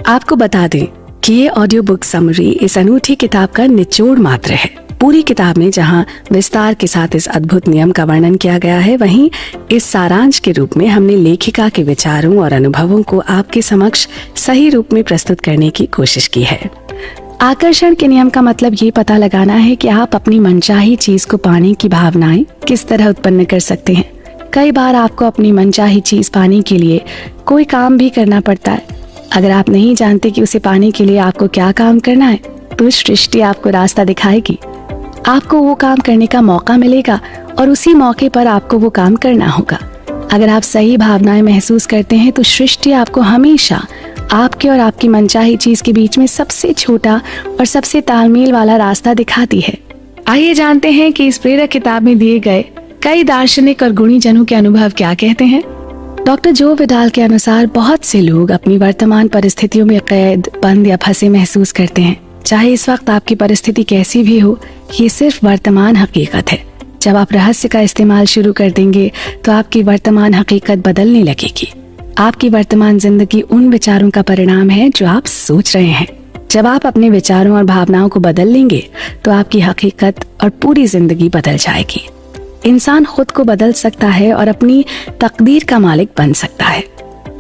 आपको बता दें कि ये ऑडियो बुक समरी इस अनूठी किताब का निचोड़ मात्र है। पूरी किताब में जहां विस्तार के साथ इस अद्भुत नियम का वर्णन किया गया है, वहीं इस सारांश के रूप में हमने लेखिका के विचारों और अनुभवों को आपके समक्ष सही रूप में प्रस्तुत करने की कोशिश की है। आकर्षण के नियम का मतलब ये पता लगाना है कि आप अपनी मनचाही चीज को पाने की भावनाएं किस तरह उत्पन्न कर सकते हैं। कई बार आपको अपनी मनचाही चीज पाने के लिए कोई काम भी करना पड़ता है। अगर आप नहीं जानते कि उसे पाने के लिए आपको क्या काम करना है तो सृष्टि आपको रास्ता दिखाएगी। आपको वो काम करने का मौका मिलेगा और उसी मौके पर आपको वो काम करना होगा। अगर आप सही भावनाएं महसूस करते हैं तो सृष्टि आपको हमेशा आपके और आपकी मनचाही चीज के बीच में सबसे छोटा और सबसे तालमेल वाला रास्ता दिखाती है। आइए जानते हैं कि इस प्रेरक किताब में दिए गए कई दार्शनिक और गुणी जनों के अनुभव क्या कहते हैं। डॉक्टर जो विडाल के अनुसार बहुत से लोग अपनी वर्तमान परिस्थितियों में कैद, बंद या फंसे महसूस करते हैं। चाहे इस वक्त आपकी परिस्थिति कैसी भी हो, ये सिर्फ वर्तमान हकीकत है। जब आप रहस्य का इस्तेमाल शुरू कर देंगे तो आपकी वर्तमान हकीकत बदलने लगेगी। आपकी वर्तमान जिंदगी उन विचारों का परिणाम है जो आप सोच रहे हैं। जब आप अपने विचारों और भावनाओं को बदल लेंगे तो आपकी हकीकत और पूरी जिंदगी बदल जाएगी। इंसान खुद को बदल सकता है और अपनी तकदीर का मालिक बन सकता है।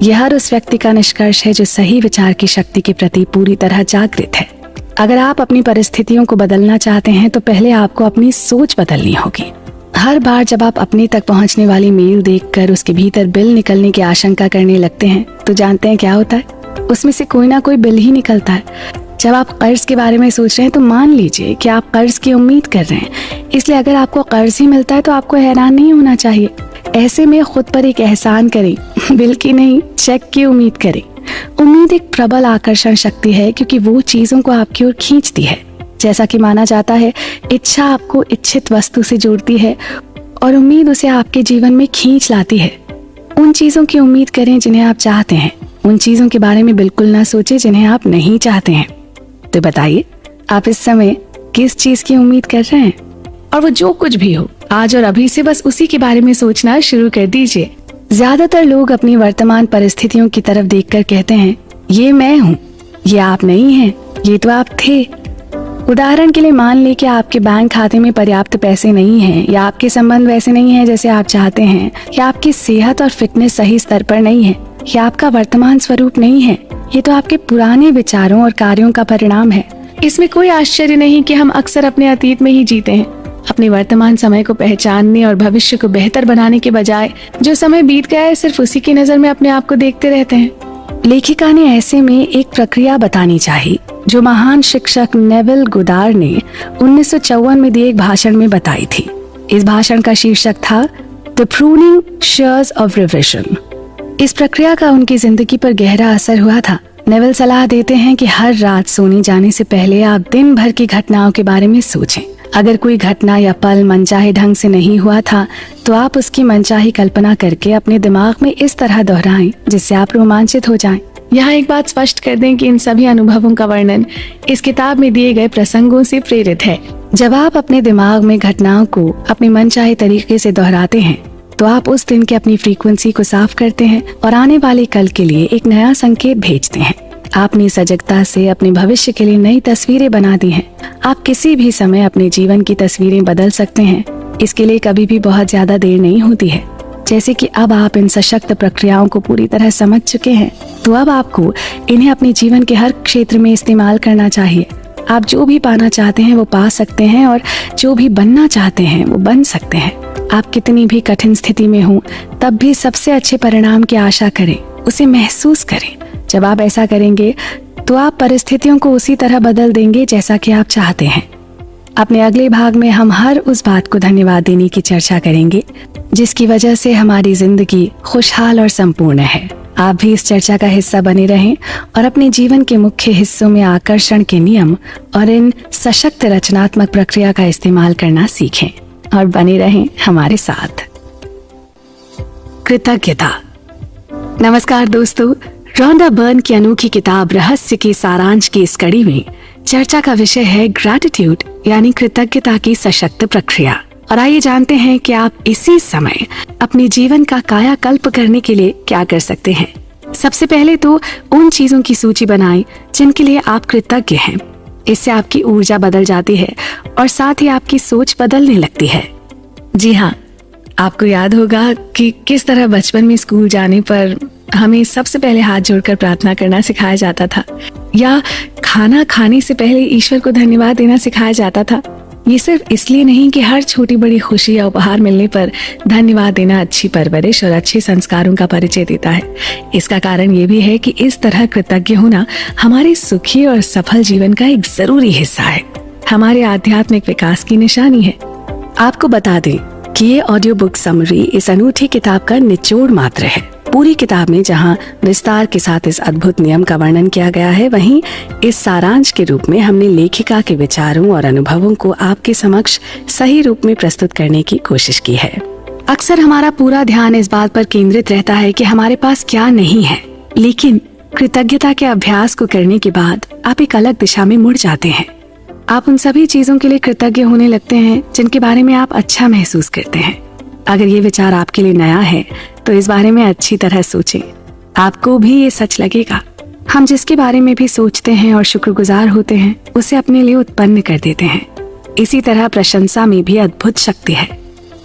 यह हर उस व्यक्ति का निष्कर्ष है जो सही विचार की शक्ति के प्रति पूरी तरह जागृत है। अगर आप अपनी परिस्थितियों को बदलना चाहते हैं तो पहले आपको अपनी सोच बदलनी होगी। हर बार जब आप अपने तक पहुंचने वाली मेल देखकर उसके भीतर बिल निकलने की आशंका करने लगते हैं तो जानते हैं क्या होता है? उसमें से कोई ना कोई बिल ही निकलता है। जब आप कर्ज के बारे में सोच रहे हैं तो मान लीजिए कि आप कर्ज की उम्मीद कर रहे हैं, इसलिए अगर आपको कर्ज ही मिलता है तो आपको हैरान नहीं होना चाहिए। ऐसे में खुद पर एक एहसान करें, बिल की नहीं चेक की उम्मीद करें। उम्मीद एक प्रबल आकर्षण शक्ति है क्योंकि वो चीजों को आपकी ओर खींचती है। जैसा कि माना जाता है, इच्छा आपको इच्छित वस्तु से जोड़ती है और उम्मीद उसे आपके जीवन में खींच लाती है। उन चीजों की उम्मीद करें जिन्हें आप चाहते हैं। उन चीजों के बारे में बिल्कुल ना सोचें जिन्हें आप नहीं चाहते हैं। तो बताइए, आप इस समय किस चीज की उम्मीद कर रहे हैं? और वो जो कुछ भी हो, आज और अभी से बस उसी के बारे में सोचना शुरू कर दीजिए। ज्यादातर लोग अपनी वर्तमान परिस्थितियों की तरफ देखकर कहते हैं, ये मैं हूँ, ये आप नहीं हैं, ये तो आप थे। उदाहरण के लिए मान लें कि आपके बैंक खाते में पर्याप्त पैसे नहीं हैं, या आपके संबंध वैसे नहीं हैं जैसे आप चाहते हैं, या आपकी सेहत और फिटनेस सही स्तर पर नहीं है, या आपका वर्तमान स्वरूप नहीं है। ये तो आपके पुराने विचारों और कार्यों का परिणाम है। इसमें कोई आश्चर्य नहीं कि हम अक्सर अपने अतीत में ही जीते हैं, अपने वर्तमान समय को पहचानने और भविष्य को बेहतर बनाने के बजाय जो समय बीत गया है सिर्फ उसी की नजर में अपने आप को देखते रहते हैं। लेखिका ने ऐसे में एक प्रक्रिया बतानी चाहिए जो महान शिक्षक नेविल गुडार ने 1954 में दिए एक भाषण में बताई थी। इस भाषण का शीर्षक था the pruning shares of revision. इस प्रक्रिया का उनकी जिंदगी पर गहरा असर हुआ था। नेविल सलाह देते हैं कि हर रात सोने जाने से पहले आप दिन भर की घटनाओं के बारे में सोचें। अगर कोई घटना या पल मनचाहे ढंग से नहीं हुआ था तो आप उसकी मनचाही कल्पना करके अपने दिमाग में इस तरह दोहराएं जिससे आप रोमांचित हो जाएं। यहाँ एक बात स्पष्ट कर दें कि इन सभी अनुभवों का वर्णन इस किताब में दिए गए प्रसंगों से प्रेरित है। जब आप अपने दिमाग में घटनाओं को अपने मनचाहे तरीके से दोहराते हैं तो आप उस दिन की अपनी फ्रीक्वेंसी को साफ करते हैं और आने वाले कल के लिए एक नया संकेत भेजते हैं। आपने सजगता से अपने भविष्य के लिए नई तस्वीरें बना दी हैं। आप किसी भी समय अपने जीवन की तस्वीरें बदल सकते हैं। इसके लिए कभी भी बहुत ज्यादा देर नहीं होती है। जैसे कि अब आप इन सशक्त प्रक्रियाओं को पूरी तरह समझ चुके हैं, तो अब आपको इन्हें अपने जीवन के हर क्षेत्र में इस्तेमाल करना चाहिए। आप जो भी पाना चाहते हैं वो पा सकते हैं, और जो भी बनना चाहते हैं वो बन सकते हैं। आप कितनी भी कठिन स्थिति में हों, तब भी सबसे अच्छे परिणाम की आशा करें, उसे महसूस करें। जब आप ऐसा करेंगे तो आप परिस्थितियों को उसी तरह बदल देंगे जैसा कि आप चाहते हैं। अपने अगले भाग में हम हर उस बात को धन्यवाद देने की चर्चा करेंगे जिसकी वजह से हमारी जिंदगी खुशहाल और संपूर्ण है। आप भी इस चर्चा का हिस्सा बने रहें और अपने जीवन के मुख्य हिस्सों में आकर्षण के नियम और इन सशक्त रचनात्मक प्रक्रिया का इस्तेमाल करना सीखें और बने रहें हमारे साथ। कृतज्ञता। नमस्कार दोस्तों, रॉन्डा बर्न की अनोखी किताब रहस्य के सारांश की इस कड़ी में चर्चा का विषय है ग्रैटिट्यूड यानी कृतज्ञता की सशक्त प्रक्रिया। और आइए जानते हैं कि आप इसी समय अपने जीवन का कायाकल्प करने के लिए क्या कर सकते हैं। सबसे पहले तो उन चीजों की सूची बनाएं जिनके लिए आप कृतज्ञ हैं। इससे आपकी ऊर्जा बदल जाती है और साथ ही आपकी सोच बदलने लगती है। जी हाँ, आपको याद होगा कि किस तरह बचपन में स्कूल जाने पर हमें सबसे पहले हाथ जोड़कर प्रार्थना करना सिखाया जाता था, या खाना खाने से पहले ईश्वर को धन्यवाद देना सिखाया जाता था। ये सिर्फ इसलिए नहीं कि हर छोटी बड़ी खुशी या उपहार मिलने पर धन्यवाद देना अच्छी परवरिश और अच्छे संस्कारों का परिचय देता है। इसका कारण ये भी है कि इस तरह कृतज्ञ होना हमारे सुखी और सफल जीवन का एक जरूरी हिस्सा है, हमारे आध्यात्मिक विकास की निशानी है। आपको बता दें कि ये ऑडियो बुक समरी इस अनूठी किताब का निचोड़ मात्र है। पूरी किताब में जहां विस्तार के साथ इस अद्भुत नियम का वर्णन किया गया है, वहीं इस सारांश के रूप में हमने लेखिका के विचारों और अनुभवों को आपके समक्ष सही रूप में प्रस्तुत करने की कोशिश की है। अक्सर हमारा पूरा ध्यान इस बात पर केंद्रित रहता है कि हमारे पास क्या नहीं है, लेकिन कृतज्ञता के अभ्यास को करने के बाद आप एक अलग दिशा में मुड़ जाते हैं। आप उन सभी चीजों के लिए कृतज्ञ होने लगते हैं जिनके बारे में आप अच्छा महसूस करते हैं। अगर ये विचार आपके लिए नया है तो इस बारे में अच्छी तरह सोचें, आपको भी ये सच लगेगा। हम जिसके बारे में भी सोचते हैं और शुक्रगुजार होते हैं, उसे अपने लिए उत्पन्न कर देते हैं। इसी तरह प्रशंसा में भी अद्भुत शक्ति है।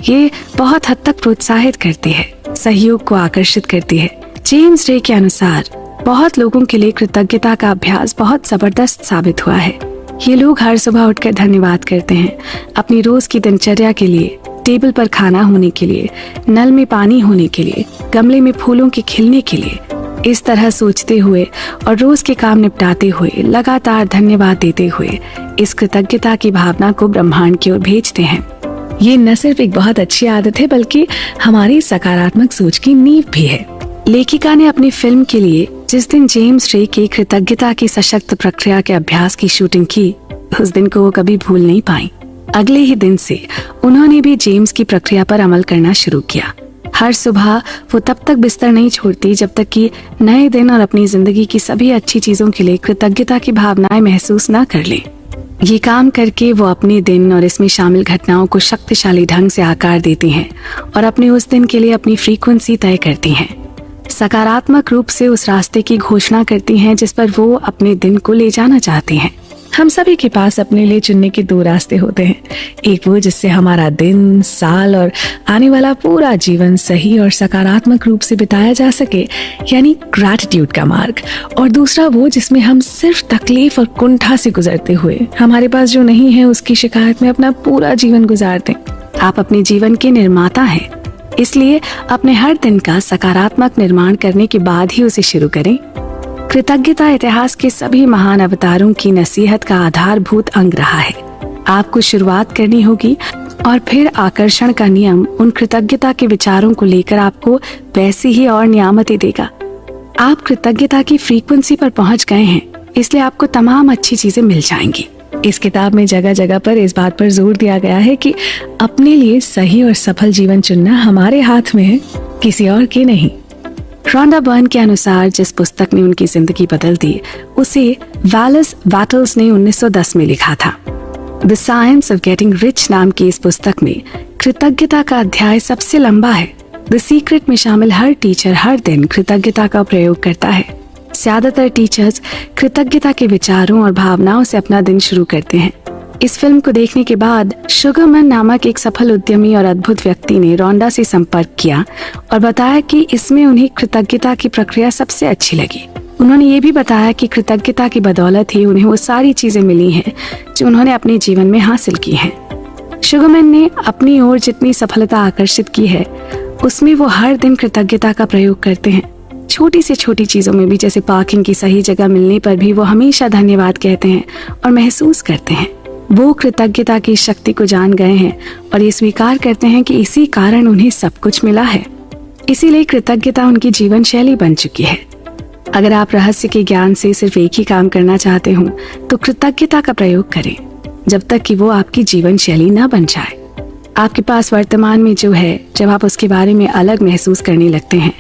ये बहुत हद तक प्रोत्साहित करती है, सहयोग को आकर्षित करती है। जेम्स रे के अनुसार बहुत लोगों के लिए कृतज्ञता का अभ्यास बहुत जबरदस्त साबित हुआ है। ये लोग हर सुबह उठकर धन्यवाद करते हैं, अपनी रोज की दिनचर्या के लिए, टेबल पर खाना होने के लिए, नल में पानी होने के लिए, गमले में फूलों के खिलने के लिए। इस तरह सोचते हुए और रोज के काम निपटाते हुए, लगातार धन्यवाद देते हुए इस कृतज्ञता की भावना को ब्रह्मांड की ओर भेजते हैं। ये न सिर्फ एक बहुत अच्छी आदत है बल्कि हमारी सकारात्मक सोच की नींव भी है। लेखिका ने अपनी फिल्म के लिए जिस दिन जेम्स रे की कृतज्ञता की सशक्त प्रक्रिया के अभ्यास की शूटिंग की, उस दिन को वो कभी भूल नहीं पाई। अगले ही दिन से उन्होंने भी जेम्स की प्रक्रिया पर अमल करना शुरू किया। हर सुबह वो तब तक बिस्तर नहीं छोड़ती जब तक कि नए दिन और अपनी जिंदगी की सभी अच्छी चीजों के लिए कृतज्ञता की भावनाएं महसूस ना कर ले। ये काम करके वो अपने दिन और इसमें शामिल घटनाओं को शक्तिशाली ढंग से आकार देती हैं और अपने उस दिन के लिए अपनी फ्रीक्वेंसी तय करती हैं। सकारात्मक रूप से उस रास्ते की घोषणा करती हैं जिस पर वो अपने दिन को ले जाना चाहती हैं। हम सभी के पास अपने लिए चुनने के दो रास्ते होते हैं, एक वो जिससे हमारा दिन, साल और आने वाला पूरा जीवन सही और सकारात्मक रूप से बिताया जा सके, यानी ग्रैटिट्यूड का मार्ग, और दूसरा वो जिसमें हम सिर्फ तकलीफ और कुंठा से गुजरते हुए हमारे पास जो नहीं है उसकी शिकायत में अपना पूरा जीवन गुजारते हैं। आप अपने जीवन के निर्माता हैं, इसलिए अपने हर दिन का सकारात्मक निर्माण करने के बाद ही उसे शुरू करें। कृतज्ञता इतिहास के सभी महान अवतारों की नसीहत का आधारभूत अंग रहा है। आपको शुरुआत करनी होगी और फिर आकर्षण का नियम उन कृतज्ञता के विचारों को लेकर आपको वैसी ही और नियामतें देगा। आप कृतज्ञता की फ्रीक्वेंसी पर पहुंच गए हैं, इसलिए आपको तमाम अच्छी चीजें मिल जाएंगी। इस किताब में जगह जगह पर इस बात पर जोर दिया गया है कि अपने लिए सही और सफल जीवन चुनना हमारे हाथ में है, किसी और के नहीं। रॉन्डा बर्न के अनुसार जिस पुस्तक ने उनकी जिंदगी बदल दी उसे वैलेस वाटल्स ने 1910 में लिखा था। The science of getting rich नाम की इस पुस्तक में कृतज्ञता का अध्याय सबसे लंबा है। द सीक्रेट में शामिल हर टीचर हर दिन कृतज्ञता का प्रयोग करता है। ज्यादातर टीचर्स कृतज्ञता के विचारों और भावनाओं से अपना दिन शुरू करते हैं। इस फिल्म को देखने के बाद शुगरमैन नामक एक सफल उद्यमी और अद्भुत व्यक्ति ने रॉन्डा से संपर्क किया और बताया कि इसमें उन्हें कृतज्ञता की प्रक्रिया सबसे अच्छी लगी। उन्होंने ये भी बताया कि कृतज्ञता की बदौलत ही उन्हें वो सारी चीजें मिली हैं जो उन्होंने अपने जीवन में हासिल की हैं। शुगरमैन ने अपनी ओर जितनी सफलता आकर्षित की है उसमें वो हर दिन कृतज्ञता का प्रयोग करते हैं। छोटी से छोटी चीजों में भी, जैसे पार्किंग की सही जगह मिलने पर भी वो हमेशा धन्यवाद कहते हैं और महसूस करते हैं। वो कृतज्ञता की शक्ति को जान गए हैं और ये स्वीकार करते हैं कि इसी कारण उन्हें सब कुछ मिला है। इसीलिए कृतज्ञता उनकी जीवन शैली बन चुकी है। अगर आप रहस्य के ज्ञान से सिर्फ एक ही काम करना चाहते हो तो कृतज्ञता का प्रयोग करें, जब तक कि वो आपकी जीवन शैली न बन जाए। आपके पास वर्तमान में जो है, जब आप उसके बारे में अलग महसूस करने लगते हैं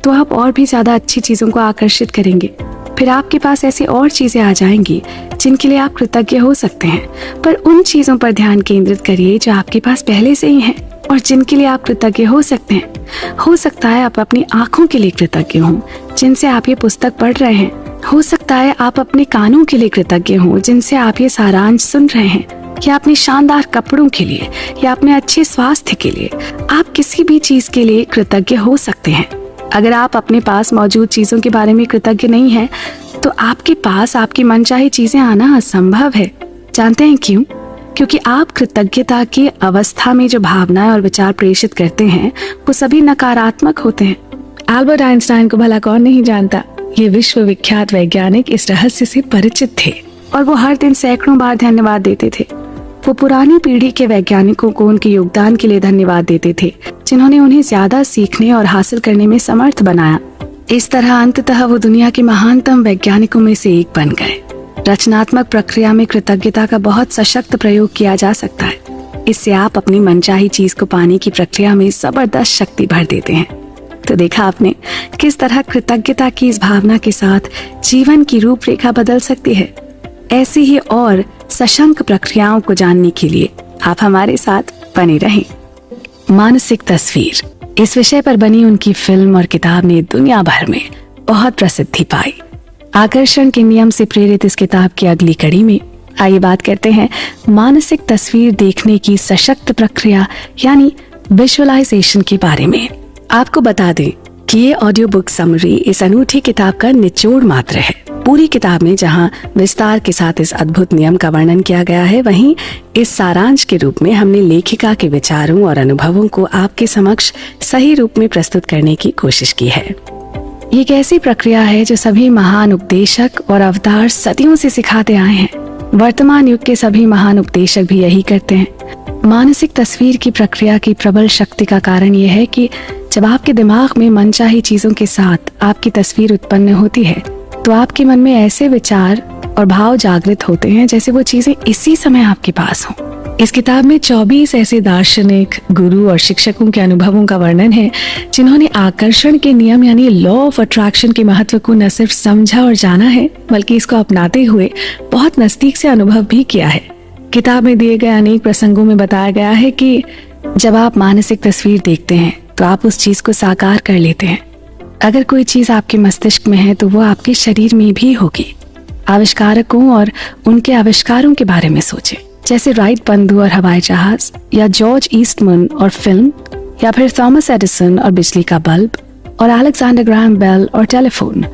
तो आप और भी ज्यादा अच्छी चीजों को आकर्षित करेंगे। फिर आपके पास ऐसी और चीजें आ जाएंगी जिनके लिए आप कृतज्ञ हो सकते हैं, पर उन चीजों पर ध्यान केंद्रित करिए जो आपके पास पहले से ही हैं और जिनके लिए आप कृतज्ञ हो सकते हैं। हो सकता है आप अपनी आंखों के लिए कृतज्ञ हों जिनसे आप ये पुस्तक पढ़ रहे हैं। हो सकता है आप अपने कानों के लिए कृतज्ञ हों जिनसे आप ये सारांश सुन रहे हैं, या अपने शानदार कपड़ों के लिए, या अपने अच्छे स्वास्थ्य के लिए। आप किसी भी चीज के लिए कृतज्ञ हो सकते हैं। अगर आप अपने पास मौजूद चीजों के बारे में कृतज्ञ नहीं हैं, तो आपके पास आपकी मनचाही चीजें आना असंभव है। जानते हैं क्यों? क्योंकि आप कृतज्ञता की अवस्था में जो भावनाएं और विचार प्रेषित करते हैं वो सभी नकारात्मक होते हैं। एल्बर्ट आइंस्टाइन को भला कौन नहीं जानता। ये विश्वविख्यात वैज्ञानिक इस रहस्य से परिचित थे और वो हर दिन सैकड़ों बार धन्यवाद देते थे। वो पुरानी पीढ़ी के वैज्ञानिकों को उनके योगदान के लिए धन्यवाद देते थे, जिन्होंने उन्हें ज्यादा सीखने और हासिल करने में समर्थ बनाया। इस तरह अंततः वो दुनिया के महानतम वैज्ञानिकों में से एक बन गए। रचनात्मक प्रक्रिया में कृतज्ञता का बहुत सशक्त प्रयोग किया जा सकता है। इससे आप अपनी मनचाही चीज को पाने की प्रक्रिया में जबरदस्त शक्ति भर देते हैं। तो देखा आपने किस तरह कृतज्ञता की इस भावना के साथ जीवन की रूपरेखा बदल सकती है। ऐसी ही और सशंक प्रक्रियाओं को जानने के लिए आप हमारे साथ बने रहें। मानसिक तस्वीर, इस विषय पर बनी उनकी फिल्म और किताब ने दुनिया भर में बहुत प्रसिद्धि पाई। आकर्षण के नियम से प्रेरित इस किताब की अगली कड़ी में आइए बात करते हैं मानसिक तस्वीर देखने की सशक्त प्रक्रिया यानी विजुअलाइजेशन के बारे में। आपको बता दें कि ये ऑडियो बुक समरी इस अनूठी किताब का निचोड़ मात्र है। पूरी किताब में जहां विस्तार के साथ इस अद्भुत नियम का वर्णन किया गया है, वहीं इस सारांश के रूप में हमने लेखिका के विचारों और अनुभवों को आपके समक्ष सही रूप में प्रस्तुत करने की कोशिश की है। ये एक ऐसी प्रक्रिया है जो सभी महान उपदेशक और अवतार सदियों से सिखाते आए हैं। वर्तमान युग के सभी महान उपदेशक भी यही करते हैं। मानसिक तस्वीर की प्रक्रिया की प्रबल शक्ति का कारण यह है कि जब आपके दिमाग में मनचाही चीजों के साथ आपकी तस्वीर उत्पन्न होती है तो आपके मन में ऐसे विचार और भाव जागृत होते हैं जैसे वो चीजें इसी समय आपके पास हों। इस किताब में 24 ऐसे दार्शनिक, गुरु और शिक्षकों के अनुभवों का वर्णन है जिन्होंने आकर्षण के नियम यानी लॉ ऑफ अट्रैक्शन के महत्व को न सिर्फ समझा और जाना है, बल्कि इसको अपनाते हुए बहुत नजदीक से अनुभव भी किया है। किताब में दिए गए अनेक प्रसंगों में बताया गया है कि जब आप मानसिक तस्वीर देखते हैं तो आप उस चीज को साकार कर लेते हैं। अगर कोई चीज आपके मस्तिष्क में है तो वो आपके शरीर में भी होगी। आविष्कारकों और उनके आविष्कारों के बारे में सोचें, जैसे राइट बंधु और हवाई जहाज, या जॉर्ज ईस्टमैन और फिल्म, या फिर थॉमस एडिसन और बिजली का बल्ब, और अलेक्जेंडर ग्राहम बेल और टेलीफोन।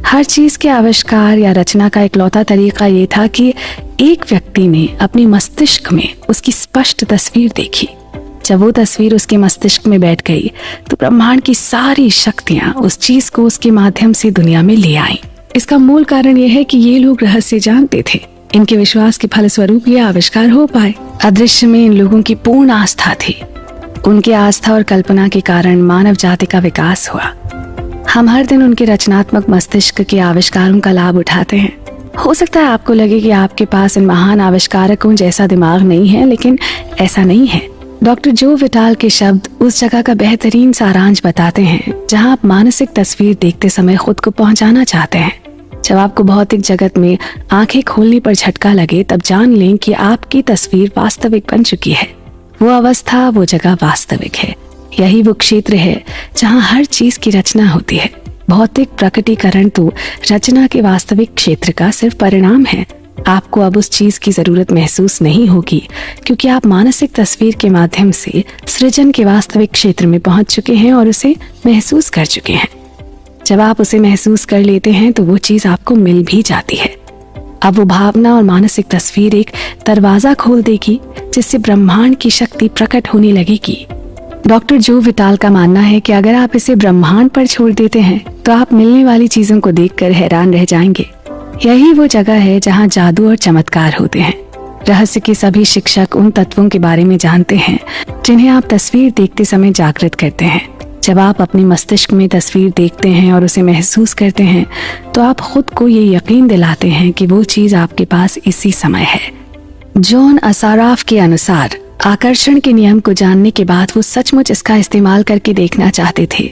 हर चीज के आविष्कार या रचना का इकलौता तरीका ये था कि एक व्यक्ति ने अपनी मस्तिष्क में उसकी स्पष्ट तस्वीर देखी। जब वो तस्वीर उसके मस्तिष्क में बैठ गई तो ब्रह्मांड की सारी शक्तियां उस चीज को उसके माध्यम से दुनिया में ले आईं। इसका मूल कारण यह है कि ये लोग रहस्य जानते थे। इनके विश्वास के फलस्वरूप ये आविष्कार हो पाए। अदृश्य में इन लोगों की पूर्ण आस्था थी। उनकी आस्था और कल्पना के कारण मानव जाति का विकास हुआ। हम हर दिन उनके रचनात्मक मस्तिष्क के आविष्कारों का लाभ उठाते हैं। हो सकता है आपको लगे कि आपके पास इन महान आविष्कारकों जैसा दिमाग नहीं है, लेकिन ऐसा नहीं है। डॉक्टर जो विटाल के शब्द उस जगह का बेहतरीन सारांश बताते हैं जहां आप मानसिक तस्वीर देखते समय खुद को पहुंचाना चाहते हैं। जब आपको भौतिक जगत में आंखें खोलने पर झटका लगे, तब जान लें कि आपकी तस्वीर वास्तविक बन चुकी है। वो अवस्था, वो जगह वास्तविक है। यही वो क्षेत्र है जहां हर चीज की रचना होती है। भौतिक प्रकटीकरण तो रचना के वास्तविक क्षेत्र का सिर्फ परिणाम है। आपको अब उस चीज की जरूरत महसूस नहीं होगी, क्योंकि आप मानसिक तस्वीर के माध्यम से सृजन के वास्तविक क्षेत्र में पहुंच चुके हैं और उसे महसूस कर चुके हैं। जब आप उसे महसूस कर लेते हैं तो वो चीज आपको मिल भी जाती है। अब वो भावना और मानसिक तस्वीर एक दरवाजा खोल देगी जिससे ब्रह्मांड की शक्ति प्रकट होने लगेगी। डॉक्टर जो विटाल का मानना है कि अगर आप इसे ब्रह्मांड पर छोड़ देते हैं तो आप मिलने वाली चीजों को देखकर हैरान रह जाएंगे। यही वो जगह है जहां जादू और चमत्कार होते हैं। रहस्य के सभी शिक्षक उन तत्वों के बारे में जानते हैं जिन्हें आप तस्वीर देखते समय जागृत करते हैं। जब आप अपने मस्तिष्क में तस्वीर देखते हैं और उसे महसूस करते हैं तो आप खुद को ये यकीन दिलाते हैं कि वो चीज आपके पास इसी समय है। जॉन असाराफ के अनुसार आकर्षण के नियम को जानने के बाद वो सचमुच इसका इस्तेमाल करके देखना चाहते थे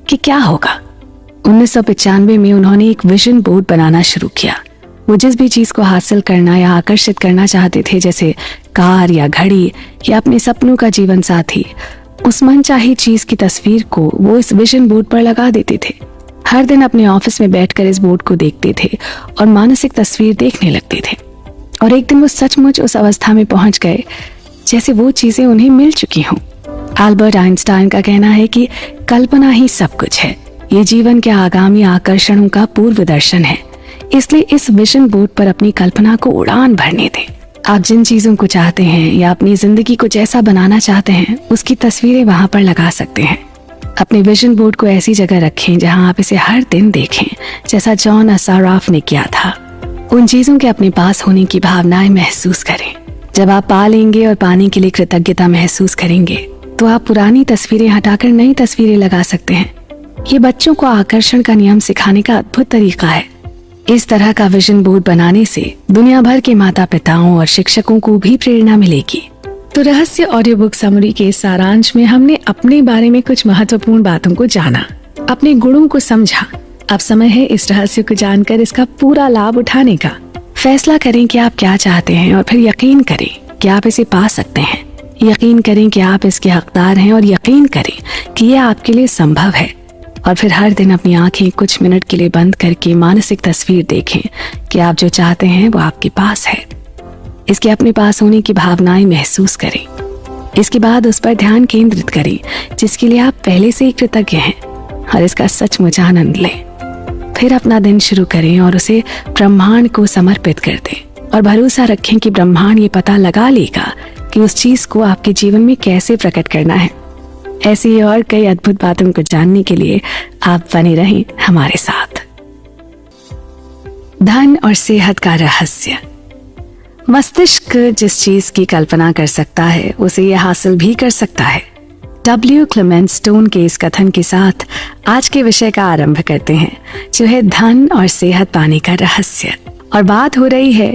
कि क्या होगा। 1995 में उन्होंने एक विजन बोर्ड बनाना शुरू किया। वो जिस भी चीज को हासिल करना या आकर्षित करना चाहते थे, जैसे कार या घड़ी या अपने सपनों का जीवन साथी, उस मनचाही चीज की तस्वीर को वो इस विजन बोर्ड पर लगा देते थे। हर दिन अपने ऑफिस में बैठकर इस बोर्ड को देखते थे और मानसिक तस्वीर देखने लगते थे। और एक दिन वो सचमुच उस अवस्था में पहुंच गए जैसे वो चीजें उन्हें मिल चुकी हों। अल्बर्ट आइंस्टाइन का कहना है कि कल्पना ही सब कुछ है। ये जीवन के आगामी आकर्षणों का पूर्व दर्शन है। इसलिए इस विजन बोर्ड पर अपनी कल्पना को उड़ान भरने दें। आप जिन चीजों को चाहते हैं या अपनी जिंदगी को जैसा बनाना चाहते हैं, उसकी तस्वीरें वहां पर लगा सकते हैं। अपने विजन बोर्ड को ऐसी जगह रखें जहां आप इसे हर दिन देखें, जैसा जॉन असाराफ ने किया था। उन चीजों के अपने पास होने की भावनाएं महसूस करें। जब आप पा लेंगे और पाने के लिए कृतज्ञता महसूस करेंगे तो आप पुरानी तस्वीरें हटाकर नई तस्वीरें लगा सकते हैं। ये बच्चों को आकर्षण का नियम सिखाने का अद्भुत तरीका है। इस तरह का विजन बोर्ड बनाने से दुनिया भर के माता पिताओं और शिक्षकों को भी प्रेरणा मिलेगी। तो रहस्य ऑडियो बुक समरी के सारांश में हमने अपने बारे में कुछ महत्वपूर्ण बातों को जाना, अपने गुणों को समझा। अब समय है इस रहस्य को जानकर इसका पूरा लाभ उठाने का। फैसला करें कि आप क्या चाहते हैं और फिर यकीन करें कि आप इसे पा सकते हैं। यकीन करें कि आप इसके हकदार हैं और यकीन करें कि यह आपके लिए संभव है। और फिर हर दिन अपनी आंखें कुछ मिनट के लिए बंद करके मानसिक तस्वीर देखें कि आप जो चाहते हैं वो आपके पास है। इसके अपने पास होने की भावनाएं महसूस करें। इसके बाद उस पर ध्यान केंद्रित करें जिसके लिए आप पहले से ही कृतज्ञ हैं और इसका सचमुच आनंद लें। फिर अपना दिन शुरू करें और उसे ब्रह्मांड को समर्पित कर दें और भरोसा रखें कि ब्रह्मांड ये पता लगा लेगा कि उस चीज को आपके जीवन में कैसे प्रकट करना है। ऐसी और कई अद्भुत बातों को जानने के लिए आप बने रहें हमारे साथ। धन और सेहत का रहस्य। मस्तिष्क जिस चीज की कल्पना कर सकता है उसे यह हासिल भी कर सकता है। डब्ल्यू क्लेमेंट स्टोन के इस कथन के साथ आज के विषय का आरंभ करते हैं, जो है धन और सेहत पाने का रहस्य। और बात हो रही है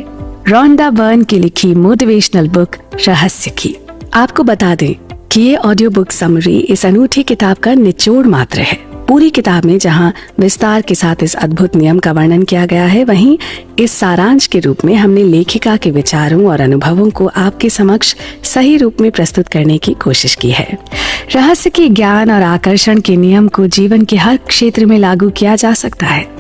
रोंडा बर्न की लिखी मोटिवेशनल बुक रहस्य की। आपको बता दें कि ये ऑडियो बुक समरी इस अनूठी किताब का निचोड़ मात्र है। पूरी किताब में जहां विस्तार के साथ इस अद्भुत नियम का वर्णन किया गया है, वहीं इस सारांश के रूप में हमने लेखिका के विचारों और अनुभवों को आपके समक्ष सही रूप में प्रस्तुत करने की कोशिश की है। रहस्य के ज्ञान और आकर्षण के नियम को जीवन के हर क्षेत्र में लागू किया जा सकता है।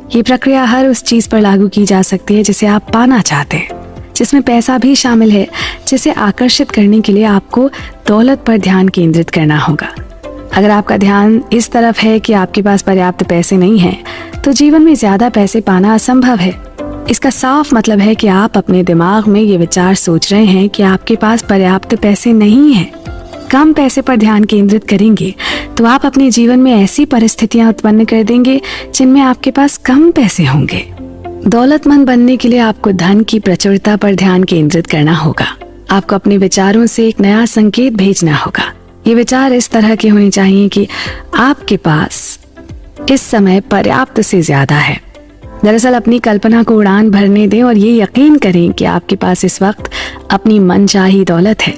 ये प्रक्रिया हर उस चीज पर लागू की जा सकती है जिसे आप पाना चाहते हैं, जिसमें पैसा भी शामिल है, जिसे आकर्षित करने के लिए आपको दौलत पर ध्यान केंद्रित करना होगा। अगर आपका ध्यान इस तरफ है कि आपके पास पर्याप्त पैसे नहीं हैं, तो जीवन में ज्यादा पैसे पाना असंभव है। इसका साफ मतलब है कि आप अपने दिमाग में ये विचार सोच रहे हैं कि आपके पास पर्याप्त पैसे नहीं हैं। कम पैसे पर ध्यान केंद्रित करेंगे तो आप अपने जीवन में ऐसी परिस्थितियां उत्पन्न कर देंगे जिनमें आपके पास कम पैसे होंगे। दौलतमंद बनने के लिए आपको धन की प्रचुरता पर ध्यान केंद्रित करना होगा। आपको अपने विचारों से एक नया संकेत भेजना होगा। ये विचार इस तरह के होने चाहिए कि आपके पास इस समय पर्याप्त से ज्यादा है। दरअसल अपनी कल्पना को उड़ान भरने दें और ये यकीन करें कि आपके पास इस वक्त अपनी मनचाही दौलत है।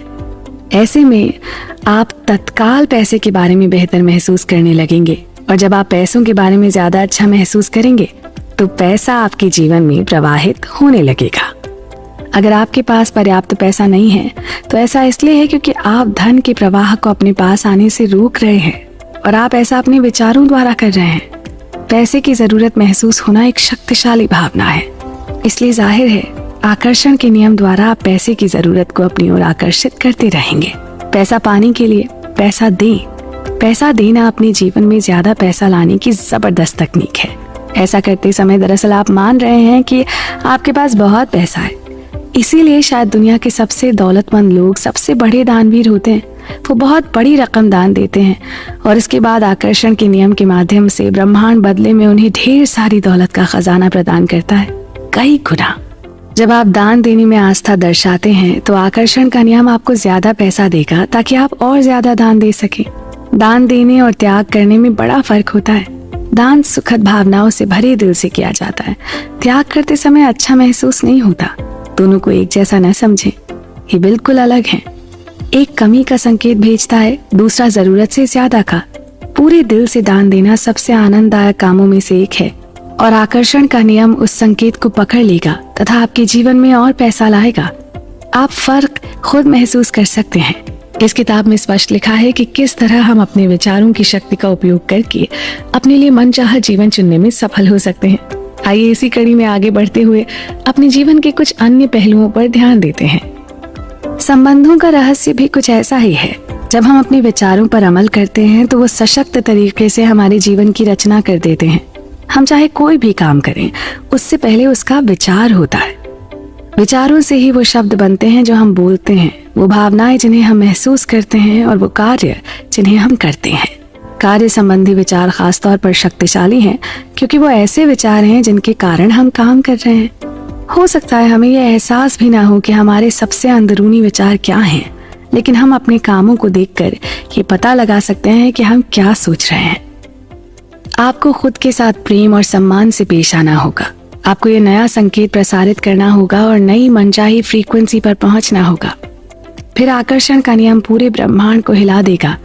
ऐसे में आप तत्काल पैसे के बारे में बेहतर महसूस करने लगेंगे, और जब आप पैसों के बारे में ज्यादा अच्छा महसूस करेंगे तो पैसा आपके जीवन में प्रवाहित होने लगेगा। अगर आपके पास पर्याप्त पैसा नहीं है तो ऐसा इसलिए है क्योंकि आप धन के प्रवाह को अपने पास आने से रोक रहे हैं, और आप ऐसा अपने विचारों द्वारा कर रहे हैं। पैसे की जरूरत महसूस होना एक शक्तिशाली भावना है, इसलिए जाहिर है आकर्षण के नियम द्वारा आप पैसे की जरूरत को अपनी ओर आकर्षित करते रहेंगे। पैसा पाने के लिए पैसा दें। पैसा देना अपने जीवन में ज्यादा पैसा लाने की जबरदस्त तकनीक है। ऐसा करते समय दरअसल आप मान रहे हैं कि आपके पास बहुत पैसा है। इसीलिए शायद दुनिया के सबसे दौलतमंद लोग सबसे बड़े दानवीर होते हैं। वो बहुत बड़ी रकम दान देते हैं और इसके बाद आकर्षण के नियम के माध्यम से ब्रह्मांड बदले में उन्हें ढेर सारी दौलत का खजाना प्रदान करता है, कई गुना। जब आप दान देने में आस्था दर्शाते हैं तो आकर्षण का नियम आपको ज्यादा पैसा देगा ताकि आप और ज्यादा दान दे सकें। दान देने और त्याग करने में बड़ा फर्क होता है। दान सुखद भावनाओं से भरे दिल से किया जाता है। त्याग करते समय अच्छा महसूस नहीं होता। दोनों को एक जैसा न समझें, ये बिल्कुल अलग है। एक कमी का संकेत भेजता है, दूसरा जरूरत से ज्यादा का। पूरे दिल से दान देना सबसे आनंददायक कामों में से एक है, और आकर्षण का नियम उस संकेत को पकड़ लेगा तथा आपके जीवन में और पैसा लाएगा। आप फर्क खुद महसूस कर सकते हैं। इस किताब में स्पष्ट लिखा है कि किस तरह हम अपने विचारों की शक्ति का उपयोग करके अपने लिए मनचाहा जीवन चुनने में सफल हो सकते हैं। आइए इसी कड़ी में आगे बढ़ते हुए अपने जीवन के कुछ अन्य पहलुओं पर ध्यान देते हैं। संबंधों का रहस्य भी कुछ ऐसा ही है। जब हम अपने विचारों पर अमल करते हैं तो वो सशक्त तरीके से हमारे जीवन की रचना कर देते हैं। हम चाहे कोई भी काम करें, उससे पहले उसका विचार होता है। विचारों से ही वो शब्द बनते हैं जो हम बोलते हैं, वो भावनाएं जिन्हें हम महसूस करते हैं, और वो कार्य जिन्हें हम करते हैं। कार्य संबंधी विचार खासतौर पर शक्तिशाली हैं क्योंकि वो ऐसे विचार हैं जिनके कारण हम काम कर रहे हैं। हो सकता है हमें यह एहसास भी ना हो कि हमारे सबसे अंदरूनी विचार क्या हैं, लेकिन हम अपने कामों को देखकर ये पता लगा सकते हैं कि हम क्या सोच रहे हैं। आपको खुद के साथ प्रेम और सम्मान से पेश आना होगा। आपको ये नया संकेत प्रसारित करना होगा और नई मनचाही फ्रीक्वेंसी पर पहुंचना होगा। फिर आकर्षण का नियम पूरे ब्रह्मांड को हिला देगा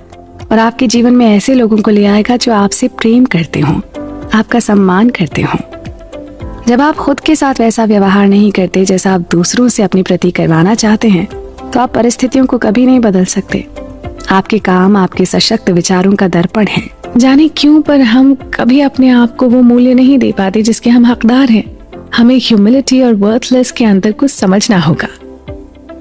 और आपके जीवन में ऐसे लोगों को ले आएगा जो आपसे प्रेम करते हों, आपका सम्मान करते हों। जब आप खुद के साथ वैसा व्यवहार नहीं करते जैसा आप दूसरों से अपने प्रति करवाना चाहते हैं, तो आप परिस्थितियों को कभी नहीं बदल सकते। आपके काम आपके सशक्त विचारों का दर्पण है। जाने क्यों पर हम कभी अपने आप को वो मूल्य नहीं दे पाते जिसके हम हकदार हैं। हमें ह्यूमिलिटी और वर्थलेस के अंतर को समझना होगा।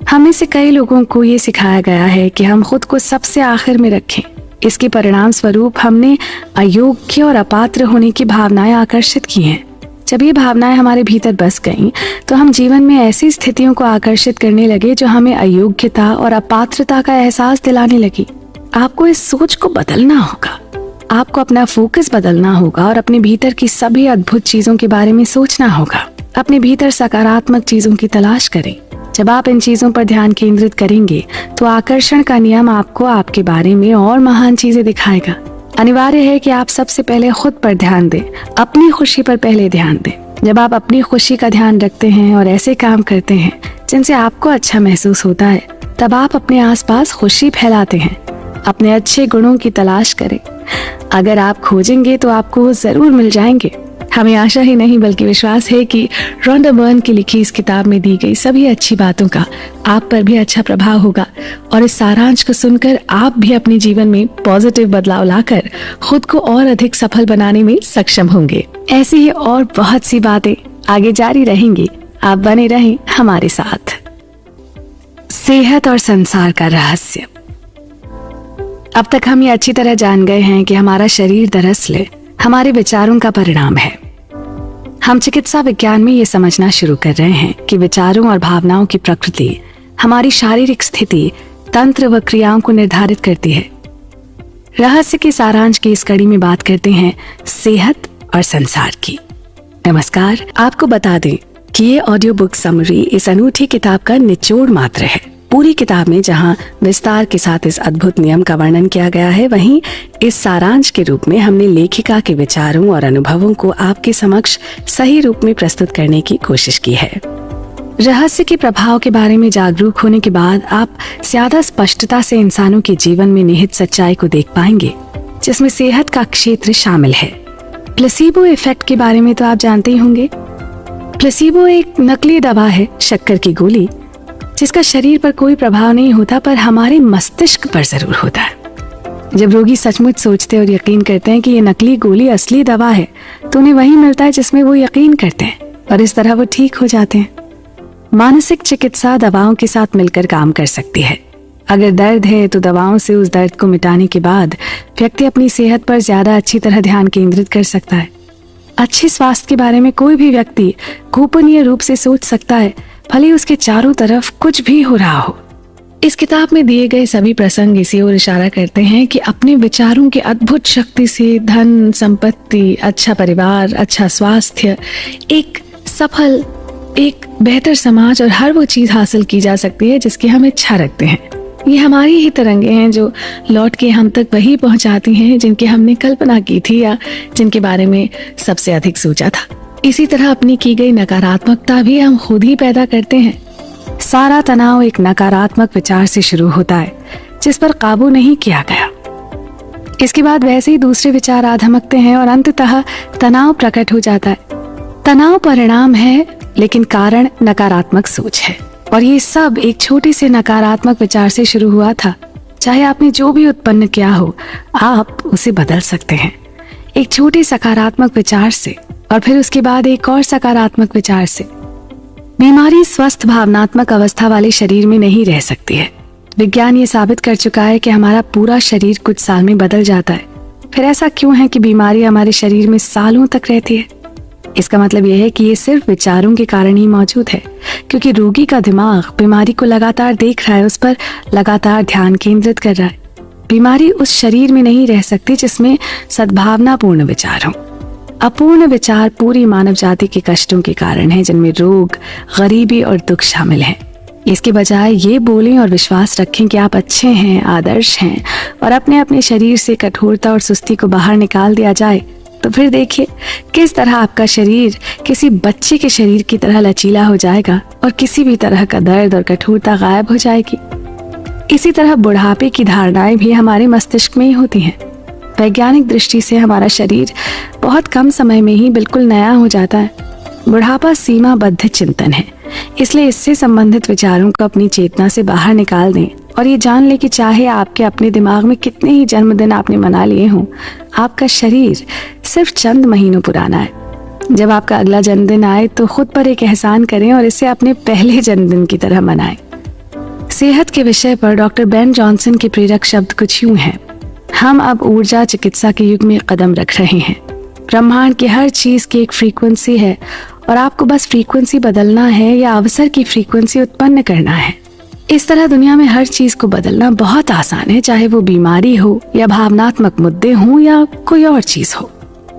हमें से कई लोगों को ये सिखाया गया है कि हम खुद को सबसे आखिर में रखें। इसके परिणाम स्वरूप हमने अयोग्य और अपात्र होने की भावनाएं आकर्षित की हैं। जब ये भावनाएं हमारे भीतर बस गईं, तो हम जीवन में ऐसी स्थितियों को आकर्षित करने लगे जो हमें अयोग्यता और अपात्रता का एहसास दिलाने लगी। आपको इस सोच को बदलना होगा। आपको अपना फोकस बदलना होगा और अपने भीतर की सभी अद्भुत चीजों के बारे में सोचना होगा। अपने भीतर सकारात्मक चीजों की तलाश करें। जब आप इन चीजों पर ध्यान केंद्रित करेंगे तो आकर्षण का नियम आपको आपके बारे में और महान चीजें दिखाएगा। अनिवार्य है कि आप सबसे पहले खुद पर ध्यान दें, अपनी खुशी पर पहले ध्यान दें। जब आप अपनी खुशी का ध्यान रखते हैं और ऐसे काम करते हैं जिनसे आपको अच्छा महसूस होता है, तब आप अपने आसपास खुशी फैलाते हैं। अपने अच्छे गुणों की तलाश करें। अगर आप खोजेंगे तो आपको वो जरूर मिल जाएंगे। हमें आशा ही नहीं बल्कि विश्वास है कि रॉन्डा बर्न की लिखी इस किताब में दी गई सभी अच्छी बातों का आप पर भी अच्छा प्रभाव होगा और इस सारांश को सुनकर आप भी अपने जीवन में पॉजिटिव बदलाव लाकर खुद को और अधिक सफल बनाने में सक्षम होंगे। ऐसी ही और बहुत सी बातें आगे जारी रहेंगी। आप बने रहें हमारे साथ। सेहत और संसार का रहस्य। अब तक हम ये अच्छी तरह जान गए हैं कि हमारा शरीर दरअसल हमारे विचारों का परिणाम है। हम चिकित्सा विज्ञान में ये समझना शुरू कर रहे हैं कि विचारों और भावनाओं की प्रकृति हमारी शारीरिक स्थिति, तंत्र व क्रियाओं को निर्धारित करती है। रहस्य के सारांश की इस कड़ी में बात करते हैं सेहत और संसार की। नमस्कार, आपको बता दें कि ये ऑडियो बुक समरी इस अनूठी किताब का निचोड़ मात्र है। पूरी किताब में जहां विस्तार के साथ इस अद्भुत नियम का वर्णन किया गया है, वहीं इस सारांश के रूप में हमने लेखिका के विचारों और अनुभवों को आपके समक्ष सही रूप में प्रस्तुत करने की कोशिश की है। रहस्य के प्रभाव के बारे में जागरूक होने के बाद आप ज्यादा स्पष्टता से इंसानों के जीवन में निहित सच्चाई को देख पाएंगे, जिसमें सेहत का क्षेत्र शामिल है। प्लेसिबो इफेक्ट के बारे में तो आप जानते ही होंगे। प्लेसिबो एक नकली दवा है, शक्कर की गोली, जिसका शरीर पर कोई प्रभाव नहीं होता पर हमारे मस्तिष्क पर जरूर होता है। जब रोगी सचमुच सोचते और यकीन करते हैं कि ये नकली गोली असली दवा है, तो उन्हें वही मिलता है जिसमें वो यकीन करते हैं और इस तरह वो ठीक हो जाते हैं। मानसिक चिकित्सा दवाओं के साथ मिलकर काम कर सकती है। अगर दर्द है तो दवाओं से उस दर्द को मिटाने के बाद व्यक्ति अपनी सेहत पर ज्यादा अच्छी तरह ध्यान केंद्रित कर सकता है। अच्छे स्वास्थ्य के बारे में कोई भी व्यक्ति गोपनीय रूप से सोच सकता है, भले उसके चारों तरफ कुछ भी हो रहा हो। इस किताब में दिए गए सभी प्रसंग इसी ओर इशारा करते हैं कि अपने विचारों की अद्भुत शक्ति से धन, संपत्ति, अच्छा परिवार, अच्छा स्वास्थ्य, एक सफल, एक बेहतर समाज और हर वो चीज हासिल की जा सकती है जिसकी हम इच्छा रखते हैं। ये हमारी ही तरंगे हैं जो लौट के हम तक वही पहुंचाती हैं जिनकी हमने कल्पना की थी या जिनके बारे में सबसे अधिक सोचा था। इसी तरह अपनी की गई नकारात्मकता भी हम खुद ही पैदा करते हैं। सारा तनाव एक नकारात्मक विचार से शुरू होता है जिस पर काबू नहीं किया गया। इसके बाद वैसे ही दूसरे विचार आ धमकते हैं और अंततः तनाव प्रकट हो जाता है। तनाव परिणाम है लेकिन कारण नकारात्मक सोच है और ये सब एक छोटे से नकारात्मक विचार से शुरू हुआ था। चाहे आपने जो भी उत्पन्न किया हो, आप उसे बदल सकते हैं एक छोटे सकारात्मक विचार से और फिर उसके बाद एक और सकारात्मक विचार से। बीमारी स्वस्थ भावनात्मक अवस्था वाले शरीर में नहीं रह सकती है। विज्ञान ये साबित कर चुका है कि हमारा पूरा शरीर कुछ साल में बदल जाता है। फिर ऐसा क्यों है कि बीमारी हमारे शरीर में सालों तक रहती है? इसका मतलब यह है कि ये सिर्फ विचारों के कारण ही मौजूद है, क्योंकि रोगी का दिमाग बीमारी को लगातार देख रहा है, उस पर लगातार ध्यान केंद्रित कर रहा है। बीमारी उस शरीर में नहीं रह सकती जिसमें सद्भावनापूर्ण विचार हो। अपूर्ण विचार पूरी मानव जाति के कष्टों के कारण है, जिनमें रोग, गरीबी और दुख शामिल हैं। इसके बजाय ये बोलें और विश्वास रखें कि आप अच्छे हैं, आदर्श हैं और अपने अपने शरीर से कठोरता और सुस्ती को बाहर निकाल दिया जाए, तो फिर देखिए किस तरह आपका शरीर किसी बच्चे के शरीर की तरह लचीला हो जाएगा और किसी भी तरह का दर्द और कठोरता गायब हो जाएगी। इसी तरह बुढ़ापे की धारणाएं भी हमारे मस्तिष्क में ही होती हैं। वैज्ञानिक दृष्टि से हमारा शरीर बहुत कम समय में ही बिल्कुल नया हो जाता है। बुढ़ापा सीमाबद्ध चिंतन है, इसलिए इससे संबंधित विचारों को अपनी चेतना से बाहर निकाल दें और ये जान लें कि चाहे आपके अपने दिमाग में कितने ही जन्मदिन आपने मना लिए हों, आपका शरीर सिर्फ चंद महीनों पुराना है। जब आपका अगला जन्मदिन आए तो खुद पर एक एहसान करें और इसे अपने पहले जन्मदिन की तरह मनाएं। सेहत के विषय पर डॉक्टर बेन जॉनसन के प्रेरक शब्द कुछ यूं हैं: हम अब ऊर्जा चिकित्सा के युग में कदम रख रहे हैं। ब्रह्मांड की हर चीज की एक फ्रीक्वेंसी है और आपको बस फ्रीक्वेंसी बदलना है या अवसर की फ्रीक्वेंसी उत्पन्न करना है। इस तरह दुनिया में हर चीज को बदलना बहुत आसान है, चाहे वो बीमारी हो या भावनात्मक मुद्दे हों या कोई और चीज हो।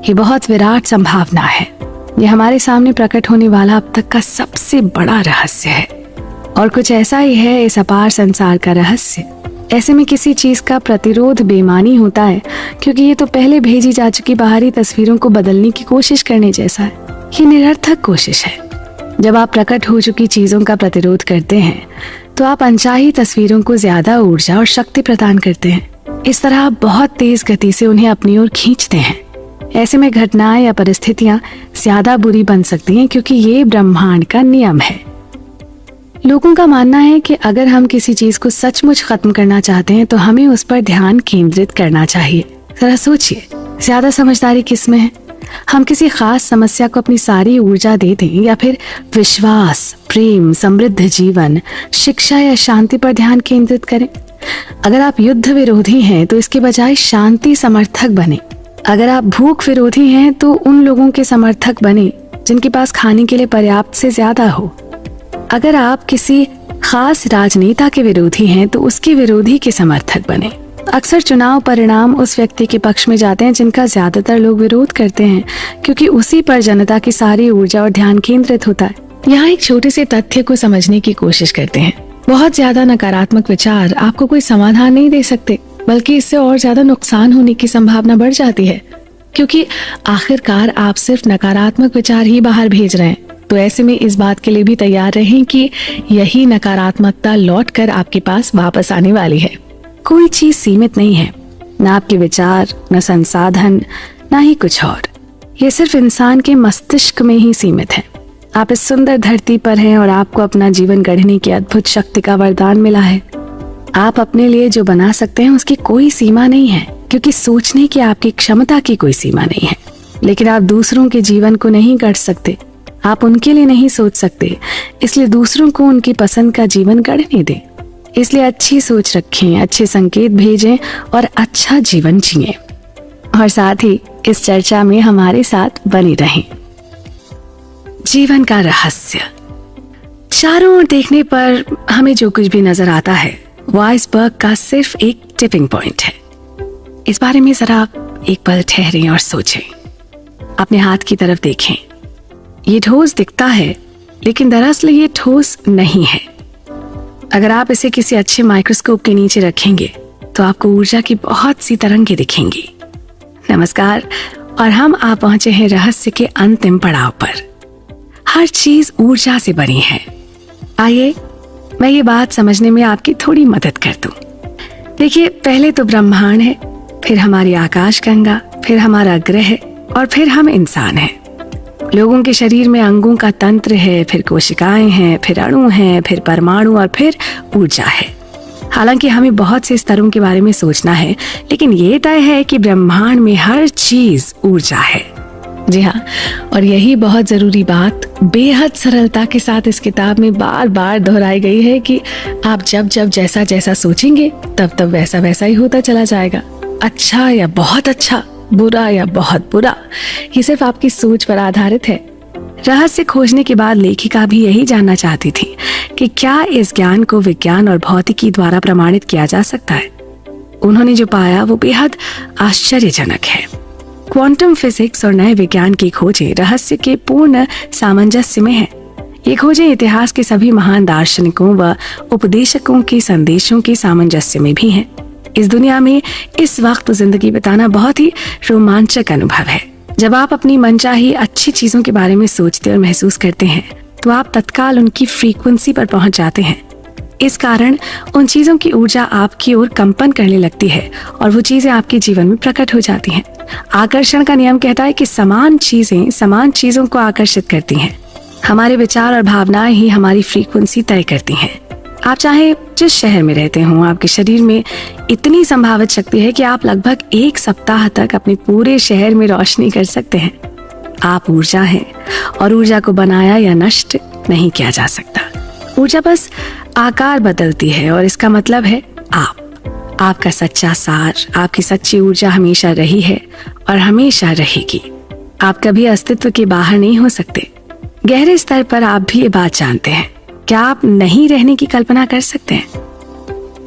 ये बहुत विराट संभावना है। ये हमारे सामने प्रकट होने वाला अब तक का सबसे बड़ा रहस्य है और कुछ ऐसा ही है इस अपार संसार का रहस्य। ऐसे में किसी चीज का प्रतिरोध बेमानी होता है, क्योंकि ये तो पहले भेजी जा चुकी बाहरी तस्वीरों को बदलने की कोशिश करने जैसा है। ये निरर्थक कोशिश है। जब आप प्रकट हो चुकी चीजों का प्रतिरोध करते हैं तो आप अनचाही तस्वीरों को ज्यादा ऊर्जा और शक्ति प्रदान करते हैं। इस तरह आप बहुत तेज गति से उन्हें अपनी ओर खींचते हैं। ऐसे में घटनाएं या परिस्थितियां ज्यादा बुरी बन सकती हैं, क्योंकि ये ब्रह्मांड का नियम है। लोगों का मानना है कि अगर हम किसी चीज को सचमुच खत्म करना चाहते हैं तो हमें उस पर ध्यान केंद्रित करना चाहिए। जरा सोचिए, ज्यादा समझदारी किस में है? हम किसी खास समस्या को अपनी सारी ऊर्जा दे दें या फिर विश्वास, प्रेम, समृद्ध जीवन, शिक्षा या शांति पर ध्यान केंद्रित करें? अगर आप युद्ध विरोधी हैं तो इसके बजाय शांति समर्थक बने। अगर आप भूख विरोधी हैं तो उन लोगों के समर्थक बने जिनके पास खाने के लिए पर्याप्त से ज्यादा हो। अगर आप किसी खास राजनेता के विरोधी हैं तो उसके विरोधी के समर्थक बने। अक्सर चुनाव परिणाम उस व्यक्ति के पक्ष में जाते हैं जिनका ज्यादातर लोग विरोध करते हैं, क्योंकि उसी पर जनता की सारी ऊर्जा और ध्यान केंद्रित होता है। यहाँ एक छोटे से तथ्य को समझने की कोशिश करते हैं। बहुत ज्यादा नकारात्मक विचार आपको कोई समाधान नहीं दे सकते, बल्कि इससे और ज्यादा नुकसान होने की संभावना बढ़ जाती है, क्योंकि आखिरकार आप सिर्फ नकारात्मक विचार ही बाहर भेज रहे हैं। तो ऐसे में इस बात के लिए भी तैयार रहें कि यही नकारात्मकता लौटकर आपके पास वापस आने वाली है। कोई चीज सीमित नहीं है, न आपके विचार, न संसाधन, न ही कुछ और। ये सिर्फ इंसान के मस्तिष्क में ही सीमित है। आप इस सुंदर धरती पर हैं और आपको अपना जीवन गढ़ने की अद्भुत शक्ति का वरदान मिला है। आप अपने लिए जो बना सकते हैं उसकी कोई सीमा नहीं है, क्योंकि सोचने की आपकी क्षमता की कोई सीमा नहीं है। लेकिन आप दूसरों के जीवन को नहीं गढ़ सकते, आप उनके लिए नहीं सोच सकते, इसलिए दूसरों को उनकी पसंद का जीवन गढ़ने दें। इसलिए अच्छी सोच रखें, अच्छे संकेत भेजें और अच्छा जीवन जिएं। और साथ ही इस चर्चा में हमारे साथ बने रहें। जीवन का रहस्य। चारों ओर देखने पर हमें जो कुछ भी नजर आता है वो आइसबर्ग का सिर्फ एक टिपिंग पॉइंट है। इस बारे में जरा एक पल ठहरें और सोचें। अपने हाथ की तरफ देखें। ये ठोस दिखता है, लेकिन दरअसल ये ठोस नहीं है। अगर आप इसे किसी अच्छे माइक्रोस्कोप के नीचे रखेंगे तो आपको ऊर्जा की बहुत सी तरंगें दिखेंगी। नमस्कार, और हम आ पहुंचे हैं रहस्य के अंतिम पड़ाव पर। हर चीज ऊर्जा से बनी है। आइए मैं ये बात समझने में आपकी थोड़ी मदद कर दूं। देखिए, पहले तो ब्रह्मांड है, फिर हमारी आकाशगंगा, फिर हमारा ग्रह और फिर हम इंसान हैं। लोगों के शरीर में अंगों का तंत्र है, फिर कोशिकाएं हैं, फिर अणु हैं, फिर परमाणु और फिर ऊर्जा है। हालांकि हमें बहुत से स्तरों के बारे में सोचना है, लेकिन ये तय है कि ब्रह्मांड में हर चीज ऊर्जा है। जी हाँ, और यही बहुत जरूरी बात बेहद सरलता के साथ इस किताब में बार बार दोहराई गई है कि आप जब जब जैसा जैसा सोचेंगे तब तब वैसा वैसा ही होता चला जाएगा। अच्छा या बहुत अच्छा, बुरा या बहुत बुरा, ये सिर्फ आपकी सोच पर आधारित है। रहस्य खोजने के बाद लेखिका भी यही जानना चाहती थी कि क्या इस ज्ञान को विज्ञान और भौतिकी द्वारा प्रमाणित किया जा सकता है। उन्होंने जो पाया वो बेहद आश्चर्यजनक है। क्वांटम फिजिक्स और नए विज्ञान की खोजें रहस्य के पूर्ण सामंजस्य में है। ये खोजें इतिहास के सभी महान दार्शनिकों व उपदेशकों के संदेशों के सामंजस्य में भी हैं। इस दुनिया में इस वक्त जिंदगी बिताना बहुत ही रोमांचक अनुभव है। जब आप अपनी मनचाही अच्छी चीजों के बारे में सोचते और महसूस करते हैं तो आप तत्काल उनकी फ्रीक्वेंसी पर पहुंच जाते हैं। इस कारण उन चीजों की ऊर्जा आपकी ओर कंपन करने लगती है और वो चीजें आपके जीवन में प्रकट हो जाती हैं। आकर्षण का नियम कहता है कि समान चीजें समान चीजों को आकर्षित करती हैं। हमारे विचार और भावनाएं ही हमारी फ्रीक्वेंसी तय करती हैं। आप चाहे जिस शहर में रहते हो, आपके शरीर में इतनी संभावित शक्ति है कि आप लगभग 1 सप्ताह तक अपने पूरे शहर में रोशनी कर सकते हैं। आप ऊर्जा हैं और ऊर्जा को बनाया या नष्ट नहीं किया जा सकता। ऊर्जा बस आकार बदलती है और इसका मतलब है आपका सच्चा सार, आपकी सच्ची ऊर्जा हमेशा रही है और हमेशा रहेगी। आप कभी अस्तित्व के बाहर नहीं हो सकते। गहरे स्तर पर आप भी ये बात जानते हैं। क्या आप नहीं रहने की कल्पना कर सकते हैं?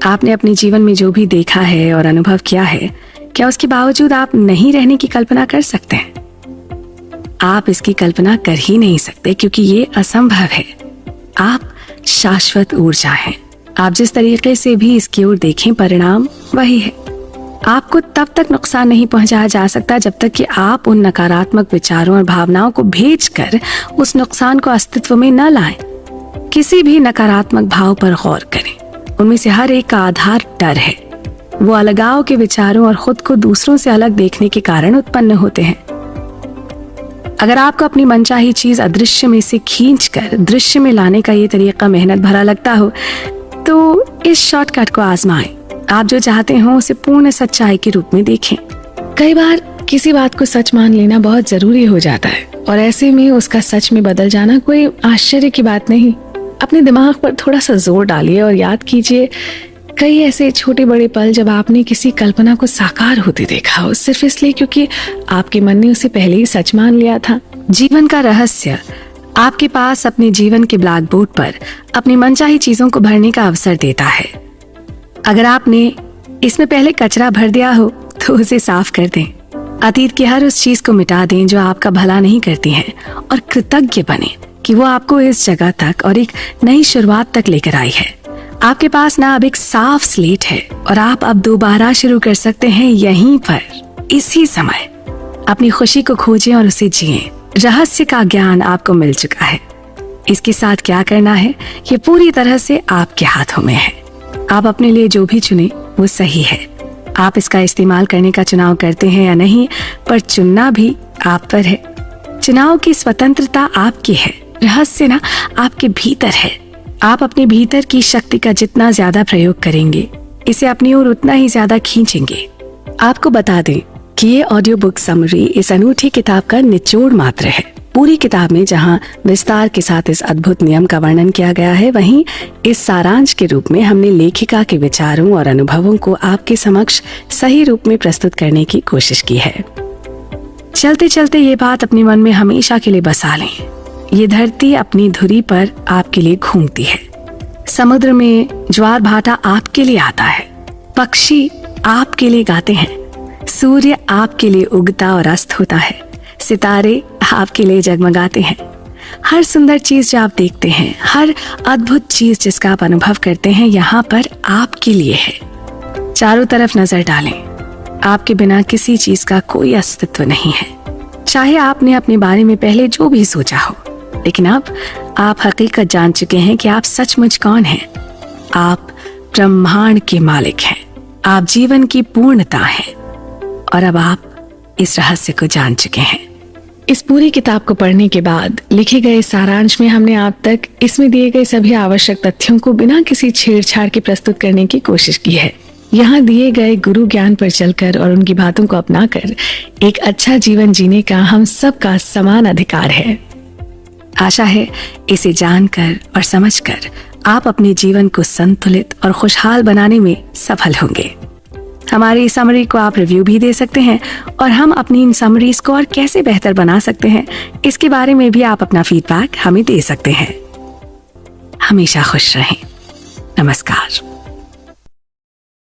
आपने अपने जीवन में जो भी देखा है और अनुभव किया है, क्या उसके बावजूद आप नहीं रहने की कल्पना कर सकते हैं? आप इसकी कल्पना कर ही नहीं सकते, क्योंकि ये असंभव है। आप शाश्वत ऊर्जा हैं। आप जिस तरीके से भी इसकी ओर देखें, परिणाम वही है। आपको तब तक नुकसान नहीं पहुंचाया जा सकता जब तक कि आप उन नकारात्मक विचारों और भावनाओं को भेजकर उस नुकसान को अस्तित्व में न लाएं। किसी भी नकारात्मक भाव पर गौर करें। उनमें से हर एक का आधार डर है। वो अलगाव के विचारों और खुद को दूसरों से अलग देखने के कारण उत्पन्न होते हैं। अगर आपको अपनी मनचाही चीज अदृश्य में से खींचकर दृश्य में लाने का ये तरीका मेहनत भरा लगता हो तो इस शॉर्टकट को आजमाएं। आप जो चाहते हो उसे पूर्ण सच्चाई के रूप में देखें। कई बार किसी बात को सच मान लेना बहुत जरूरी हो जाता है और ऐसे में उसका सच में बदल जाना कोई आश्चर्य की बात नहीं। अपने दिमाग पर थोड़ा सा जोर डालिए और याद कीजिए कई ऐसे छोटे बड़े पल जब आपने किसी कल्पना को साकार होते देखा हो, सिर्फ इसलिए क्योंकि आपके मन ने उसे पहले ही सच मान लिया था। जीवन का रहस्य आपके पास अपने जीवन के ब्लैक बोर्ड पर अपनी मनचाही चीजों को भरने का अवसर देता है। अगर आपने इसमें पहले कचरा भर दिया हो तो उसे साफ कर दें। अतीत की हर उस चीज को मिटा दें जो आपका भला नहीं करती है और कृतज्ञ बने कि वो आपको इस जगह तक और एक नई शुरुआत तक लेकर आई है। आपके पास ना अब एक साफ स्लेट है और आप अब दोबारा शुरू कर सकते हैं यहीं पर, इसी समय। अपनी खुशी को खोजें और उसे जिएं। रहस्य का ज्ञान आपको मिल चुका है। इसके साथ क्या करना है ये पूरी तरह से आपके हाथों में है। आप अपने लिए जो भी चुने वो सही है। आप इसका इस्तेमाल करने का चुनाव करते हैं या नहीं, पर चुनना भी आप पर है। चुनाव की स्वतंत्रता आपकी है। रहस्य ना आपके भीतर है। आप अपने भीतर की शक्ति का जितना ज्यादा प्रयोग करेंगे, इसे अपनी ओर उतना ही ज्यादा खींचेंगे। आपको बता दें कि ये ऑडियो बुक समरी इस अनूठी किताब का निचोड़ मात्र है। पूरी किताब में जहां विस्तार के साथ इस अद्भुत नियम का वर्णन किया गया है, वहीं इस सारांश के रूप में हमने लेखिका के विचारों और अनुभवों को आपके समक्ष सही रूप में प्रस्तुत करने की कोशिश की है। चलते चलते ये बात अपने मन में हमेशा के लिए बसा लें। ये धरती अपनी धुरी पर आपके लिए घूमती है। समुद्र में ज्वार भाटा आपके लिए आता है। पक्षी आपके लिए गाते हैं। सूर्य आपके लिए उगता और अस्त होता है। सितारे आपके लिए जगमगाते हैं। हर सुंदर चीज जो आप देखते हैं, हर अद्भुत चीज जिसका आप अनुभव करते हैं, यहाँ पर आपके लिए है। चारों तरफ नजर डालें। आपके बिना किसी चीज का कोई अस्तित्व नहीं है। चाहे आपने अपने बारे में पहले जो भी सोचा हो, लेकिन अब आप हकीकत जान चुके हैं कि आप सचमुच कौन हैं। आप ब्रह्मांड के मालिक हैं। आप जीवन की पूर्णता हैं और अब आप इस रहस्य को जान चुके हैं। इस पूरी किताब को पढ़ने के बाद लिखे गए सारांश में हमने आप तक इसमें दिए गए सभी आवश्यक तथ्यों को बिना किसी छेड़छाड़ के प्रस्तुत करने की कोशिश की है। यहाँ दिए गए गुरु ज्ञान पर चलकर और उनकी बातों को अपनाकर एक अच्छा जीवन जीने का हम सबका समान अधिकार है। आशा है इसे जानकर और समझकर आप अपने जीवन को संतुलित और खुशहाल बनाने में सफल होंगे। हमारी इस समरी को आप रिव्यू भी दे सकते हैं और हम अपनी इन समरीज को और कैसे बेहतर बना सकते हैं, इसके बारे में भी आप अपना फीडबैक हमें दे सकते हैं। हमेशा खुश रहें। नमस्कार।